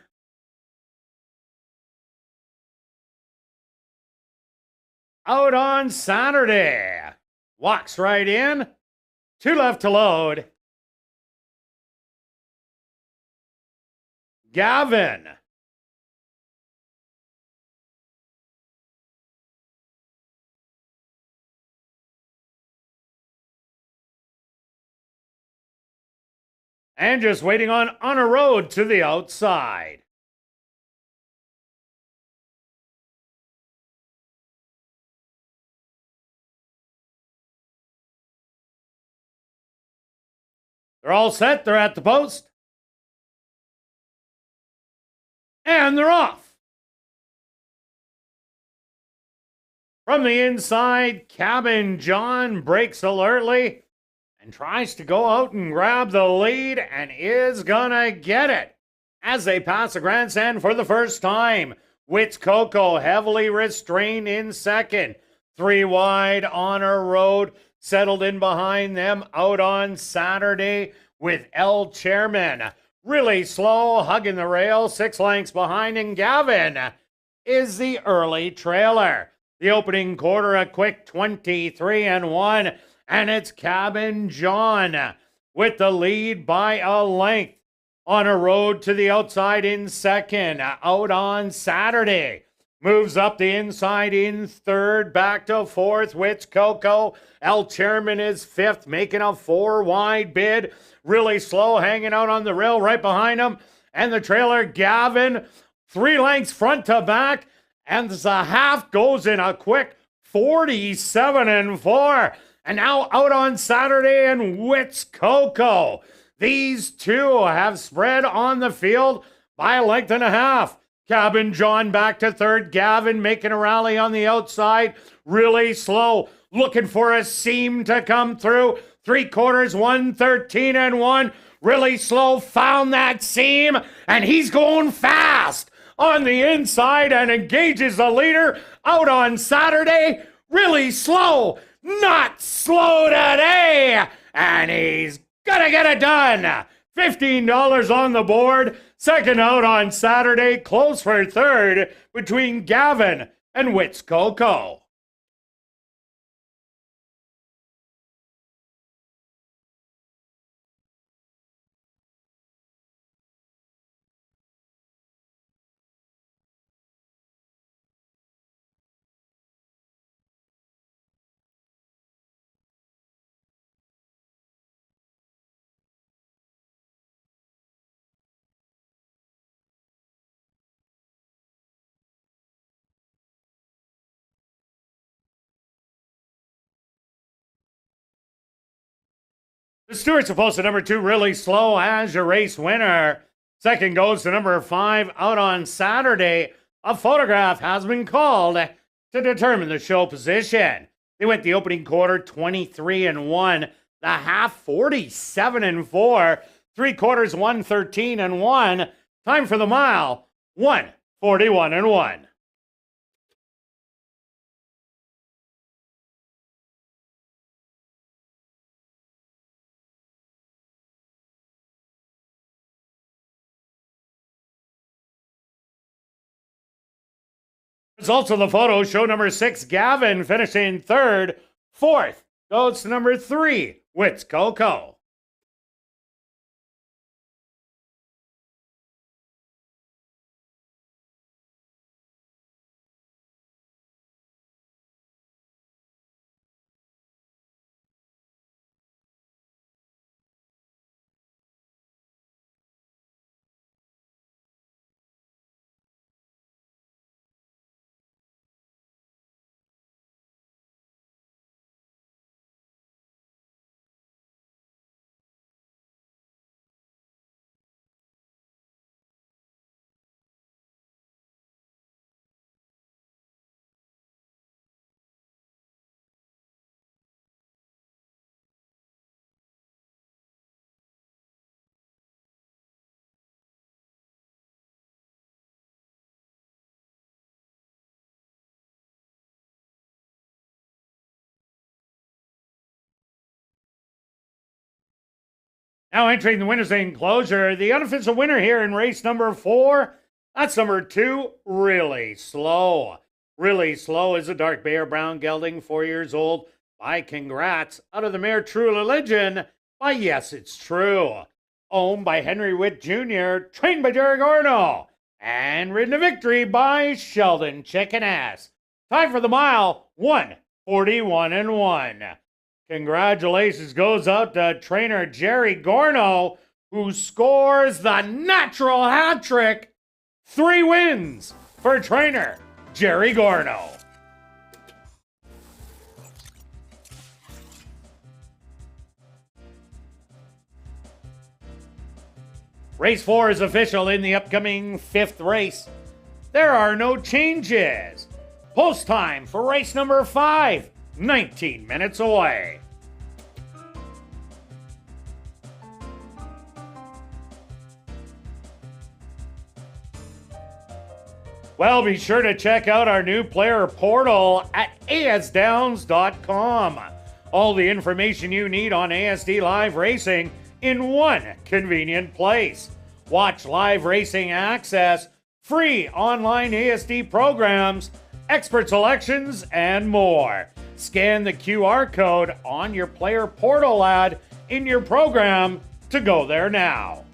Out on Saturday. Walks right in. 2 left to load. Gavin. And just waiting on a road to the outside. They're all set. They're at the post. And they're off. From the inside, Cabin John breaks alertly and tries to go out and grab the lead and is gonna get it as they pass the grandstand for the first time. Wits Coco heavily restrained in second. 3 wide on a road. Settled in behind them out on Saturday with El Chairman. Really Slow, hugging the rail, 6 lengths behind, and Gavin is the early trailer. The opening quarter, a quick 23-1, and it's Cabin John with the lead by a length on a road to the outside in second. Out on Saturday. Moves up the inside in third, back to fourth. Wits Coco. El Chairman is fifth, making a 4 wide bid. Really Slow, hanging out on the rail right behind him. And the trailer, Gavin, 3 lengths front to back. And the half goes in a quick 47-4. And now out on Saturday and Wits Coco. These two have spread on the field by a length and a half. Cabin John back to third. Gavin making a rally on the outside. Really Slow, looking for a seam to come through. 3/4, 113-1. Really Slow found that seam, and he's going fast on the inside and engages the leader out on Saturday. Really Slow, not slow today, and he's gonna get it done. $15 on the board. Second out on Saturday. Close for third between Gavin and Wits Coco. The Stewart's supposed to number 2, Really Slow, as your race winner. Second goes to number 5 out on Saturday. A photograph has been called to determine the show position. They went the opening quarter 23-1, the half 47-4, 3/4 113-1. Time for the mile 141-1. Results of the photo show number 6, Gavin, finishing third. Fourth goes to number 3, Wits Coco. Now entering the winner's enclosure, the unofficial winner here in race number 4, that's number 2, Really Slow. Really Slow is a dark bay or brown gelding, 4 years old, by Congrats, out of the mare True Religion, by Yes It's True. Owned by Henry Witt Jr., trained by Jerry Gorno, and ridden to victory by Sheldon Chicken Ass. Time for the mile, 1:41.1. Congratulations goes out to trainer Jerry Gorno, who scores the natural hat trick. 3 wins for trainer Jerry Gorno. Race 4 is official in the upcoming 5th race. There are no changes. Post time for race number 5, 19 minutes away. Well, be sure to check out our new player portal at asdowns.com. All the information you need on ASD Live Racing in one convenient place. Watch live racing access, free online ASD programs, expert selections, and more. Scan the QR code on your player portal ad in your program to go there now.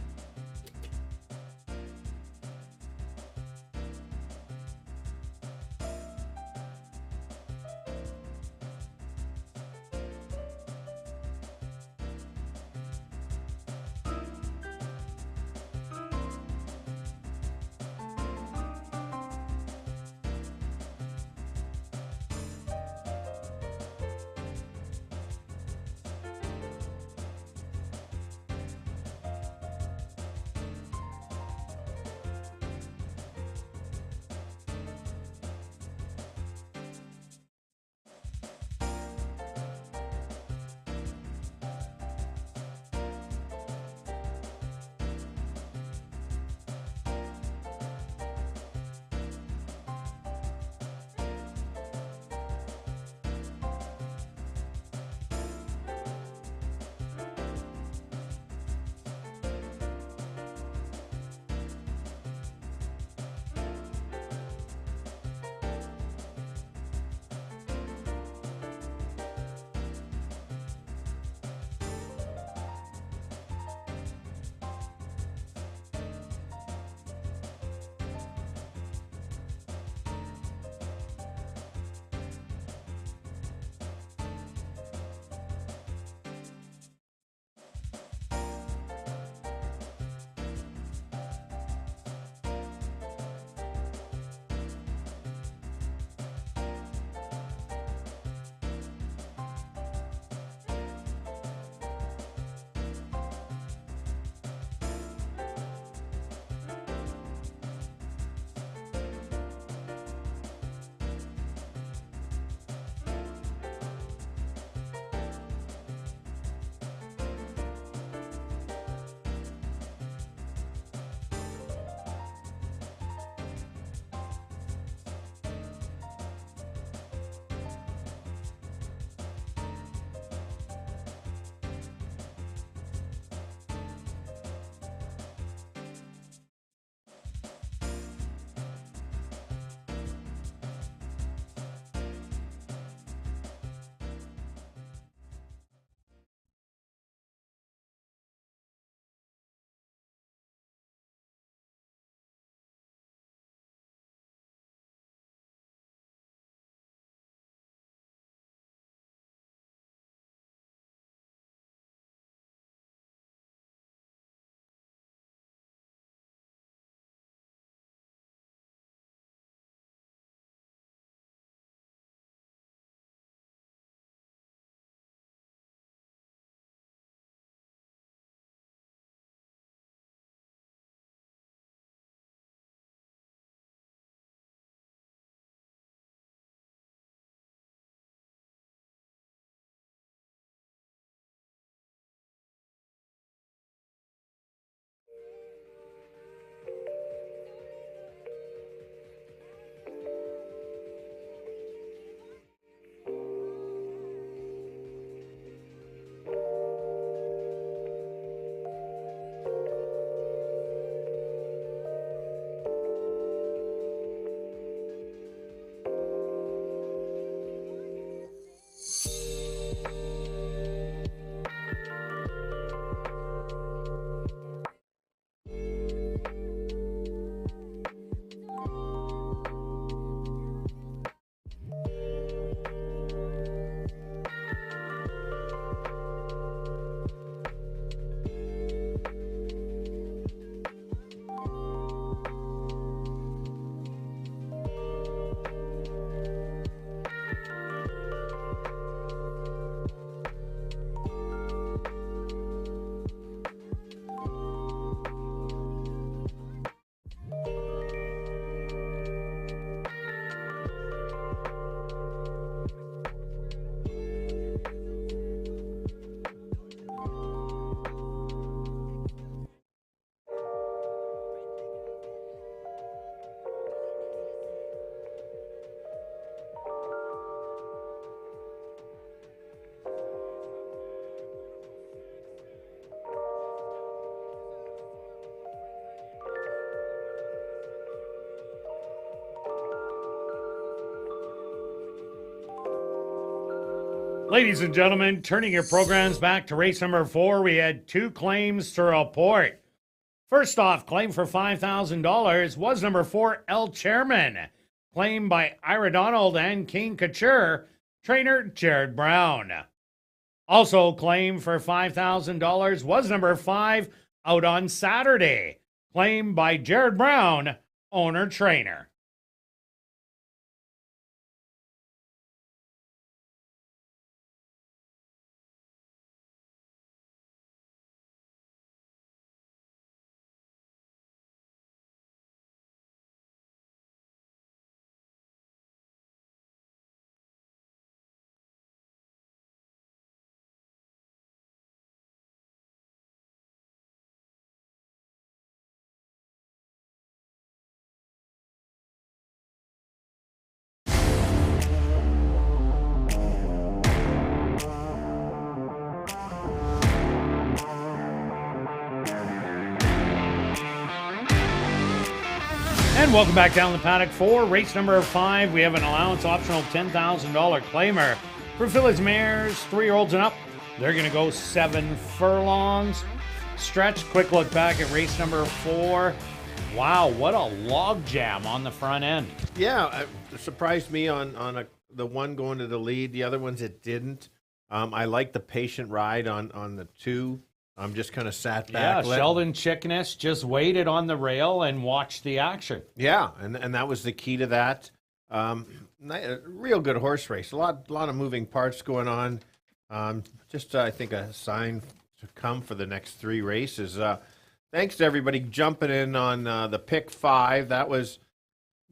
Ladies and gentlemen, turning your programs back to race number 4, we had 2 claims to report. First off, claim for $5,000 was number 4, El Chairman. Claimed by Ira Donald and King Couture, trainer Jared Brown. Also claimed for $5,000 was number 5, Out on Saturday. Claimed by Jared Brown, owner-trainer. And welcome back down the paddock for race number 5. We have an allowance optional $10,000 claimer for fillies, mares, 3-year-olds and up. They're going to go 7 furlongs. Stretch, quick look back at race number 4. Wow, what a log jam on the front end. Yeah, it surprised me on the one going to the lead. The other ones it didn't. I like the patient ride on the 2. I'm just kind of sat back. Yeah, Sheldon Chickeness just waited on the rail and watched the action. Yeah, and that was the key to that. A real good horse race. A lot of moving parts going on. I think a sign to come for the next 3 races. Thanks to everybody jumping in on the pick 5. That was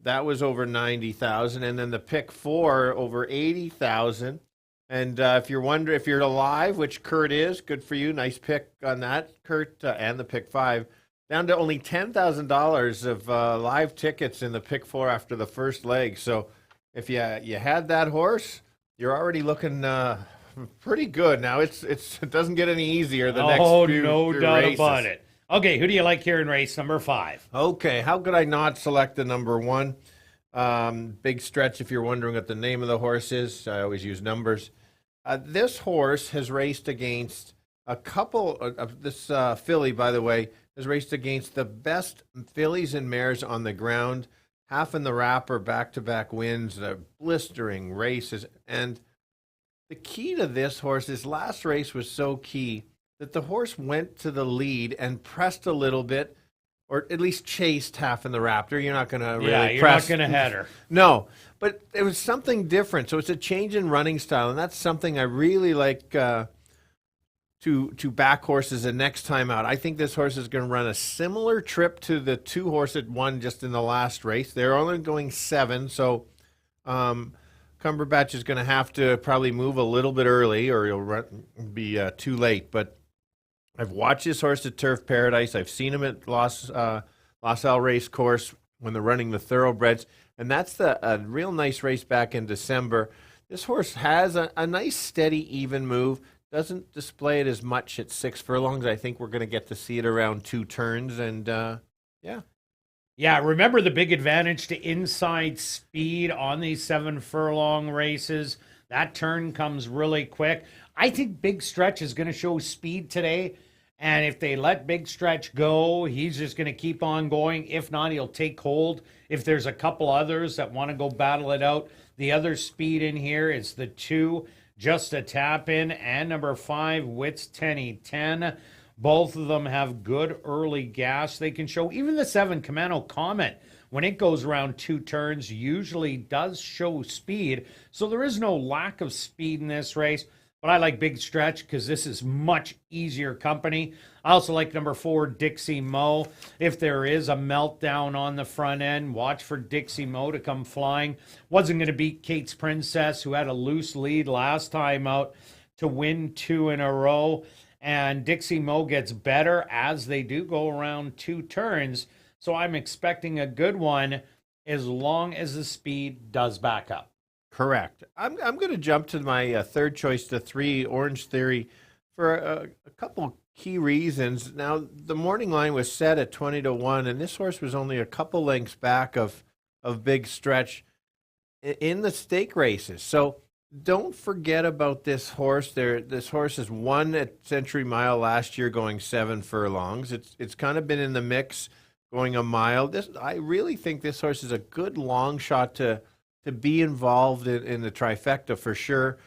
over 90,000, and then the pick 4 over 80,000. And if you're wondering if you're alive, which Kirt is, good for you. Nice pick on that, Kirt, and the pick 5. Down to only $10,000 of live tickets in the pick 4 after the first leg. So if you had that horse, you're already looking pretty good. Now it doesn't get any easier the next few no doubt races. about it. Okay, who do you like here in race number 5? Okay, how could I not select the number 1? Big Stretch, if you're wondering what the name of the horse is. I always use numbers. This horse has raced against a couple of this filly, by the way, has raced against the best fillies and mares on the ground. Half in the wrapper, back-to-back wins, blistering races. And the key to this horse, this last race was so key that the horse went to the lead and pressed a little bit, or at least chased half in the Raptor. You're not going to really press. Not going to head her. No, but it was something different. So it's a change in running style, and that's something I really like to back horses the next time out. I think this horse is going to run a similar trip to the 2 horse that won just in the last race. They're only going 7, so Cumberbatch is going to have to probably move a little bit early, or he'll be too late. But I've watched this horse at Turf Paradise. I've seen him at Los Al Race Course when they're running the Thoroughbreds, and that's a real nice race back in December. This horse has a nice, steady, even move. Doesn't display it as much at 6 furlongs. I think we're going to get to see it around 2 turns, and yeah. Yeah, remember the big advantage to inside speed on these 7 furlong races. That turn comes really quick. I think Big Stretch is going to show speed today. And if they let Big Stretch go, he's just going to keep on going. If not, he'll take hold. If there's a couple others that want to go battle it out, the other speed in here is the 2, Just a Tap In, and number 5, Wits 10. Both of them have good early gas they can show. Even the 7, Commando Comet, when it goes around 2 turns, usually does show speed. So there is no lack of speed in this race. But I like Big Stretch because this is much easier company. I also like number 4, Dixie Mo. If there is a meltdown on the front end, watch for Dixie Mo to come flying. Wasn't going to beat Kate's Princess, who had a loose lead last time out, to win 2 in a row. And Dixie Mo gets better as they do go around 2 turns. So I'm expecting a good one as long as the speed does back up. Correct. I'm going to jump to my third choice, the 3, Orange Theory, for a couple key reasons. Now, the morning line was set at 20-1, and this horse was only a couple lengths back of Big Stretch in the stake races. So Don't forget about this horse. This horse has won at Century Mile last year, going 7 furlongs. It's kind of been in the mix, going a mile. I really think this horse is a good long shot to be involved in the trifecta for sure.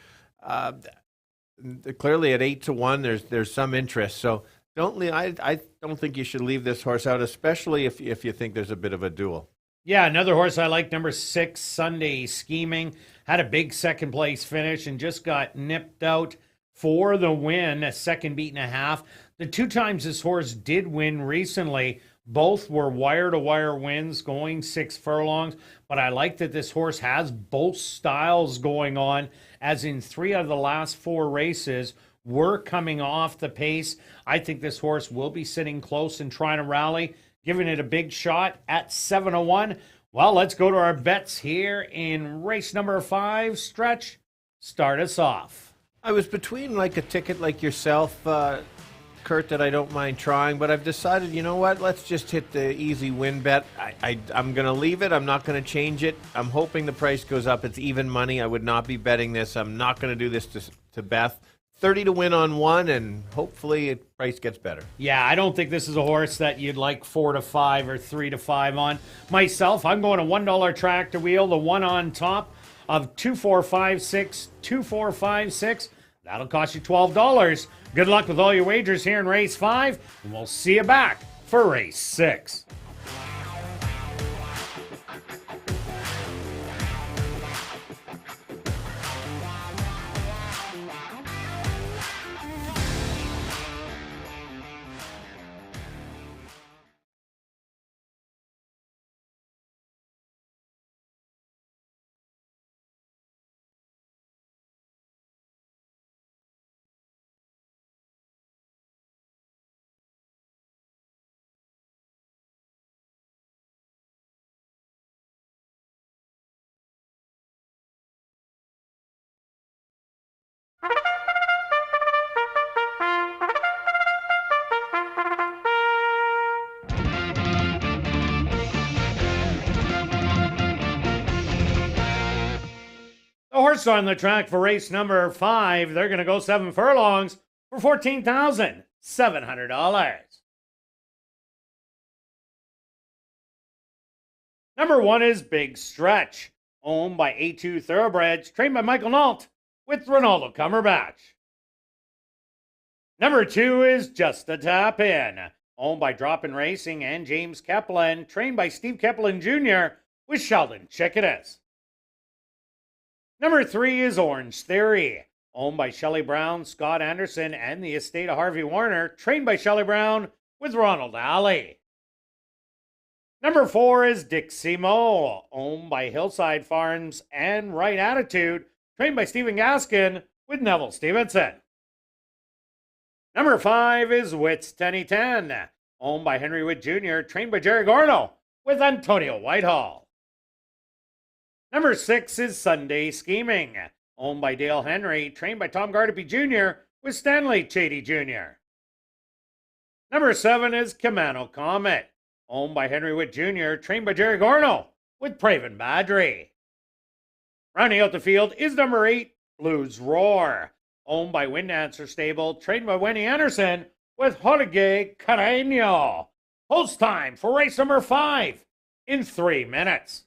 Clearly at 8-1, there's some interest. So I don't think you should leave this horse out, especially if you think there's a bit of a duel. Yeah, another horse I like, number 6, Sunday Scheming. Had a big second place finish and just got nipped out for the win, a second beat and a half. The 2 times this horse did win recently, both were wire-to-wire wins, going 6 furlongs. But I like that this horse has both styles going on, as in 3 out of the last 4 races were coming off the pace. I think this horse will be sitting close and trying to rally, giving it a big shot at 7-1. Well, let's go to our bets here in race number 5. Stretch, start us off. I was between like a ticket like yourself, Kirt, that I don't mind trying, but I've decided, you know what, let's just hit the easy win bet. I'm going to leave it. I'm not going to change it. I'm hoping the price goes up. It's even money. I would not be betting this. I'm not going to do this to Beth. 30 to win on 1, and hopefully the price gets better. Yeah, I don't think this is a horse that you'd like 4 to 5 or 3 to 5 on. Myself, I'm going a $1 tractor wheel, the one on top of 2456, 2456. That'll cost you $12. Good luck with all your wagers here in race 5, and we'll see you back for race 6. The horse on the track for race number 5, they're going to go 7 furlongs for $14,700. Number 1 is Big Stretch, owned by A2 Thoroughbreds, trained by Michael Nault, with Ronaldo Cumberbatch. Number 2 is Just a Tap In, owned by Drop-In Racing and James Kaplan, trained by Steve Kaplan Jr., with Sheldon Chickadas. Number 3 is Orange Theory, owned by Shelley Brown, Scott Anderson, and the estate of Harvey Warner, trained by Shelley Brown, with Ronald Alley. Number 4 is Dixie Mo, owned by Hillside Farms and Right Attitude, trained by Stephen Gaskin, with Neville Stevenson. Number 5 is Wits 1010, owned by Henry Witt Jr., trained by Jerry Gorno, with Antonio Whitehall. Number 6 is Sunday Scheming, owned by Dale Henry, trained by Tom Gardapi Jr., with Stanley Chady Jr. Number 7 is Kamano Comet, owned by Henry Witt Jr., trained by Jerry Gorno, with Praven Badri. Rounding out the field is number 8, Blues Roar, owned by Wind Dancer Stable, trained by Wendy Anderson, with Jorge Carreño. Post time for race number 5 in 3 minutes.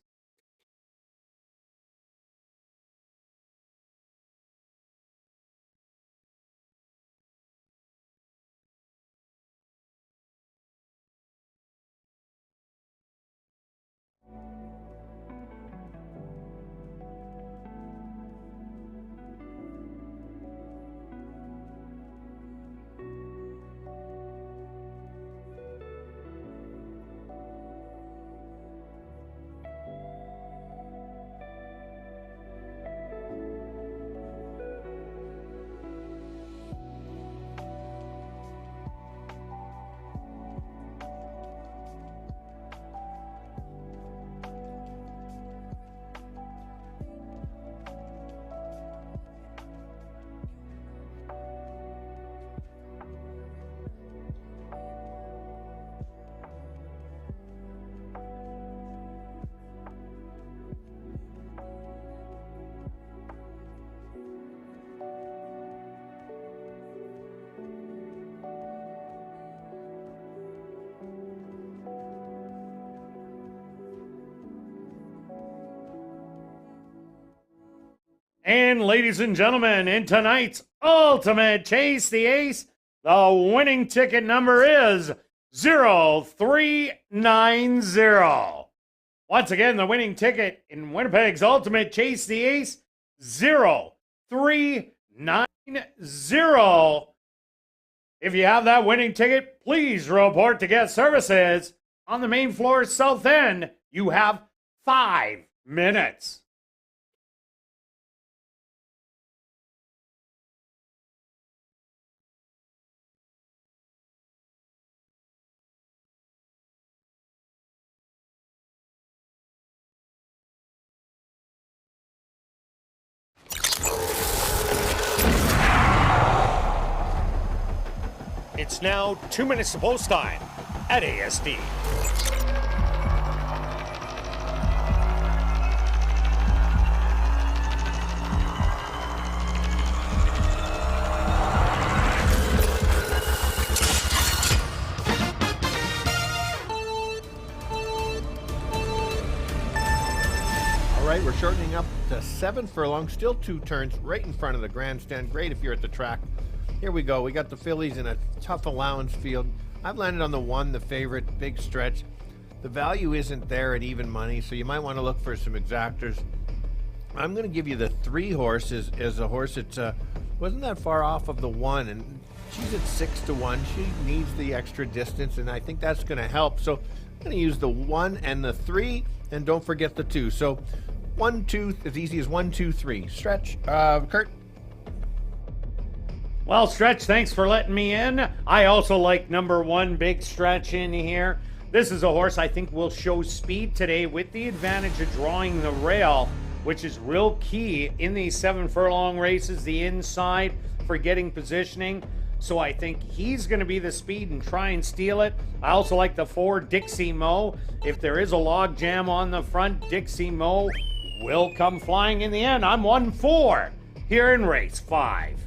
And ladies and gentlemen, in tonight's Ultimate Chase the Ace, the winning ticket number is 0390. Once again, the winning ticket in Winnipeg's Ultimate Chase the Ace, 0390. If you have that winning ticket, please report to guest services. On the main floor, south end, you have 5 minutes. It's now 2 minutes to post time at ASD. All right, we're shortening up to 7 furlongs, still 2 turns right in front of the grandstand. Great if you're at the track. Here we go. We got the fillies in a tough allowance field. I've landed on the 1, the favorite, big stretch. The value isn't there at even money, so you might want to look for some exactors. I'm going to give you the 3 horses as a horse that wasn't that far off of the 1, and she's at 6-1. She needs the extra distance, and I think that's going to help. So I'm going to use the 1 and the 3, and don't forget the 2. So 1, 2, as easy as 1, 2, 3. Stretch. Kirt. Well, Stretch, thanks for letting me in. I also like number 1, Big Stretch in here. This is a horse I think will show speed today with the advantage of drawing the rail, which is real key in these 7 furlong races, the inside for getting positioning. So I think he's going to be the speed and try and steal it. I also like the 4, Dixie Mo. If there is a log jam on the front, Dixie Mo will come flying in the end. I'm 1-4 here in race 5.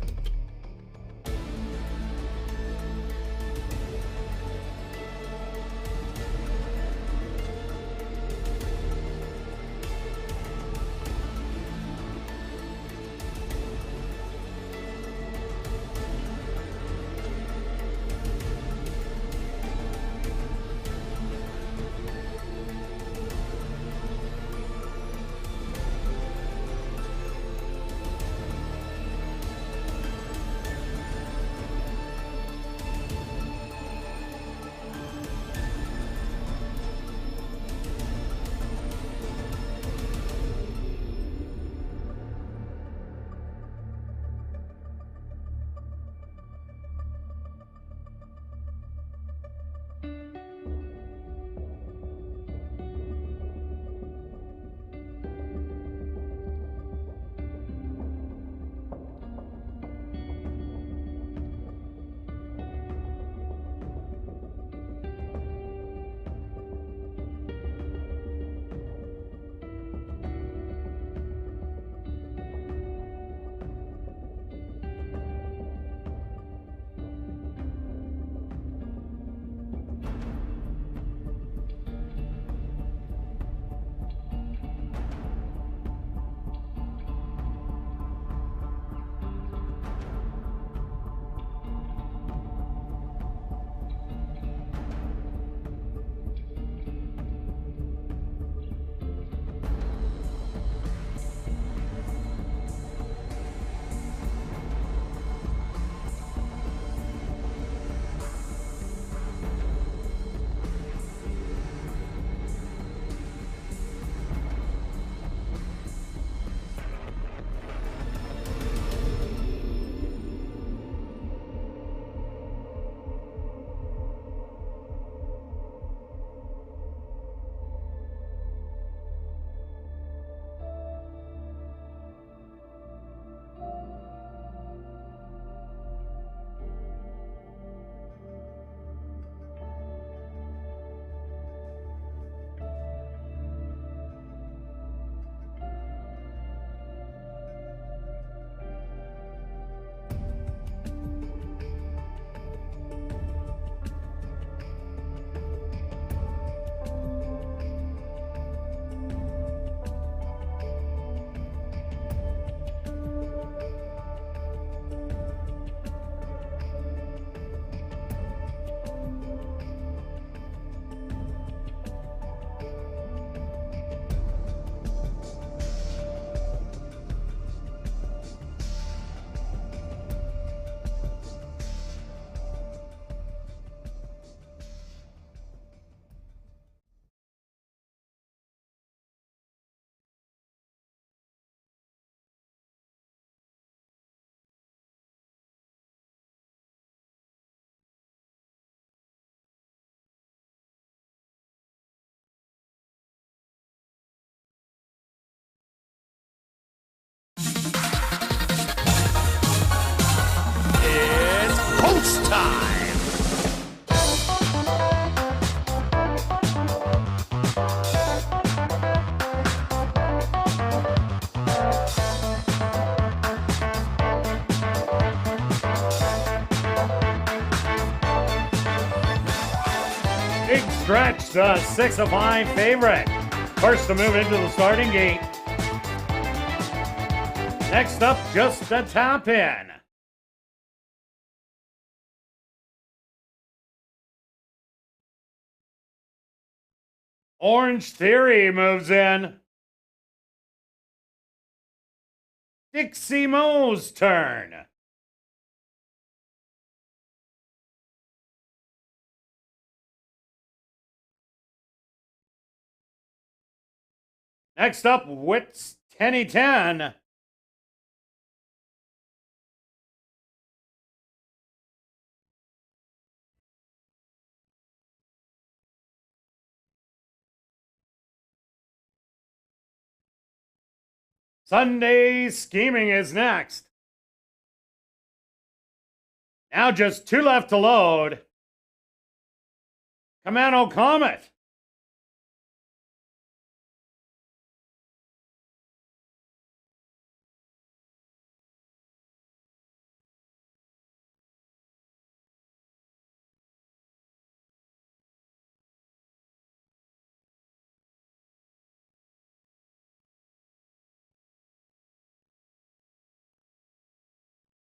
Big Stretch, the 6 of 5 favorite. First to move into the starting gate. Next up, Just a Tap In. Orange Theory moves in. Dixie Mo's turn. Next up, Wits 10. Sunday Scheming is next. Now just 2 left to load. Commando Comet.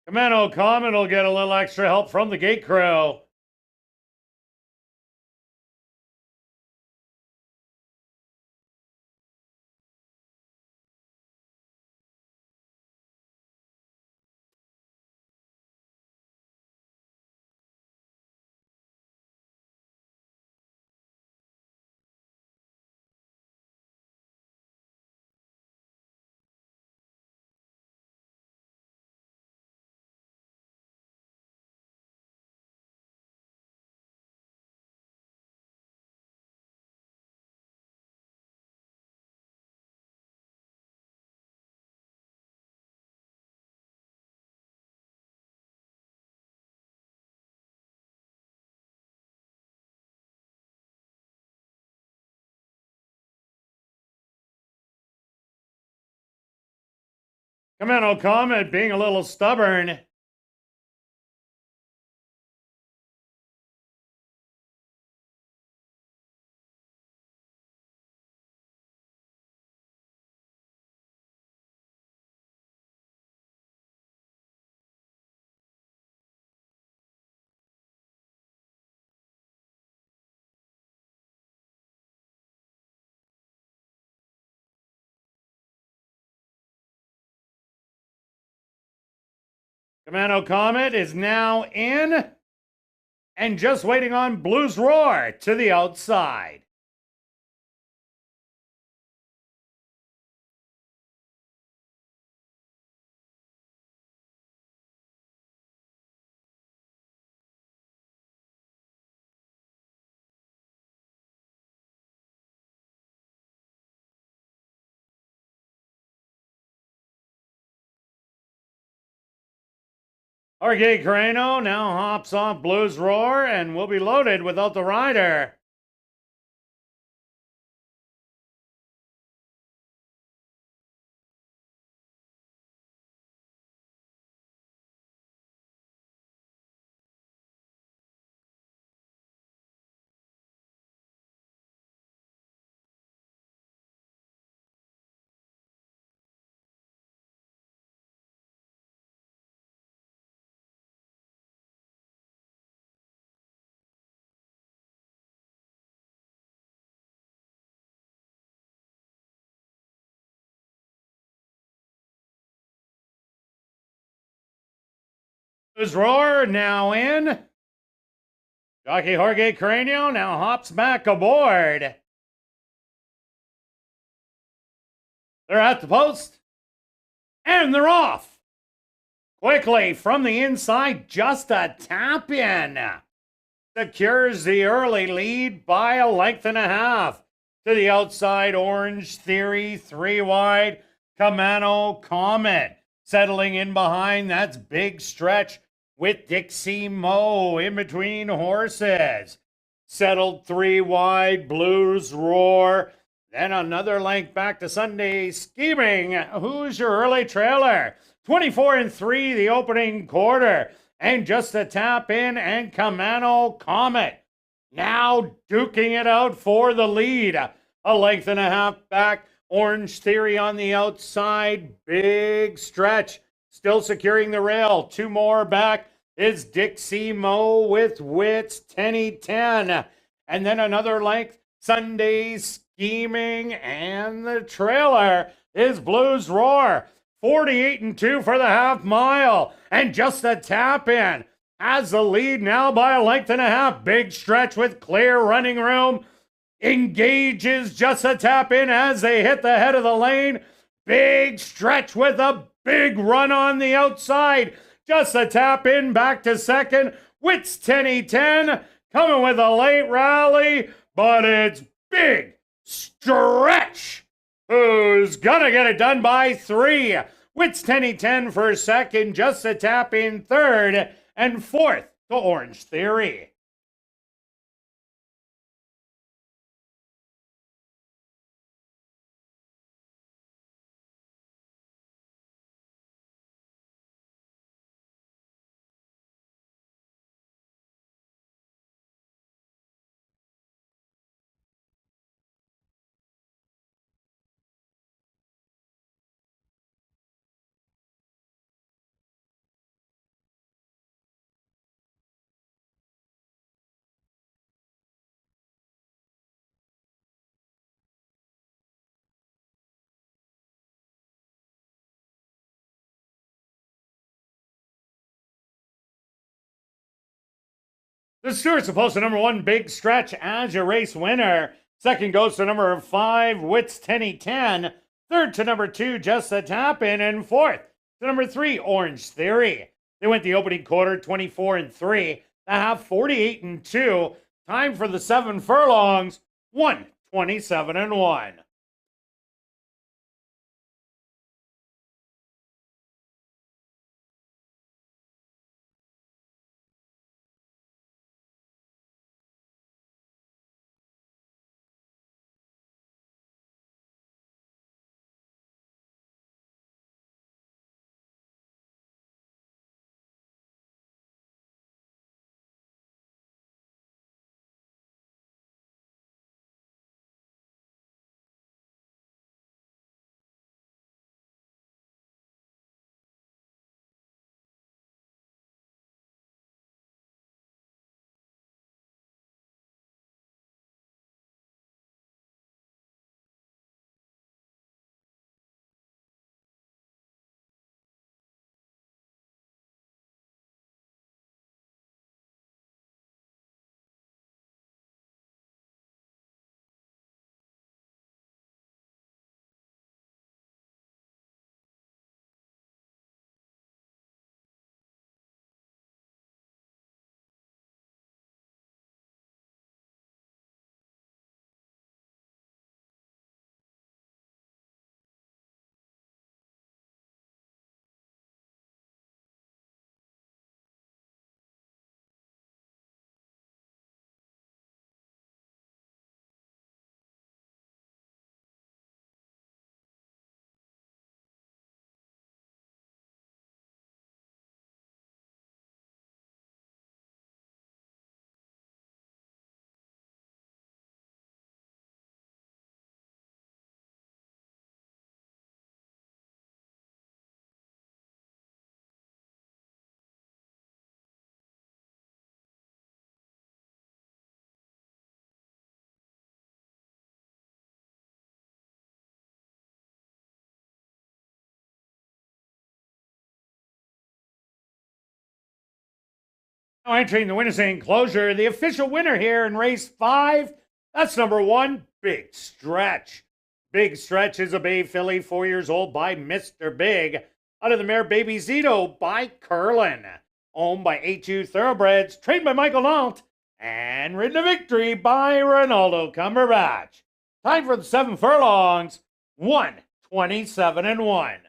Commando Comet will get a little extra help from the gate crew. Commando Comet being a little stubborn. Commando Comet is now in and just waiting on Blues Roar to the outside. Jorge Carreno now hops off Blues Roar and will be loaded without the rider. Blues Roar now in. Jockey Jorge Carreno now hops back aboard. They're at the post. And they're off. Quickly from the inside, Just a Tap In secures the early lead by a length and a half. To the outside, Orange Theory, 3 wide. Commando Comet settling in behind. That's Big Stretch with Dixie Mo in between horses. Settled 3 wide, Blues Roar. Then another length back to Sunday Scheming. Who's your early trailer? 24-3 the opening quarter. And Just a Tap In and Commando Comet Now duking it out for the lead. A length and a half back. Orange Theory on the outside. Big stretch. Still securing the rail. 2 more back is Dixie Mo with Wits 10-10. And then another length. Sunday Scheming. And the trailer is Blues Roar. 48-2 for the half mile. And just a tap in. Has the lead now by a length and a half. Big stretch with clear running room. Engages just a tap in as they hit the head of the lane. Big stretch with a big run on the outside. Just a tap in back to second. Wits 10-10 coming with a late rally, but it's Big Stretch who's gonna get it done by 3. Wits 10-10 for second. Just a tap in third. And fourth to Orange Theory. The Stewart's supposed to number 1, Big Stretch as your race winner. Second goes to number 5, Wits 10-10. Third to number 2, Just a Tap In. And fourth to number 3, Orange Theory. They went the opening quarter 24-3. The half 48-2. Time for the 7 furlongs, 1:27-1. Now entering the winner's enclosure, the official winner here in race 5, that's number 1, Big Stretch. Big Stretch is a bay filly, 4 years old, by Mr. Big. Out of the mare Baby Zito by Curlin. Owned by A2 Thoroughbreds, trained by Michael Nault, and ridden to victory by Ronaldo Cumberbatch. Time for the 7 furlongs, 1:27-1.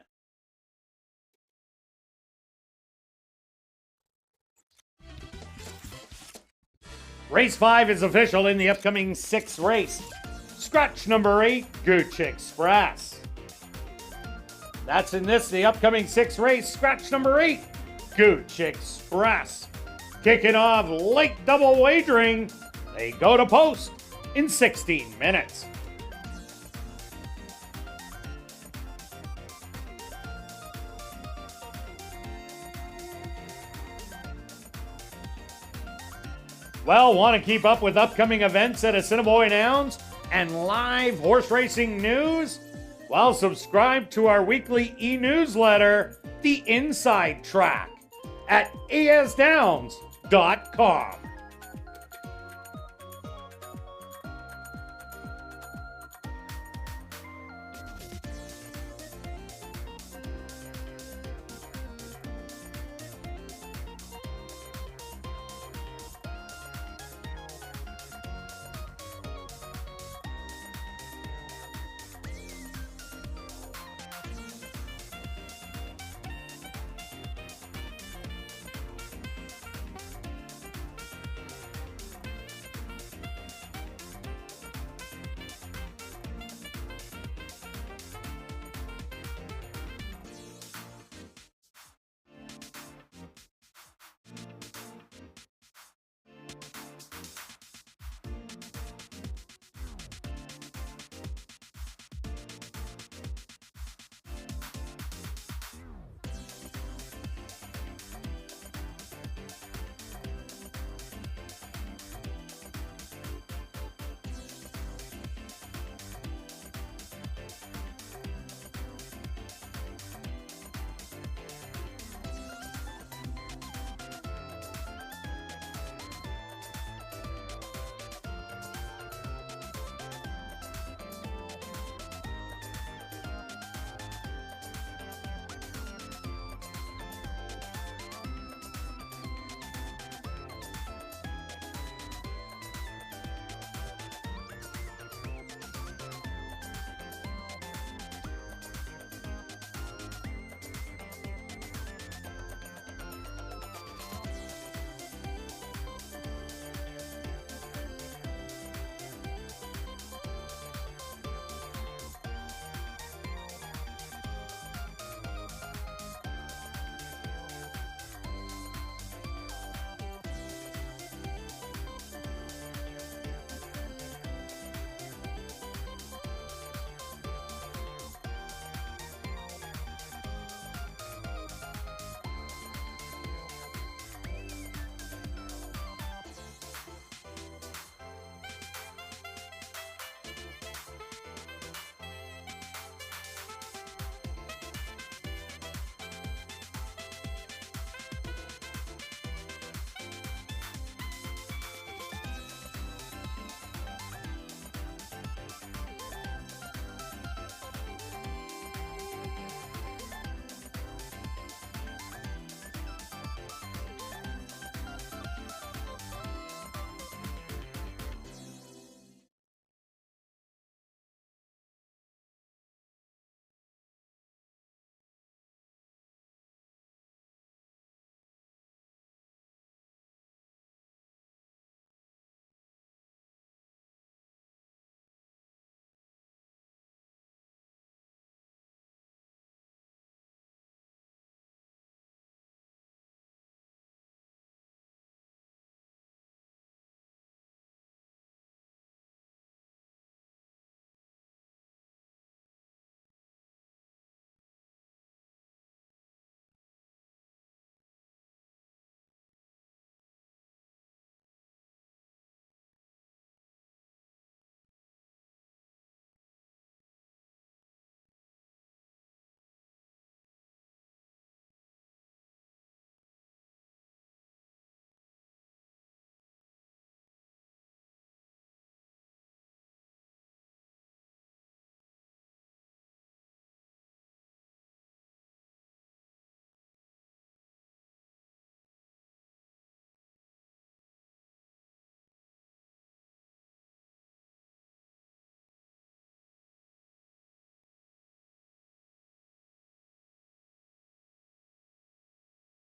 Race 5 is official in the upcoming 6th race. Scratch number 8, Gooch Express. That's in the upcoming 6th race. Scratch number 8, Gooch Express. Kicking off late double wagering. They go to post in 16 minutes. Well, want to keep up with upcoming events at Assiniboia Downs and live horse racing news? Well, subscribe to our weekly e-newsletter, The Inside Track, at asdowns.com.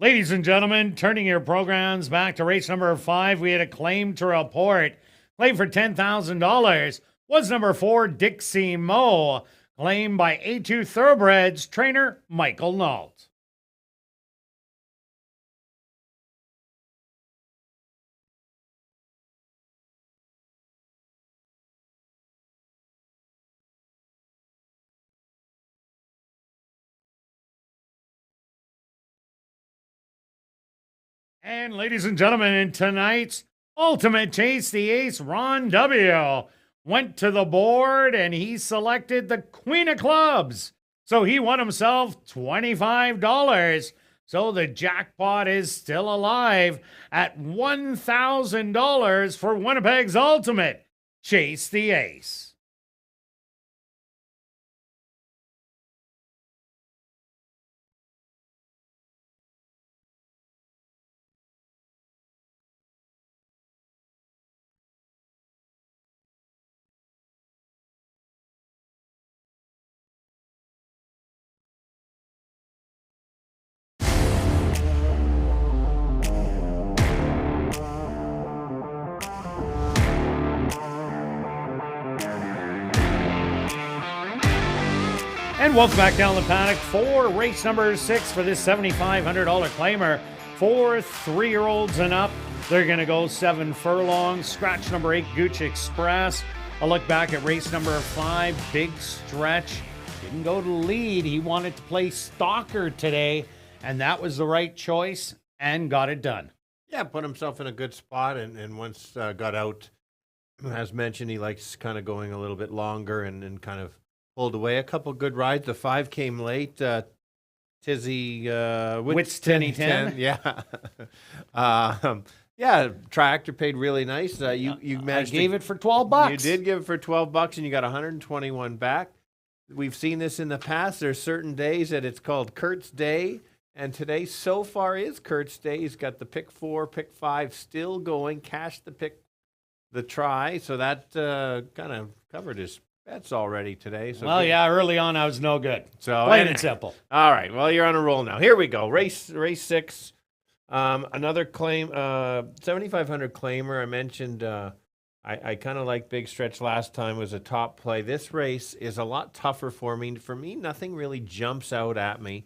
Ladies and gentlemen, turning your programs back to race number 5, we had a claim to report. Claim for $10,000 was number 4, Dixie Mo, claimed by A2 Thoroughbreds trainer Michael Nault. And ladies and gentlemen, in tonight's Ultimate Chase the Ace, Ron W. went to the board and he selected the Queen of Clubs. So he won himself $25. So the jackpot is still alive at $1,000 for Winnipeg's Ultimate Chase the Ace. And welcome back down the paddock for race number 6 for this $7,500 claimer for 3-year-olds and up. They're going to go 7 furlongs. Scratch number 8, Gooch Express. A look back at race number 5, Big Stretch. Didn't go to lead. He wanted to play stalker today, and that was the right choice and got it done. Yeah, put himself in a good spot, and once got out, as mentioned, he likes kind of going a little bit longer and kind of pulled away. A couple good rides. The 5 came late. Tizzy Witz 10. Yeah. Yeah, tractor paid really nice. You managed I gave it for $12. You did give it for $12 and you got 121 back. We've seen this in the past. There's certain days that it's called Kirt's Day, and today so far is Kirt's Day. He's got the pick 4, pick 5 still going. Cash the try, so that kind of covered his bets already today. So well, yeah, early on I was no good. So plain and simple. All right, well, you're on a roll now. Here we go. Race 6. Another claim, 7,500 claimer. I mentioned I kind of like Big Stretch last time, was a top play. This race is a lot tougher for me. For me, nothing really jumps out at me.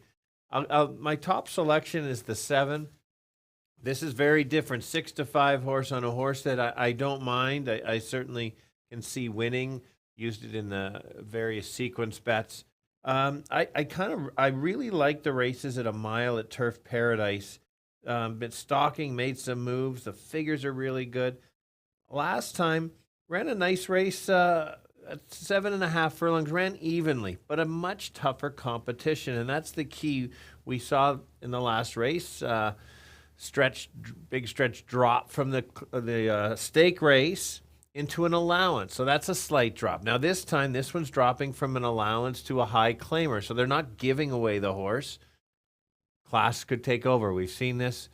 My top selection is the 7. This is very different. 6-5 horse on a horse that I don't mind. I certainly can see winning. Used it in the various sequence bets. I really like the races at a mile at Turf Paradise. Been stalking, made some moves. The figures are really good. Last time ran a nice race at 7.5 furlongs. Ran evenly, but a much tougher competition, and that's the key we saw in the last race. Big Stretch drop from the stake race into an allowance. So that's a slight drop. Now this time, this one's dropping from an allowance to a high claimer. So they're not giving away the horse. Class could take over. We've seen this.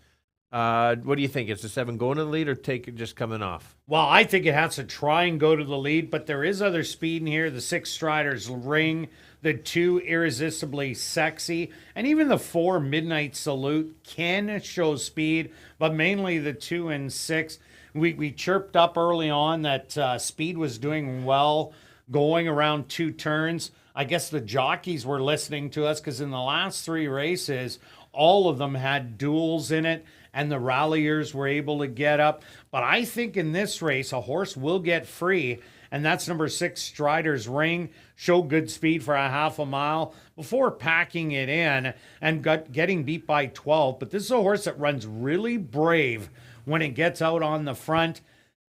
What do you think? Is the 7 going to the lead or just coming off? Well, I think it has to try and go to the lead, but there is other speed in here. The 6 Strider's Ring, the 2 Irresistibly Sexy, and even the 4 Midnight Salute can show speed, but mainly the 2 and 6. We chirped up early on that speed was doing well going around 2 turns. I guess the jockeys were listening to us because in the last 3 races, all of them had duels in it, and the ralliers were able to get up. But I think in this race, a horse will get free, and that's number 6, Strider's Ring. Show good speed for a half a mile before packing it in and getting beat by 12. But this is a horse that runs really brave when it gets out on the front.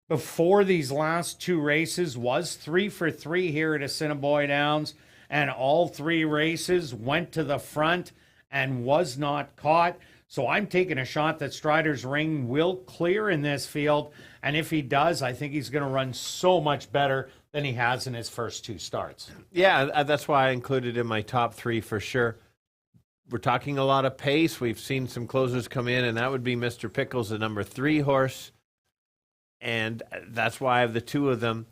Before these last 2 races was 3 for 3 here at Assiniboia Downs, and all 3 races went to the front and was not caught. So I'm taking a shot that Strider's Ring will clear in this field, and if he does, I think he's going to run so much better than he has in his first 2 starts. Yeah, that's why I included in my top 3 for sure. We're talking a lot of pace. We've seen some closers come in, and that would be Mr. Pickles, the number 3 horse. And that's why I have the 2 of them.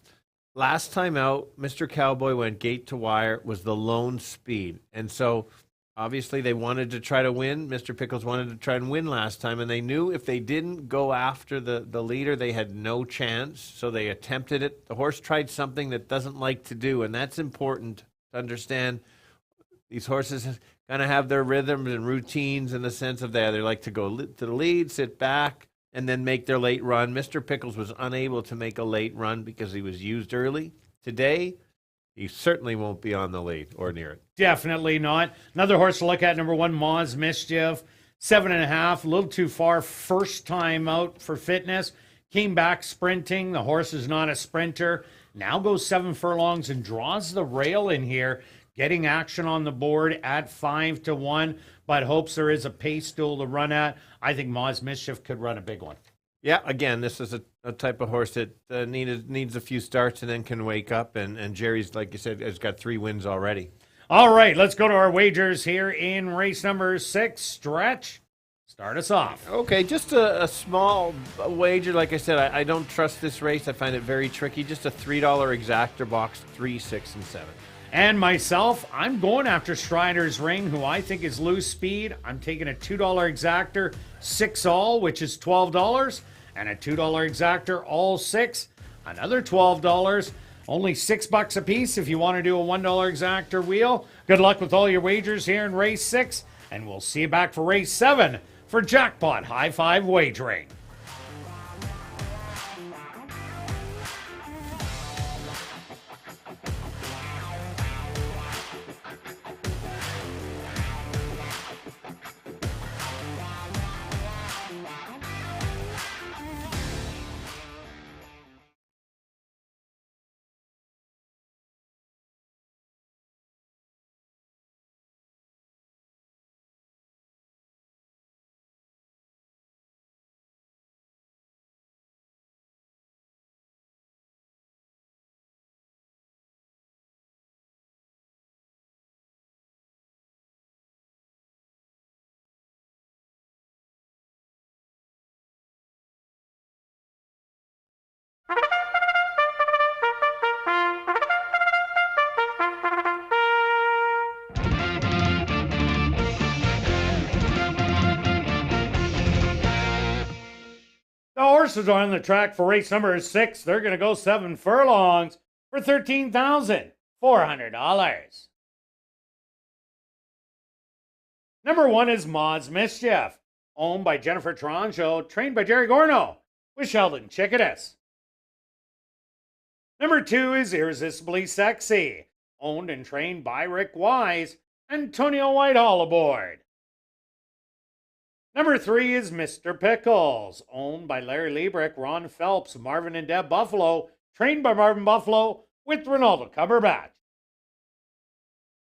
Last time out, Mr. Cowboy went gate to wire, was the lone speed. And so obviously they wanted to try to win. Mr. Pickles wanted to try and win last time, and they knew if they didn't go after the leader, they had no chance. So they attempted it. The horse tried something that doesn't like to do, and that's important to understand. These horses kind of have their rhythms and routines in the sense of they like to go to the lead, sit back, and then make their late run. Mr. Pickles was unable to make a late run because he was used early. Today, he certainly won't be on the lead or near it. Definitely not. Another horse to look at, number 1, Maz Mischief. 7.5, a little too far. First time out for fitness. Came back sprinting. The horse is not a sprinter. Now goes 7 furlongs and draws the rail in here. Getting action on the board at 5-1, but hopes there is a pace duel to run at. I think Moz Mischief could run a big one. Yeah, again, this is a type of horse that needs a few starts and then can wake up. And Jerry's, like you said, has got 3 wins already. All right, let's go to our wagers here in race number 6. Stretch, start us off. Okay, just a small wager. Like I said, I don't trust this race. I find it very tricky. Just a $3 exactor box, 3, 6, and 7. And myself, I'm going after Strider's Ring, who I think is loose speed. I'm taking a $2 exactor, 6 all, which is $12, and a $2 exactor, all 6, another $12. Only $6 a piece if you want to do a $1 exactor wheel. Good luck with all your wagers here in race 6, and we'll see you back for race 7 for Jackpot High Five Wagering. The horses are on the track for race number 6. They're going to go 7 furlongs for $13,400. Number 1 is Moz Mischief, owned by Jennifer Taranjo, trained by Jerry Gorno, with Sheldon Chickadas. Number 2 is Irresistibly Sexy, owned and trained by Rick Wise, Antonio Whitehall aboard. Number 3 is Mr. Pickles, owned by Larry Liebrick, Ron Phelps, Marvin and Deb Buffalo, trained by Marvin Buffalo, with Ronaldo Cumberbatch.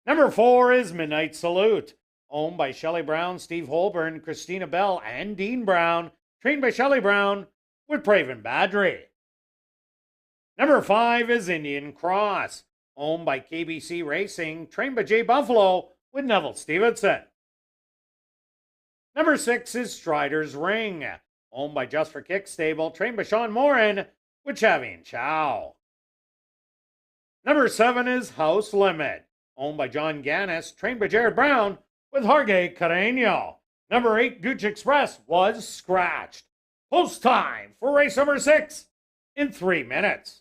Number 4 is Midnight Salute, owned by Shelley Brown, Steve Holborn, Christina Bell, and Dean Brown, trained by Shelley Brown, with Praven Badri. Number 5 is Indian Cross, owned by KBC Racing, trained by Jay Buffalo, with Neville Stevenson. Number 6 is Strider's Ring, owned by Just for Kicks Stable, trained by Sean Morin, with Chavin Chow. Number 7 is House Limit, owned by John Gannis, trained by Jared Brown, with Jorge Carreño. Number 8, Gooch Express, was scratched. Post time for race number 6 in 3 minutes.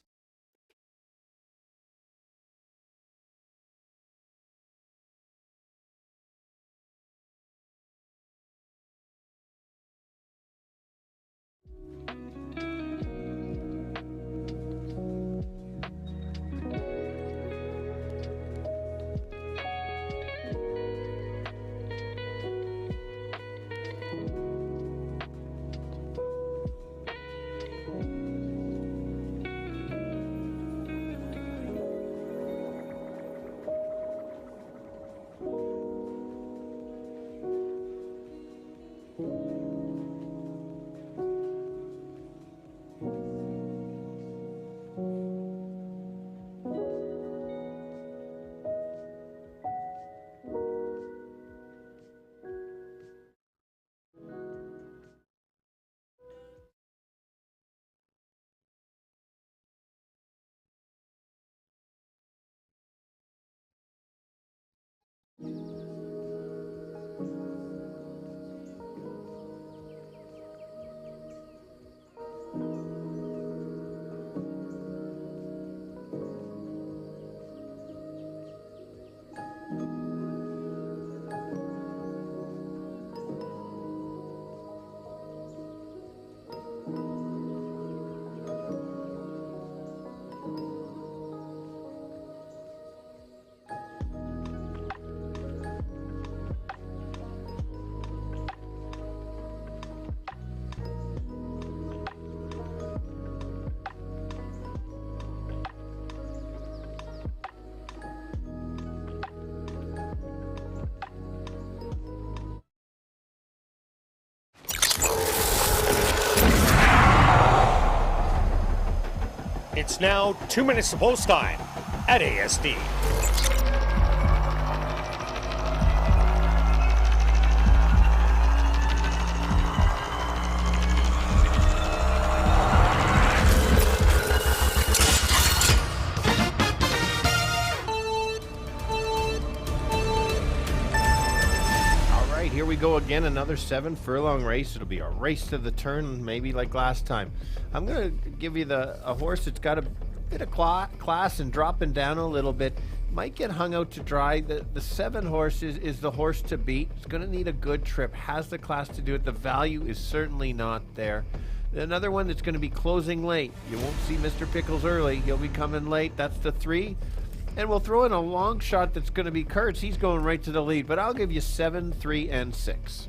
It's now 2 minutes to post time at ASD. Here we go again, another 7 furlong race. It'll be a race to the turn, maybe like last time. I'm going to give you a horse that's got a bit of class and dropping down a little bit. Might get hung out to dry. The 7 horse is the horse to beat. It's going to need a good trip, has the class to do it. The value is certainly not there. Another one that's going to be closing late. You won't see Mr. Pickles early. He'll be coming late. That's the 3. And we'll throw in a long shot that's going to be Kirt's. He's going right to the lead, but I'll give you 7, 3, and 6.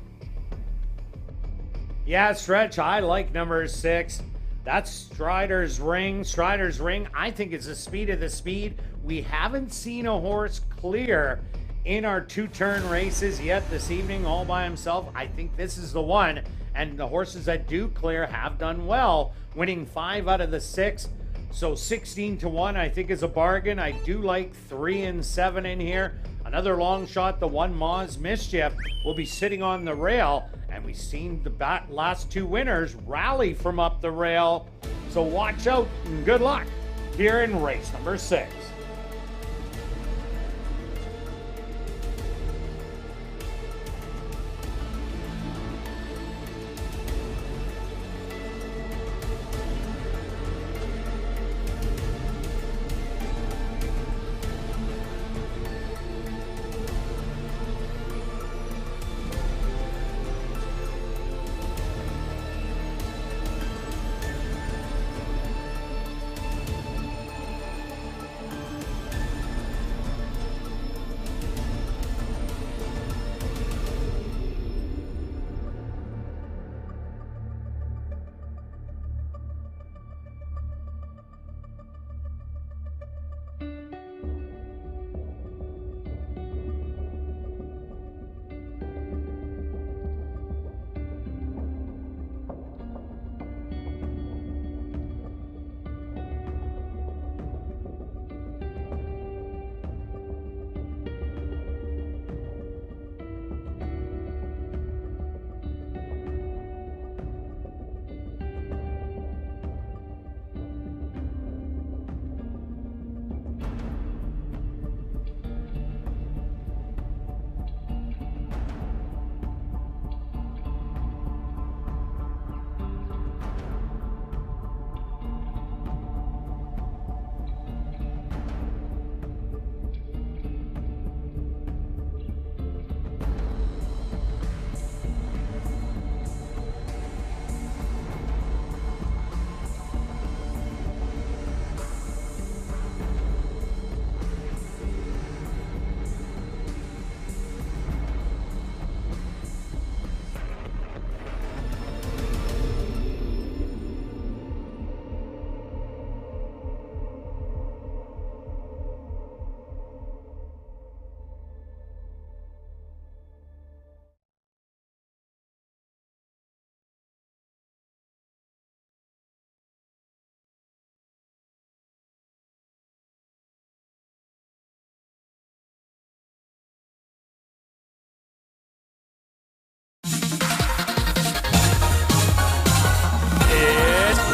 Yeah, Stretch, I like number 6. That's Strider's Ring. Strider's Ring, I think, is the speed of the speed. We haven't seen a horse clear in our 2-turn races yet this evening all by himself. I think this is the one. And the horses that do clear have done well, winning 5 out of the 6. So 16 to 1, I think, is a bargain. I do like 3 and 7 in here. Another long shot, the 1 Moz Mischief, will be sitting on the rail. And we've seen the last 2 winners rally from up the rail. So watch out and good luck here in race number 6.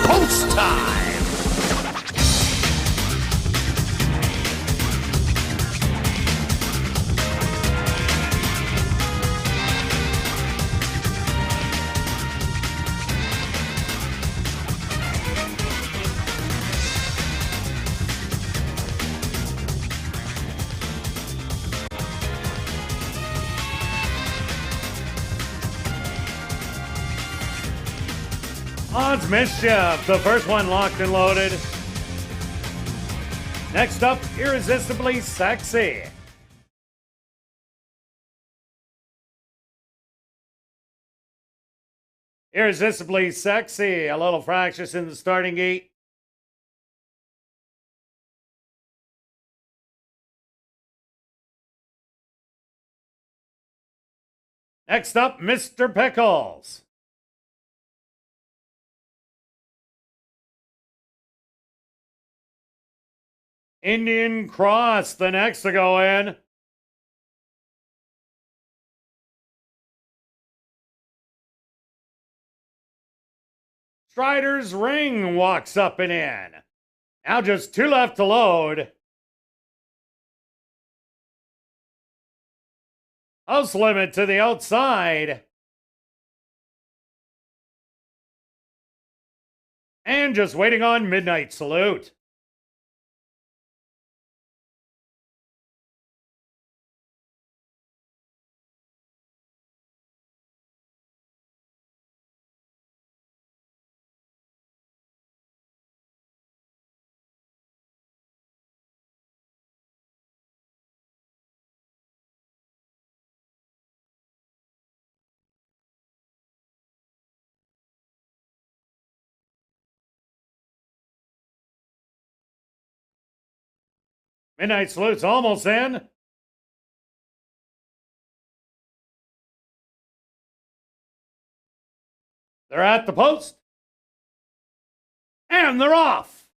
Post time! Moz Mischief, the first one locked and loaded. Next up, Irresistibly Sexy. Irresistibly Sexy, a little fractious in the starting gate. Next up, Mr. Pickles. Indian Cross, the next to go in. Strider's Ring walks up and in. Now just 2 left to load. House Limit to the outside. And just waiting on Midnight Salute. Midnight Salute's almost in. They're at the post. And they're off.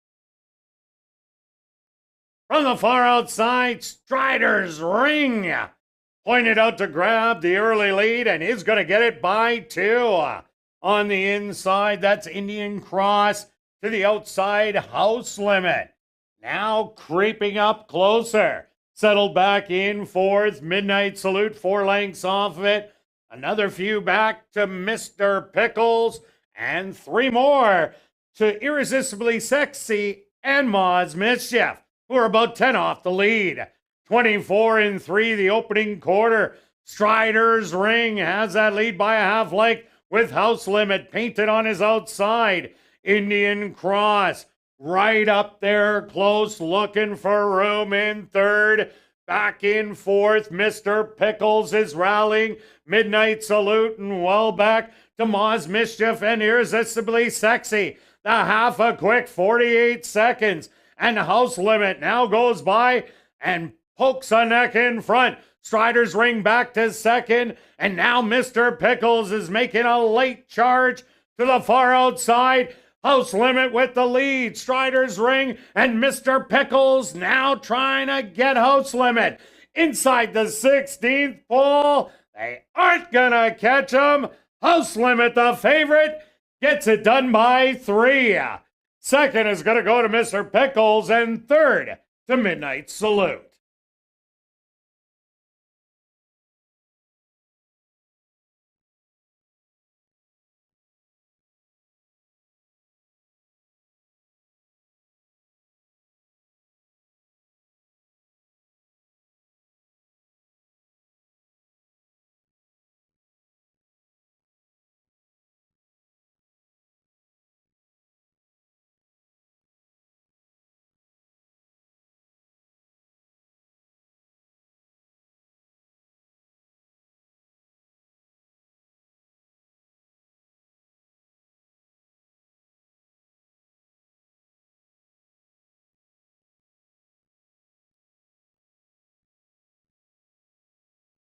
From the far outside, Strider's Ring pointed out to grab the early lead and is going to get it by 2. On the inside, that's Indian Cross to the outside, House Limit. Now creeping up closer. Settled back in 4th. Midnight Salute 4 lengths off of it. Another few back to Mr. Pickles. And 3 more to Irresistibly Sexy and Ma's Mischief, who are about 10 off the lead. 24 3 the opening quarter. Strider's Ring has that lead by a half length with House Limit painted on his outside. Indian Cross right up there close, looking for room in 3rd. Back in 4th, Mr. Pickles is rallying. Midnight Salute and well back to Ma's Mischief and Irresistibly Sexy. The half a quick 48 seconds. And House Limit now goes by and pokes a neck in front. Strider's Ring back to 2nd. And now Mr. Pickles is making a late charge to the far outside. House Limit with the lead. Strider's Ring and Mr. Pickles now trying to get House Limit inside the 16th pole. They aren't going to catch him. House Limit, the favorite, gets it done by 3. 2nd is going to go to Mr. Pickles and 3rd to Midnight Salute.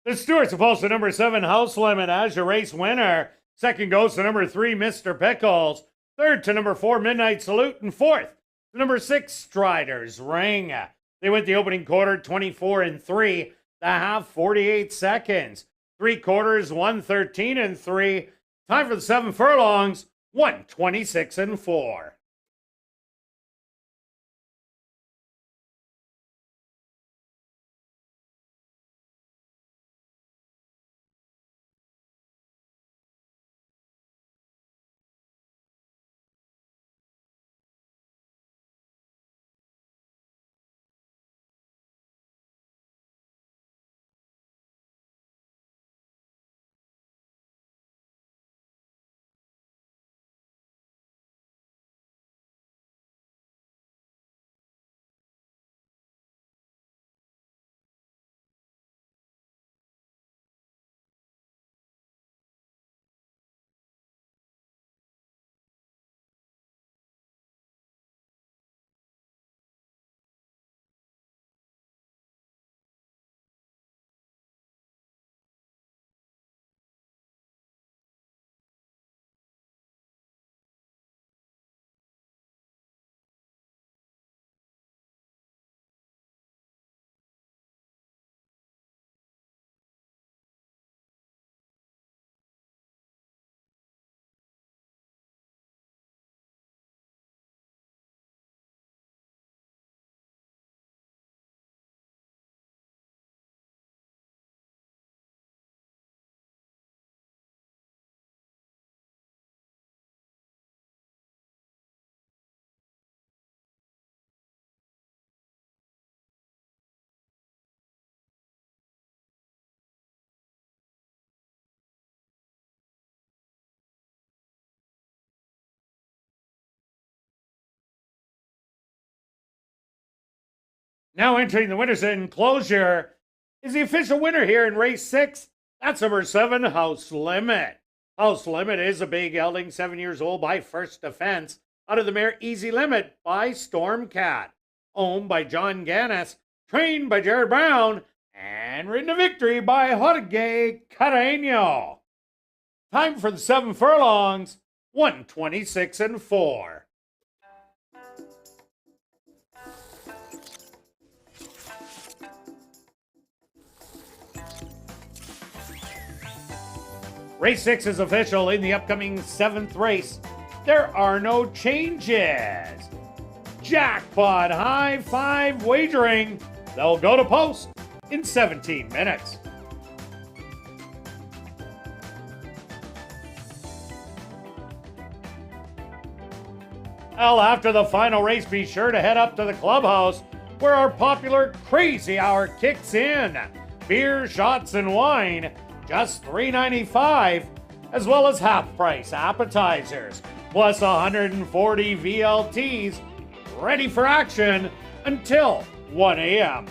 The Stewarts are posted number 7, House Limit, as your race winner. 2nd goes to number 3, Mr. Pickles. 3rd to number 4, Midnight Salute. And 4th to number 6, Strider's Ring. They went the opening quarter 24 3. The half 48 seconds. 3 quarters 113 3. Time for the 7 furlongs 126 4. Now entering the winner's enclosure is the official winner here in race 6. That's number 7, House Limit. House Limit is a big gelding, 7 years old, by First Defense, out of the mare Easy Limit by Stormcat. Owned by John Gannis, trained by Jared Brown, and ridden to victory by Jorge Carreño. Time for the 7 furlongs, 1:26 and 4. Race 6 is official in the upcoming 7th race. There are no changes. Jackpot High 5 wagering. They'll go to post in 17 minutes. Well, after the final race, be sure to head up to the clubhouse where our popular Crazy Hour kicks in. Beer, shots, and wine, just $3.95, as well as half-price appetizers, plus 140 VLTs, ready for action until 1 a.m.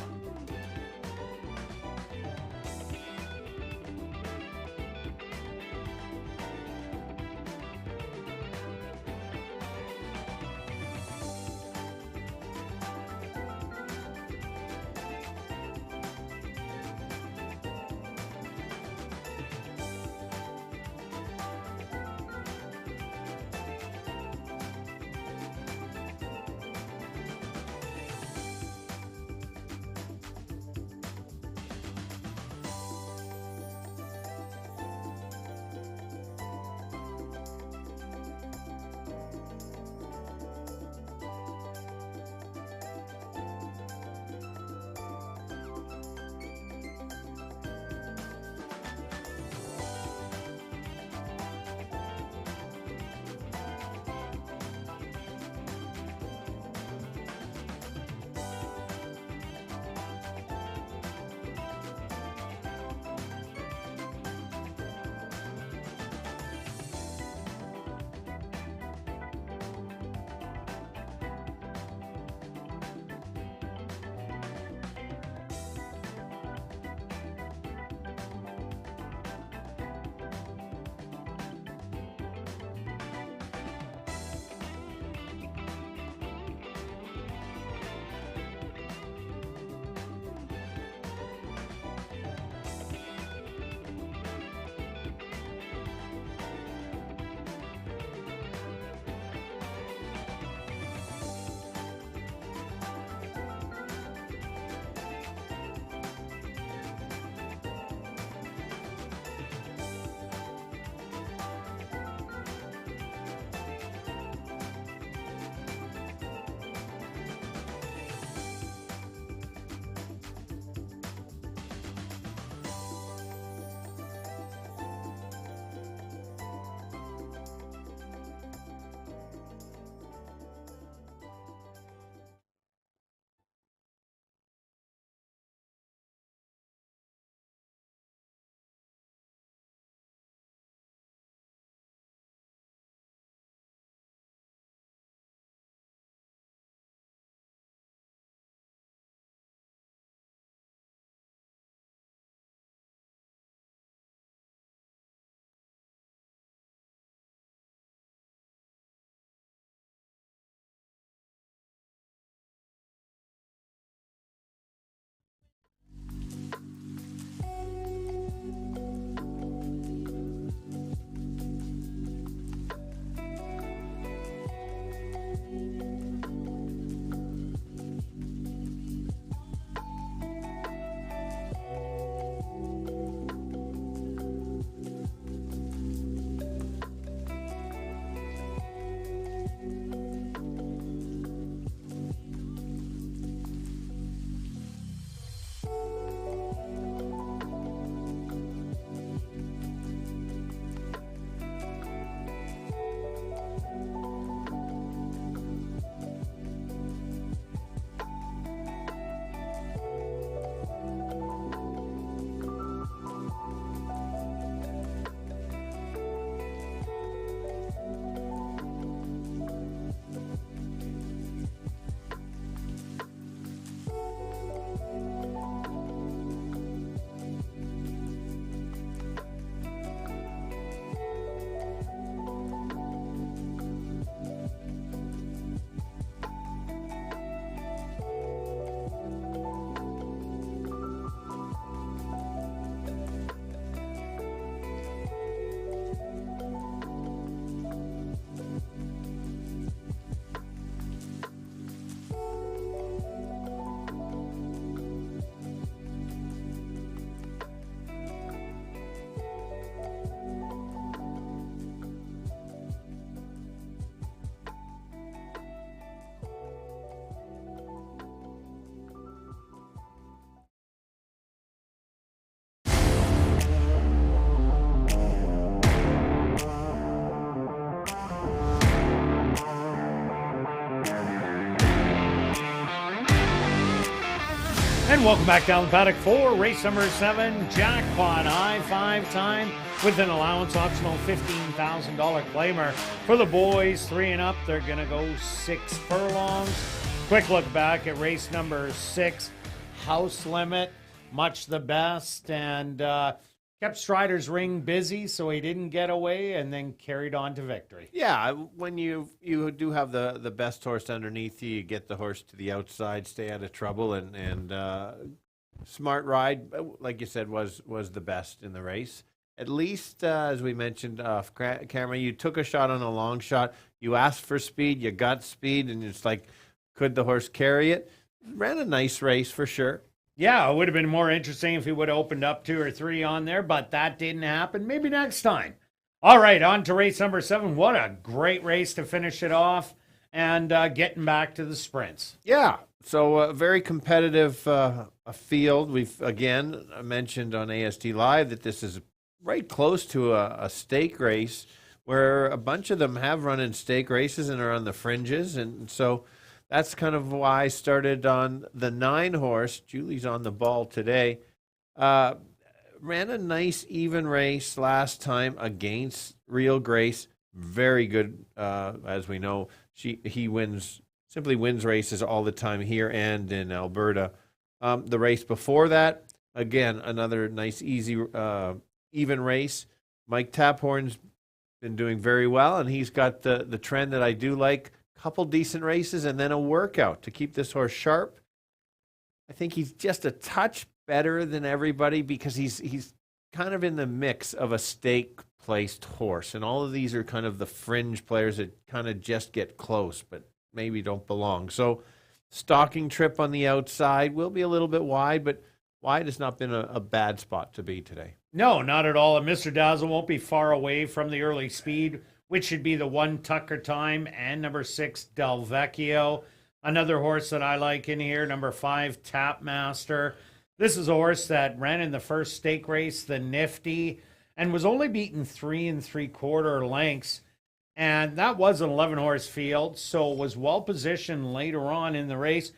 And welcome back down the paddock for race number 7, Jackpot I-5 time with an allowance optional $15,000 claimer. For the boys 3 and up, they're going to go 6 furlongs. Quick look back at race number 6, House Limit, much the best, and kept Strider's ring busy so he didn't get away and then carried on to victory. Yeah, when you do have the best horse underneath you, you get the horse to the outside, stay out of trouble, and Smart Ride, like you said, was the best in the race. At least, as we mentioned off camera, you took a shot on a long shot. You asked for speed, you got speed, and it's like, could the horse carry it? Ran a nice race for sure. Yeah, it would have been more interesting if he would have opened up 2 or 3 on there, but that didn't happen. Maybe next time. All right, on to race number 7. What a great race to finish it off and getting back to the sprints. Yeah, so a very competitive field. We've, again, mentioned on ASD Live that this is right close to a stake race where a bunch of them have run in stake races and are on the fringes, and so that's kind of why I started on the 9 horse. Julie's on the ball today. Ran a nice even race last time against Real Grace. Very good, as we know. He simply wins races all the time here and in Alberta. The race before that, again, another nice, easy, even race. Mike Taphorn's been doing very well, and he's got the trend that I do like. Couple decent races and then a workout to keep this horse sharp. I think he's just a touch better than everybody because he's kind of in the mix of a stake placed horse, and all of these are kind of the fringe players that kind of just get close but maybe don't belong. So stocking trip on the outside will be a little bit wide, but wide has not been a bad spot to be today. No, not at all. And Mr. Dazzle won't be far away from the early speed, which should be the 1 Tucker Time and number 6 Del Vecchio. Another horse that I like in here, number 5 Tapmaster. This is a horse that ran in the first stake race, the Nifty, and was only beaten 3 3/4 lengths. And that was an 11-horse field, so was well positioned later on in the race,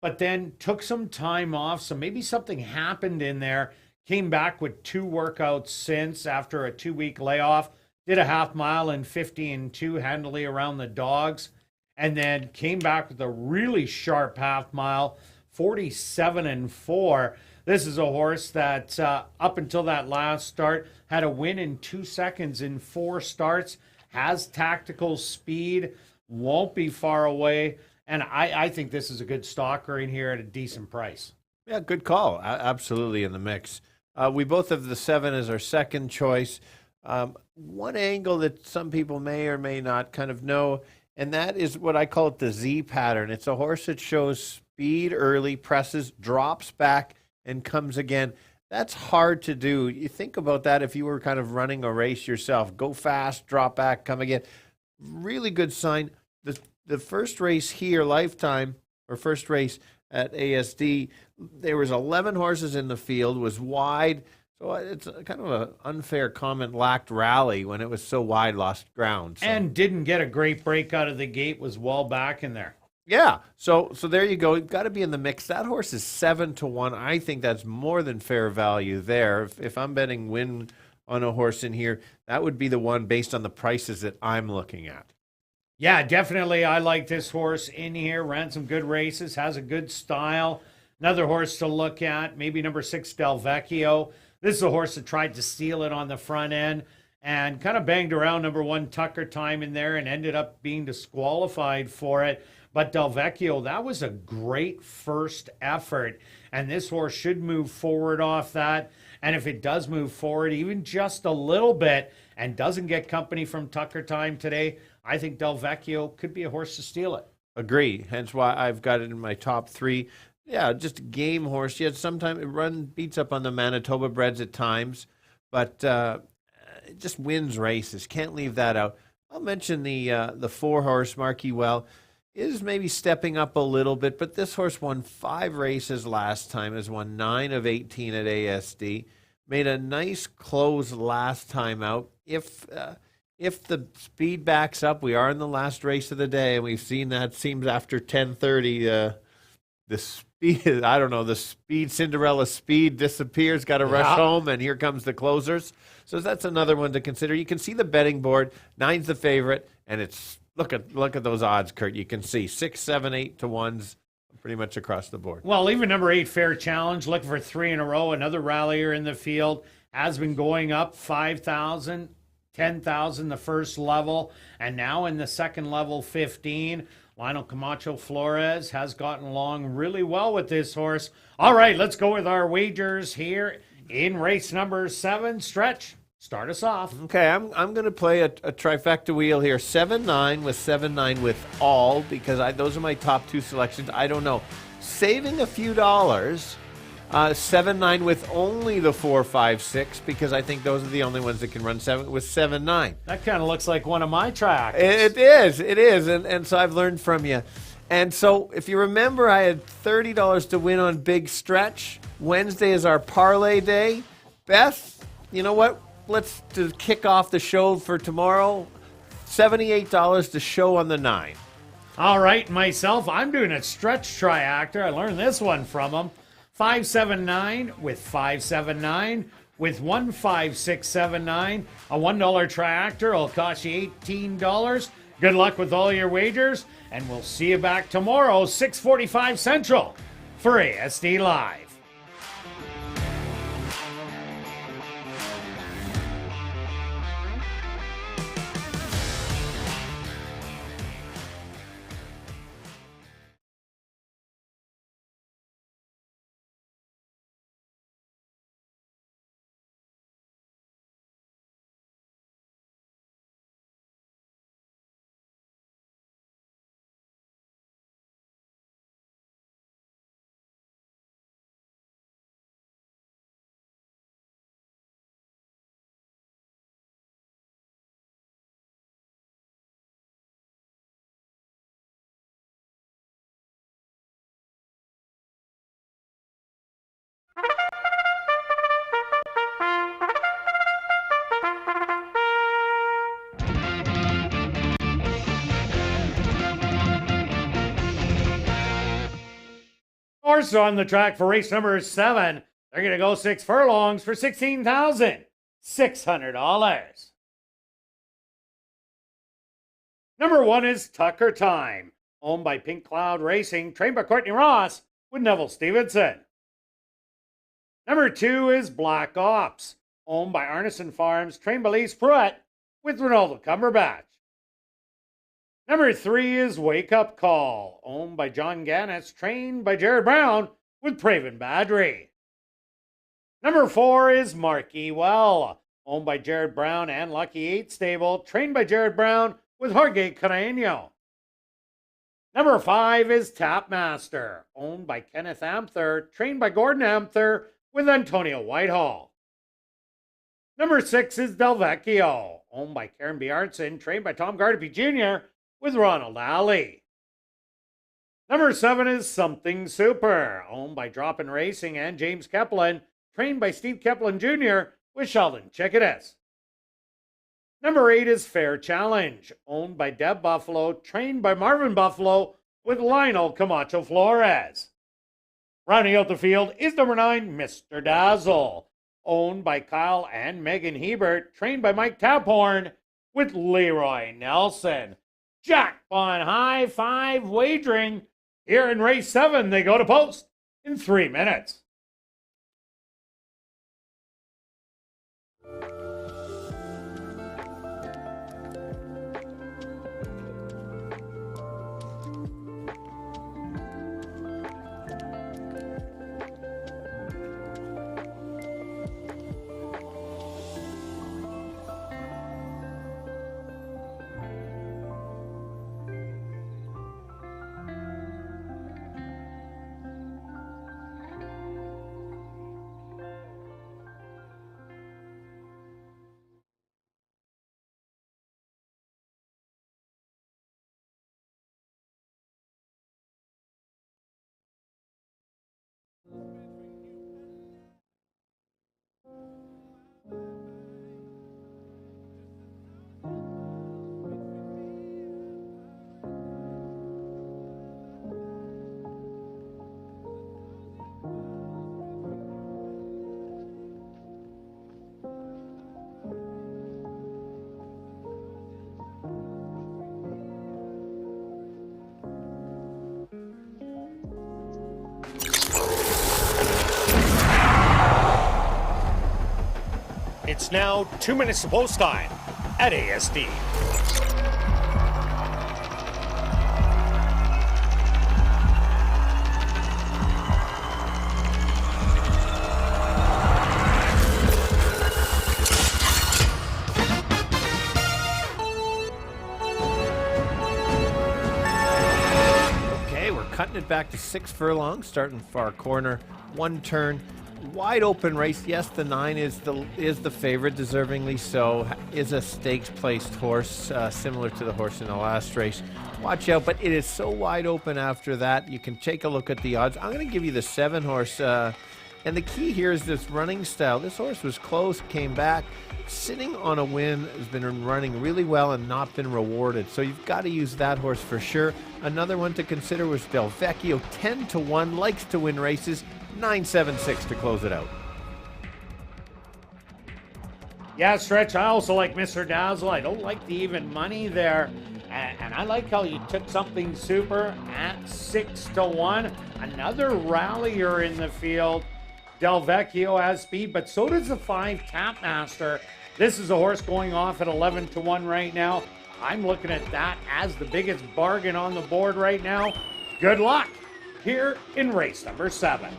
but then took some time off. So maybe something happened in there. Came back with 2 workouts since after a 2-week layoff. Did a half mile in 50 2 handily around the dogs, and then came back with a really sharp half mile, 47 4. This is a horse that up until that last start had a win in 2 seconds in 4 starts, has tactical speed, won't be far away, and I think this is a good stalker in here at a decent price. Yeah, good call. Absolutely in the mix. We both have the 7 as our second choice. One angle that some people may or may not kind of know, and that is what I call it the Z pattern. It's a horse that shows speed early, presses, drops back, and comes again. That's hard to do. You think about that if you were kind of running a race yourself. Go fast, drop back, come again. Really good sign. The first race here, Lifetime, or first race at ASD, there was 11 horses in the field, was wide. So it's kind of an unfair comment, lacked rally when it was so wide, lost ground. So. And didn't get a great break out of the gate, was well back in there. Yeah, so there you go. You've got to be in the mix. That horse is 7 to 1. I think that's more than fair value there. If I'm betting win on a horse in here, that would be the one based on the prices that I'm looking at. Yeah, definitely. I like this horse in here. Ran some good races, has a good style. Another horse to look at, maybe number 6 Del Vecchio. This is a horse that tried to steal it on the front end and kind of banged around number 1 Tucker Time in there and ended up being disqualified for it. But Del Vecchio, that was a great first effort, and this horse should move forward off that. And if it does move forward even just a little bit and doesn't get company from Tucker Time today, I think Del Vecchio could be a horse to steal it. Agree. Hence why I've got it in my top 3. Yeah, just a game horse. Yet sometimes it beats up on the Manitoba breds at times, but it just wins races. Can't leave that out. I'll mention the 4-horse Marquis Well is maybe stepping up a little bit, but this horse won 5 races last time, has won 9 of 18 at ASD, made a nice close last time out. If the speed backs up, we are in the last race of the day, and we've seen that seems after 10:30, the speed, I don't know, the speed, Cinderella speed disappears, got to rush home, and here comes the closers. So that's another one to consider. You can see the betting board. 9's the favorite, and it's look at those odds, Kirt. You can see 6, 7, 8 to 1s pretty much across the board. Well, even number 8, Fair Challenge, looking for 3 in a row. Another rallier in the field, has been going up 5,000, 10,000 the first level, and now in the second level, 15. Lionel Camacho Flores has gotten along really well with this horse. All right, let's go with our wagers here in race number 7. Stretch, start us off. Okay, I'm going to play a trifecta wheel here. 7-9 with 7-9 with all, because those are my top 2 selections. I don't know. Saving a few dollars, 7-9 with only the 4, 5, 6, because I think those are the only ones that can run 7-9. That kind of looks like one of my tracks. It is, and so I've learned from you. And so if you remember, I had $30 to win on Big Stretch. Wednesday is our parlay day. Beth, you know what? Let's kick off the show for tomorrow. $78 to show on the 9. All right, myself, I'm doing a stretch triactor. I learned this one from him. 579 with 579 with 15679. A $1 triactor will cost you $18. Good luck with all your wagers, and we'll see you back tomorrow, 6:45 Central, for ASD Live. Horse on the track for race number 7. They're going to go 6 furlongs for $16,600. Number 1 is Tucker Time, owned by Pink Cloud Racing, trained by Courtney Ross with Neville Stevenson. Number 2 is Black Ops, owned by Arneson Farms, trained by Lise Pruitt with Ronaldo Cumberbatch. Number 3 is Wake Up Call, owned by John Gannis, trained by Jared Brown with Praven Badri. Number 4 is Marquee Well, owned by Jared Brown and Lucky 8 Stable, trained by Jared Brown with Jorge Carreño. Number 5 is Tapmaster, owned by Kenneth Amther, trained by Gordon Amther with Antonio Whitehall. Number 6 is Del Vecchio, owned by Karen Bjartson, trained by Tom Gardapi Jr. with Ronald Alley. Number 7 is Something Super, owned by Droppin' Racing and James Keplin, trained by Steve Keplin Jr. with Sheldon Chickadas. Number 8 is Fair Challenge, owned by Deb Buffalo, trained by Marvin Buffalo with Lionel Camacho Flores. Rounding out the field is number 9, Mr. Dazzle, owned by Kyle and Megan Hebert, trained by Mike Taphorn with Leroy Nelson. Jackpot High 5 wagering. Here in race 7, they go to post in 3 minutes. It's now 2 minutes to post time at ASD. Cutting it back to 6 furlongs, starting far corner, 1 turn, wide open race. Yes, the 9 is the favorite, deservingly so. Is a stakes placed horse, similar to the horse in the last race. Watch out, but it is so wide open after that. You can take a look at the odds. I'm going to give you the 7 horse, and the key here is this running style. This horse was close, came back, sitting on a win, has been running really well and not been rewarded. So you've got to use that horse for sure. Another one to consider was Del Vecchio, 10-1, likes to win races, 9.76 to close it out. Yeah, Stretch, I also like Mr. Dazzle. I don't like the even money there. And I like how you took something super at 6-1. Another rallier in the field. Del Vecchio has speed, but so does the 5 Tapmaster. This is a horse going off at 11-1 right now. I'm looking at that as the biggest bargain on the board right now. Good luck here in race number 7.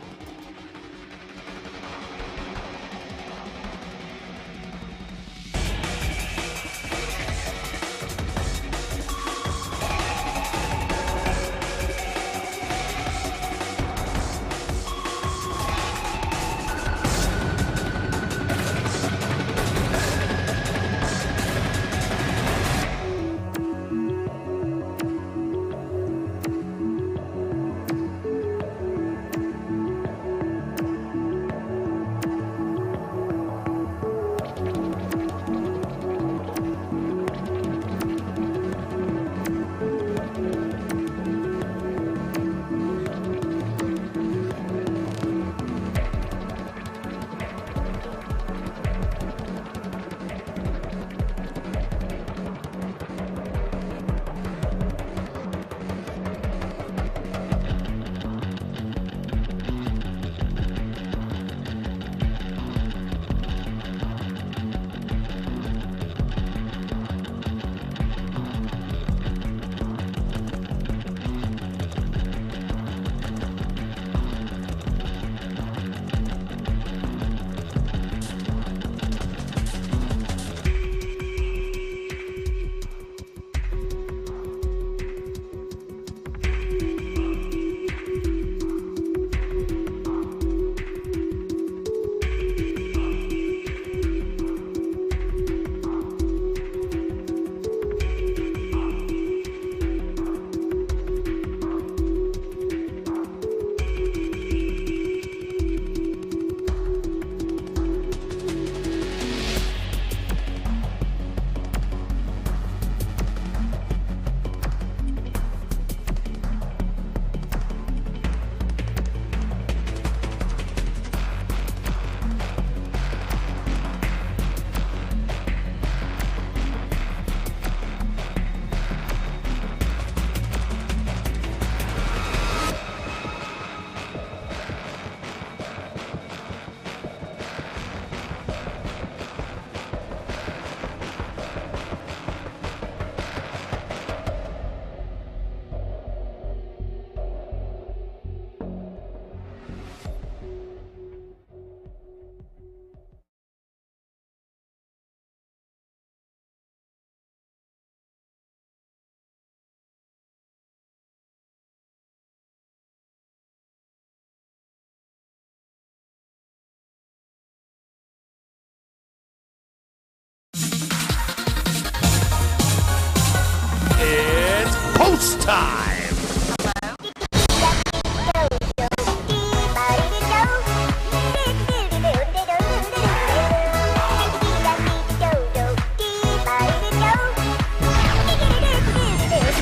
Post time!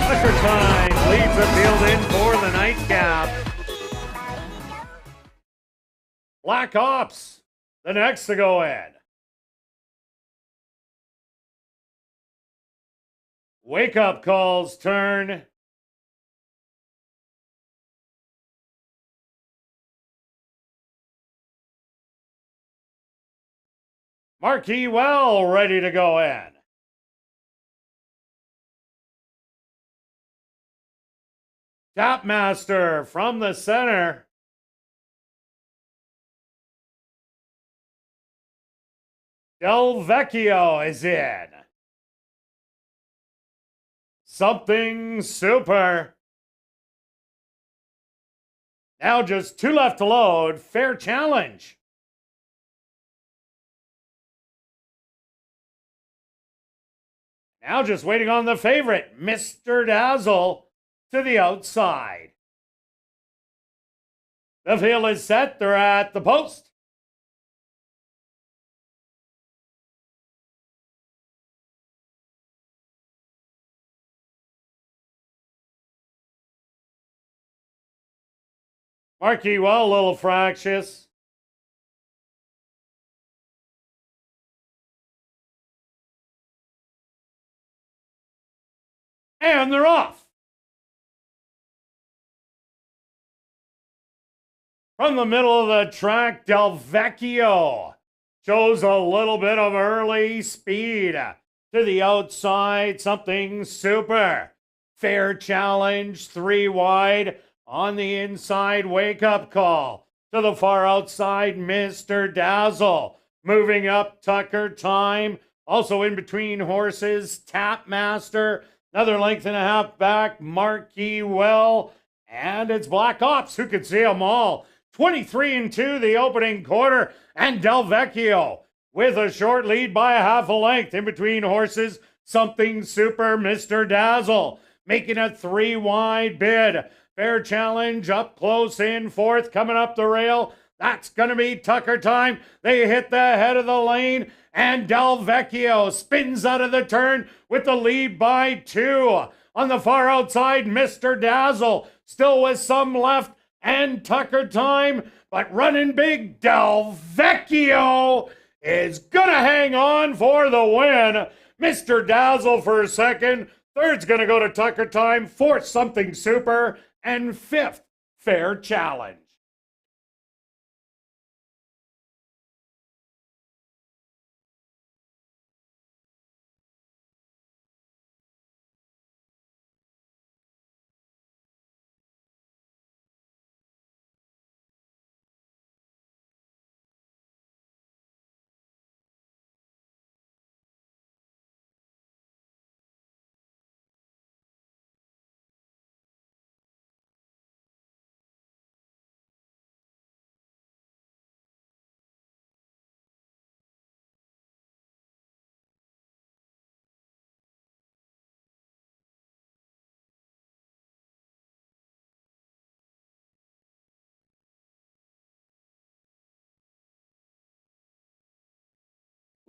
Usher time leads the field in for the nightcap. Black Ops, the next to go in. Wake Up Call's turn. Marquee Well ready to go in. Tapmaster from the center. Del Vecchio is in. Something Super. Now just 2 left to load. Fair Challenge. Now just waiting on the favorite, Mr. Dazzle, to the outside. The field is set. They're at the post. Marquee Well, a little fractious. And they're off. From the middle of the track, Del Vecchio shows a little bit of early speed. To the outside, Something Super. Fair Challenge, 3 wide. On the inside, Wake Up Call. To the far outside, Mr. Dazzle. Moving up, Tucker Time. Also in between horses, Tapmaster. Another length and a half back, Marquee Well. And it's Black Ops who could see them all. 23-2 the opening quarter. And Del Vecchio with a short lead by a half a length. In between horses, Something Super, Mr. Dazzle. Making a 3 wide bid. Fair Challenge up close in fourth, coming up the rail. That's going to be Tucker Time. They hit the head of the lane, and Del Vecchio spins out of the turn with the lead by 2. On the far outside, Mr. Dazzle, still with some left, and Tucker Time, but running big, Del Vecchio is going to hang on for the win. Mr. Dazzle for second. Third's going to go to Tucker Time. Fourth, Something Super. And fifth, Fair Challenge.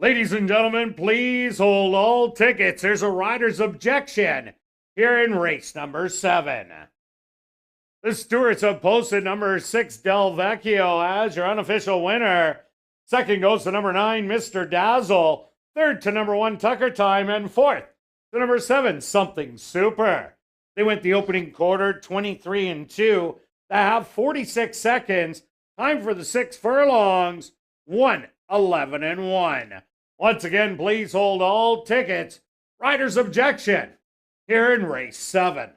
Ladies and gentlemen, please hold all tickets. There's a rider's objection here in race number 7. The stewards have posted number 6, Del Vecchio, as your unofficial winner. Second goes to number 9, Mr. Dazzle. Third to number 1, Tucker Time. And fourth to number 7, Something Super. They went the opening quarter 23-2. They have 46 seconds. Time for the 6 furlongs. 1:11-1. Once again, please hold all tickets. Rider's objection here in race 7.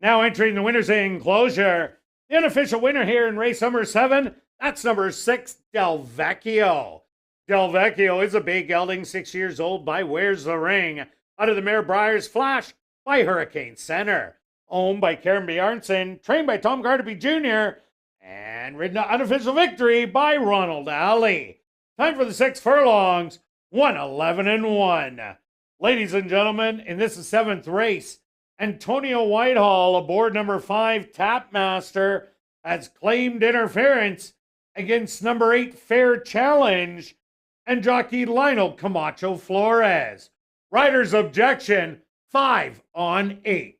Now entering the winner's enclosure, the unofficial winner here in race number 7, that's number 6, Del Vecchio. Del Vecchio is a big gelding, 6 years old by Where's the Ring, out of the mare Briar's Flash by Hurricane Center. Owned by Karen Bjarnson, trained by Tom Gardaby Jr., and ridden to unofficial victory by Ronald Alley. Time for the 6 furlongs, 1:11-1. Ladies and gentlemen, in this 7th race, Antonio Whitehall aboard number 5 Tapmaster has claimed interference against number 8 Fair Challenge and jockey Lionel Camacho Flores. Rider's objection, 5 on 8.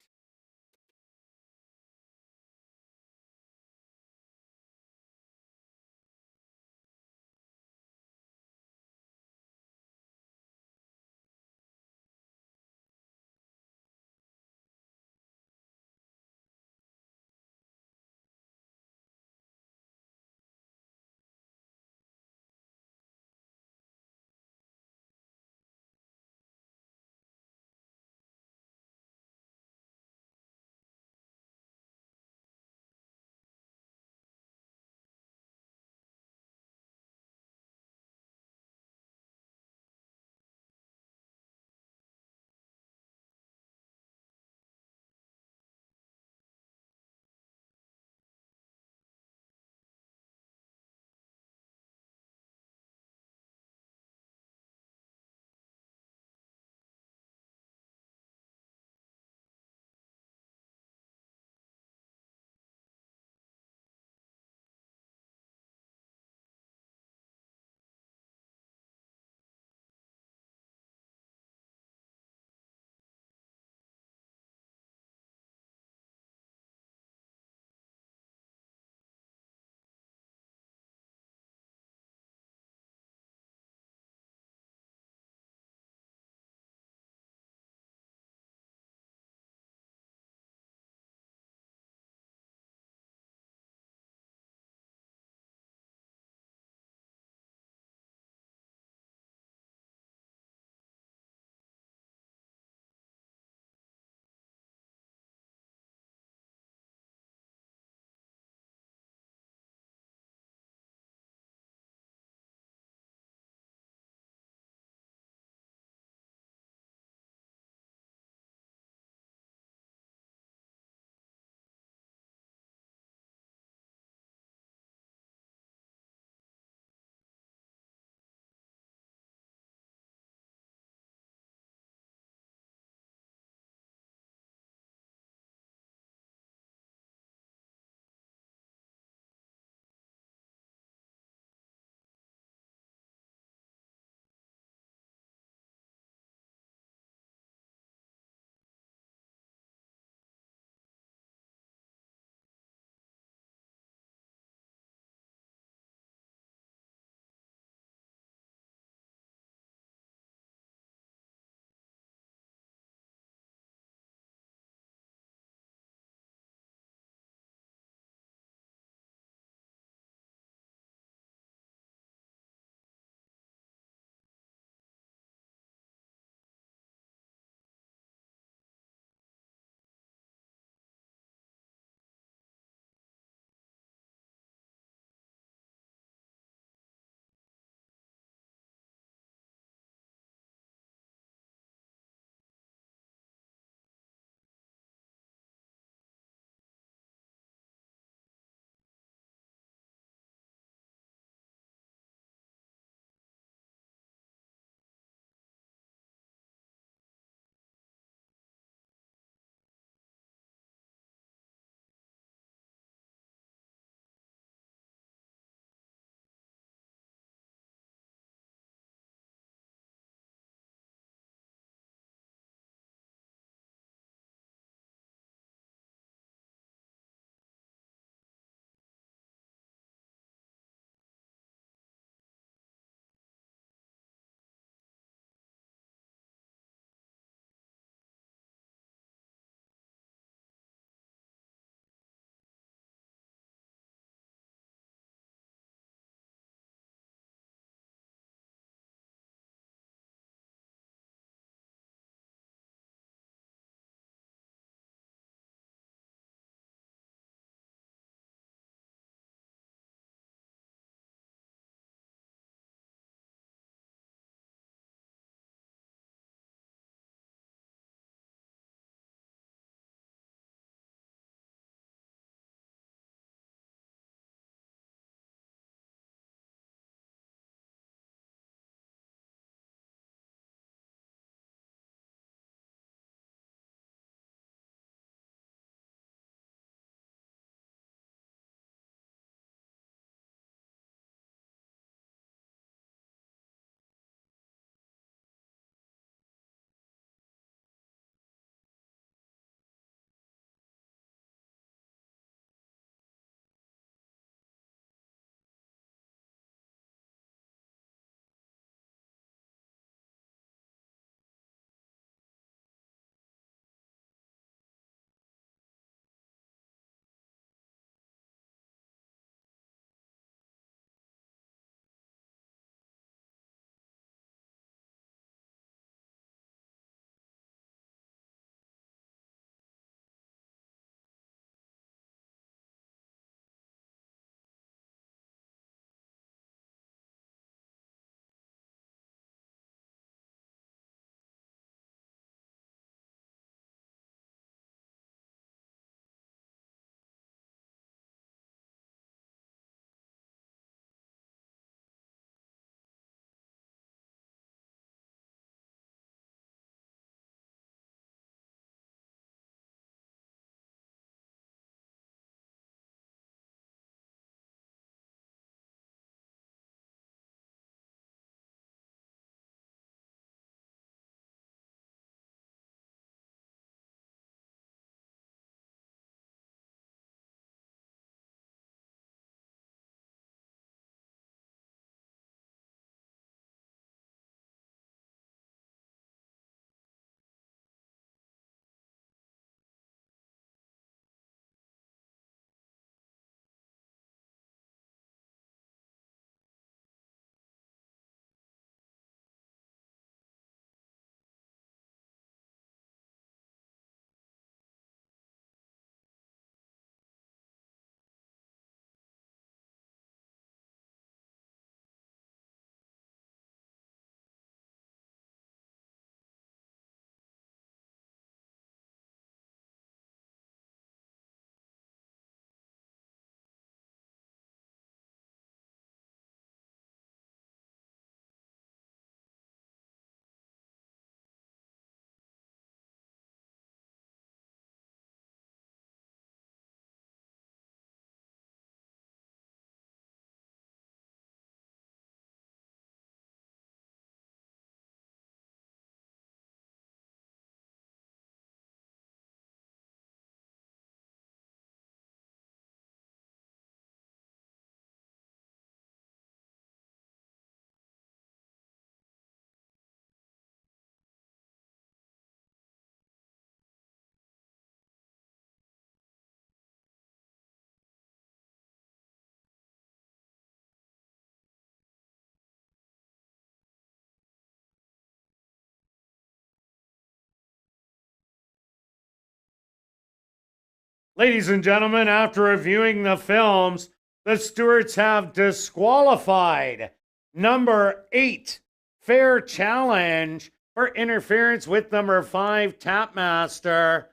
Ladies and gentlemen, after reviewing the films, the stewards have disqualified number 8, Fair Challenge, for interference with number 5, Tapmaster.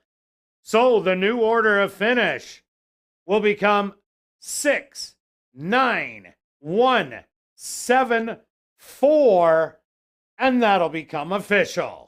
So the new order of finish will become 6, 9, 1, 7, 4, and that'll become official.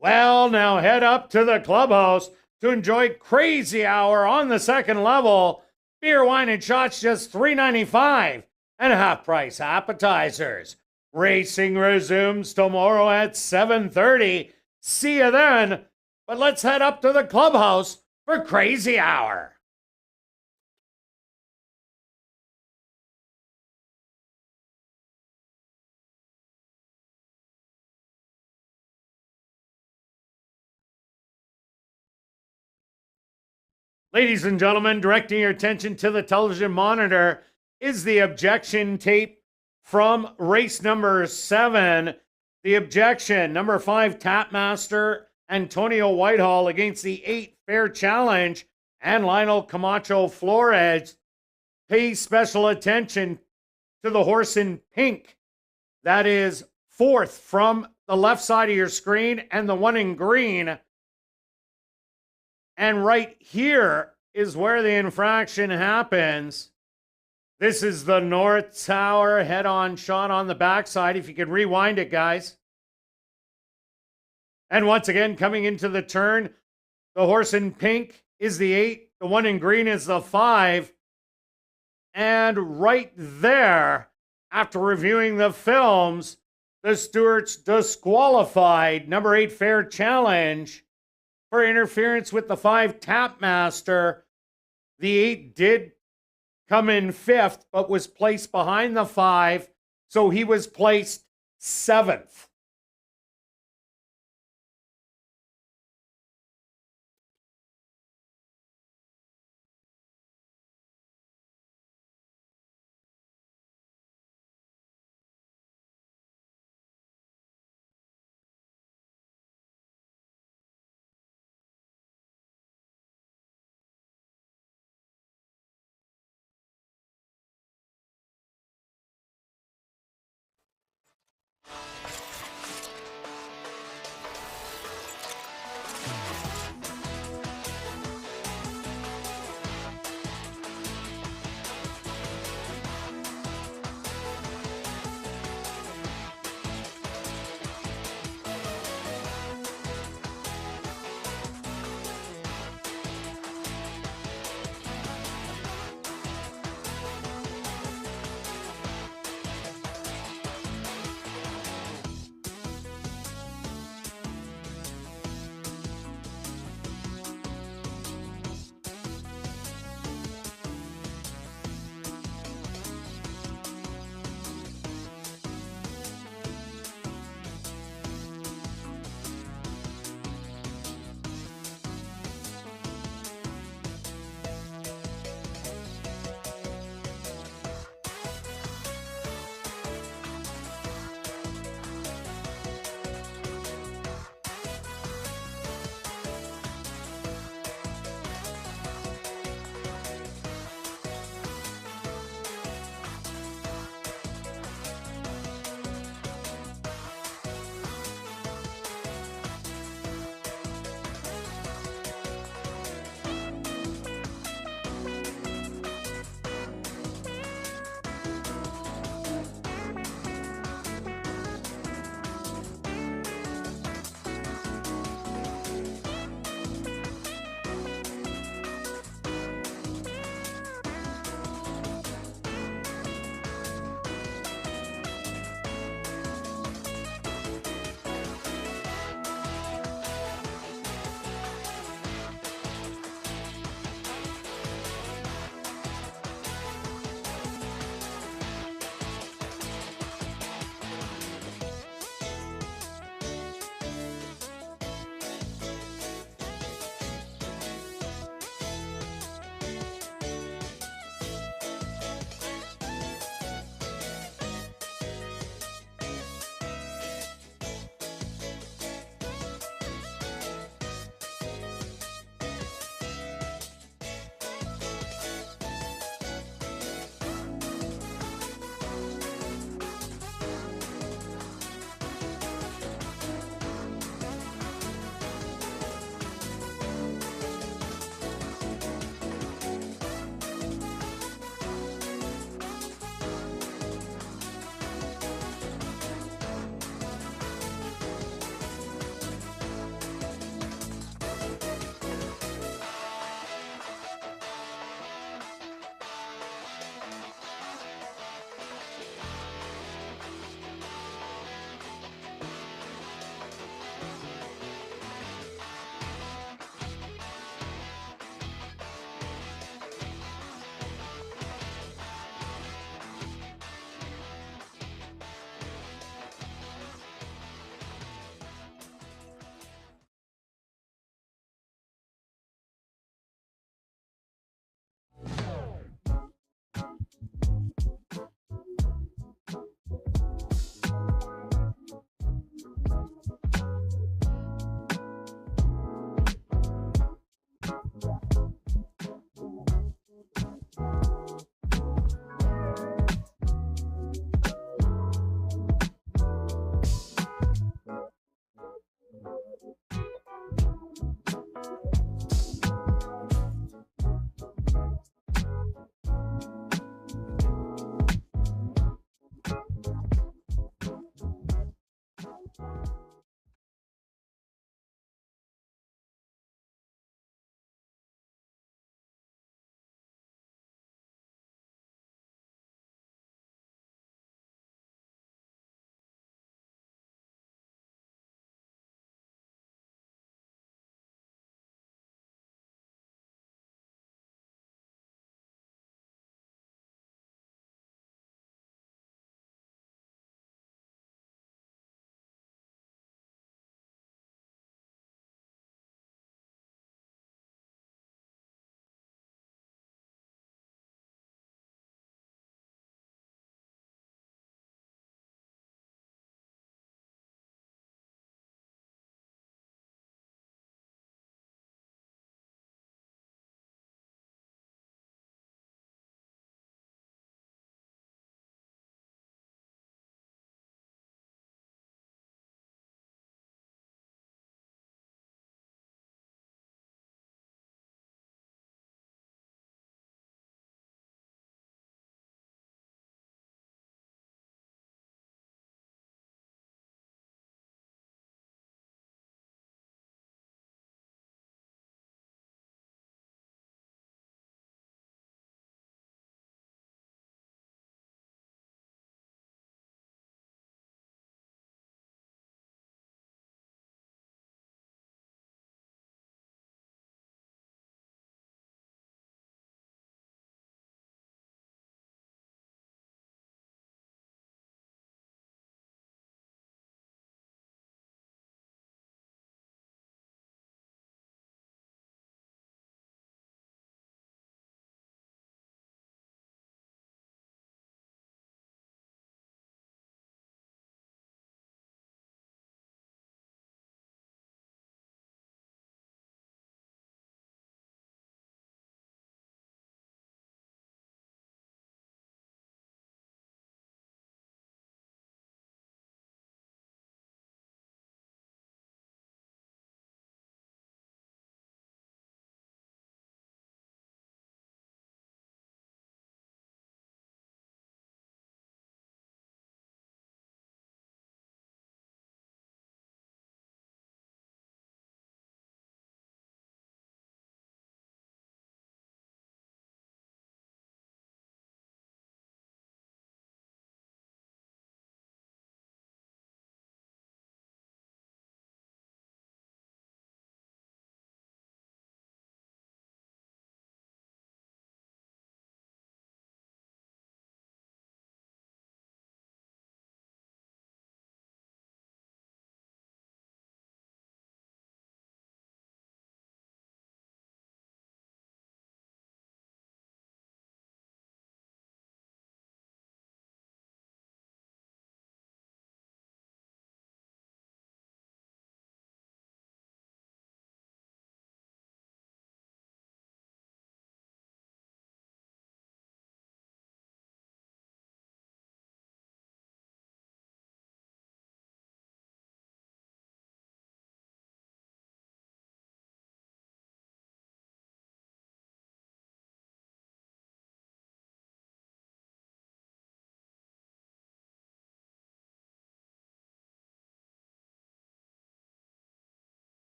Well, now head up to the clubhouse to enjoy Crazy Hour on the second level. Beer, wine, and shots just $3.95 and half-price appetizers. Racing resumes tomorrow at 7:30. See you then. But let's head up to the clubhouse for Crazy Hour. Ladies and gentlemen, directing your attention to the television monitor is the objection tape from race number 7. The objection, number 5, Tapmaster, Antonio Whitehall against the 8, Fair Challenge, and Lionel Camacho Flores. Pay special attention to the horse in pink. That is 4th from the left side of your screen, and the one in green. And right here is where the infraction happens. This is the North Tower head-on shot on the backside. If you could rewind it, guys. And once again, coming into the turn, the horse in pink is the 8. The one in green is the 5. And right there, after reviewing the films, the stewards disqualified number 8, Fair Challenge, for interference with the 5, Tapmaster. The 8 did come in 5th, but was placed behind the 5, so he was placed 7th.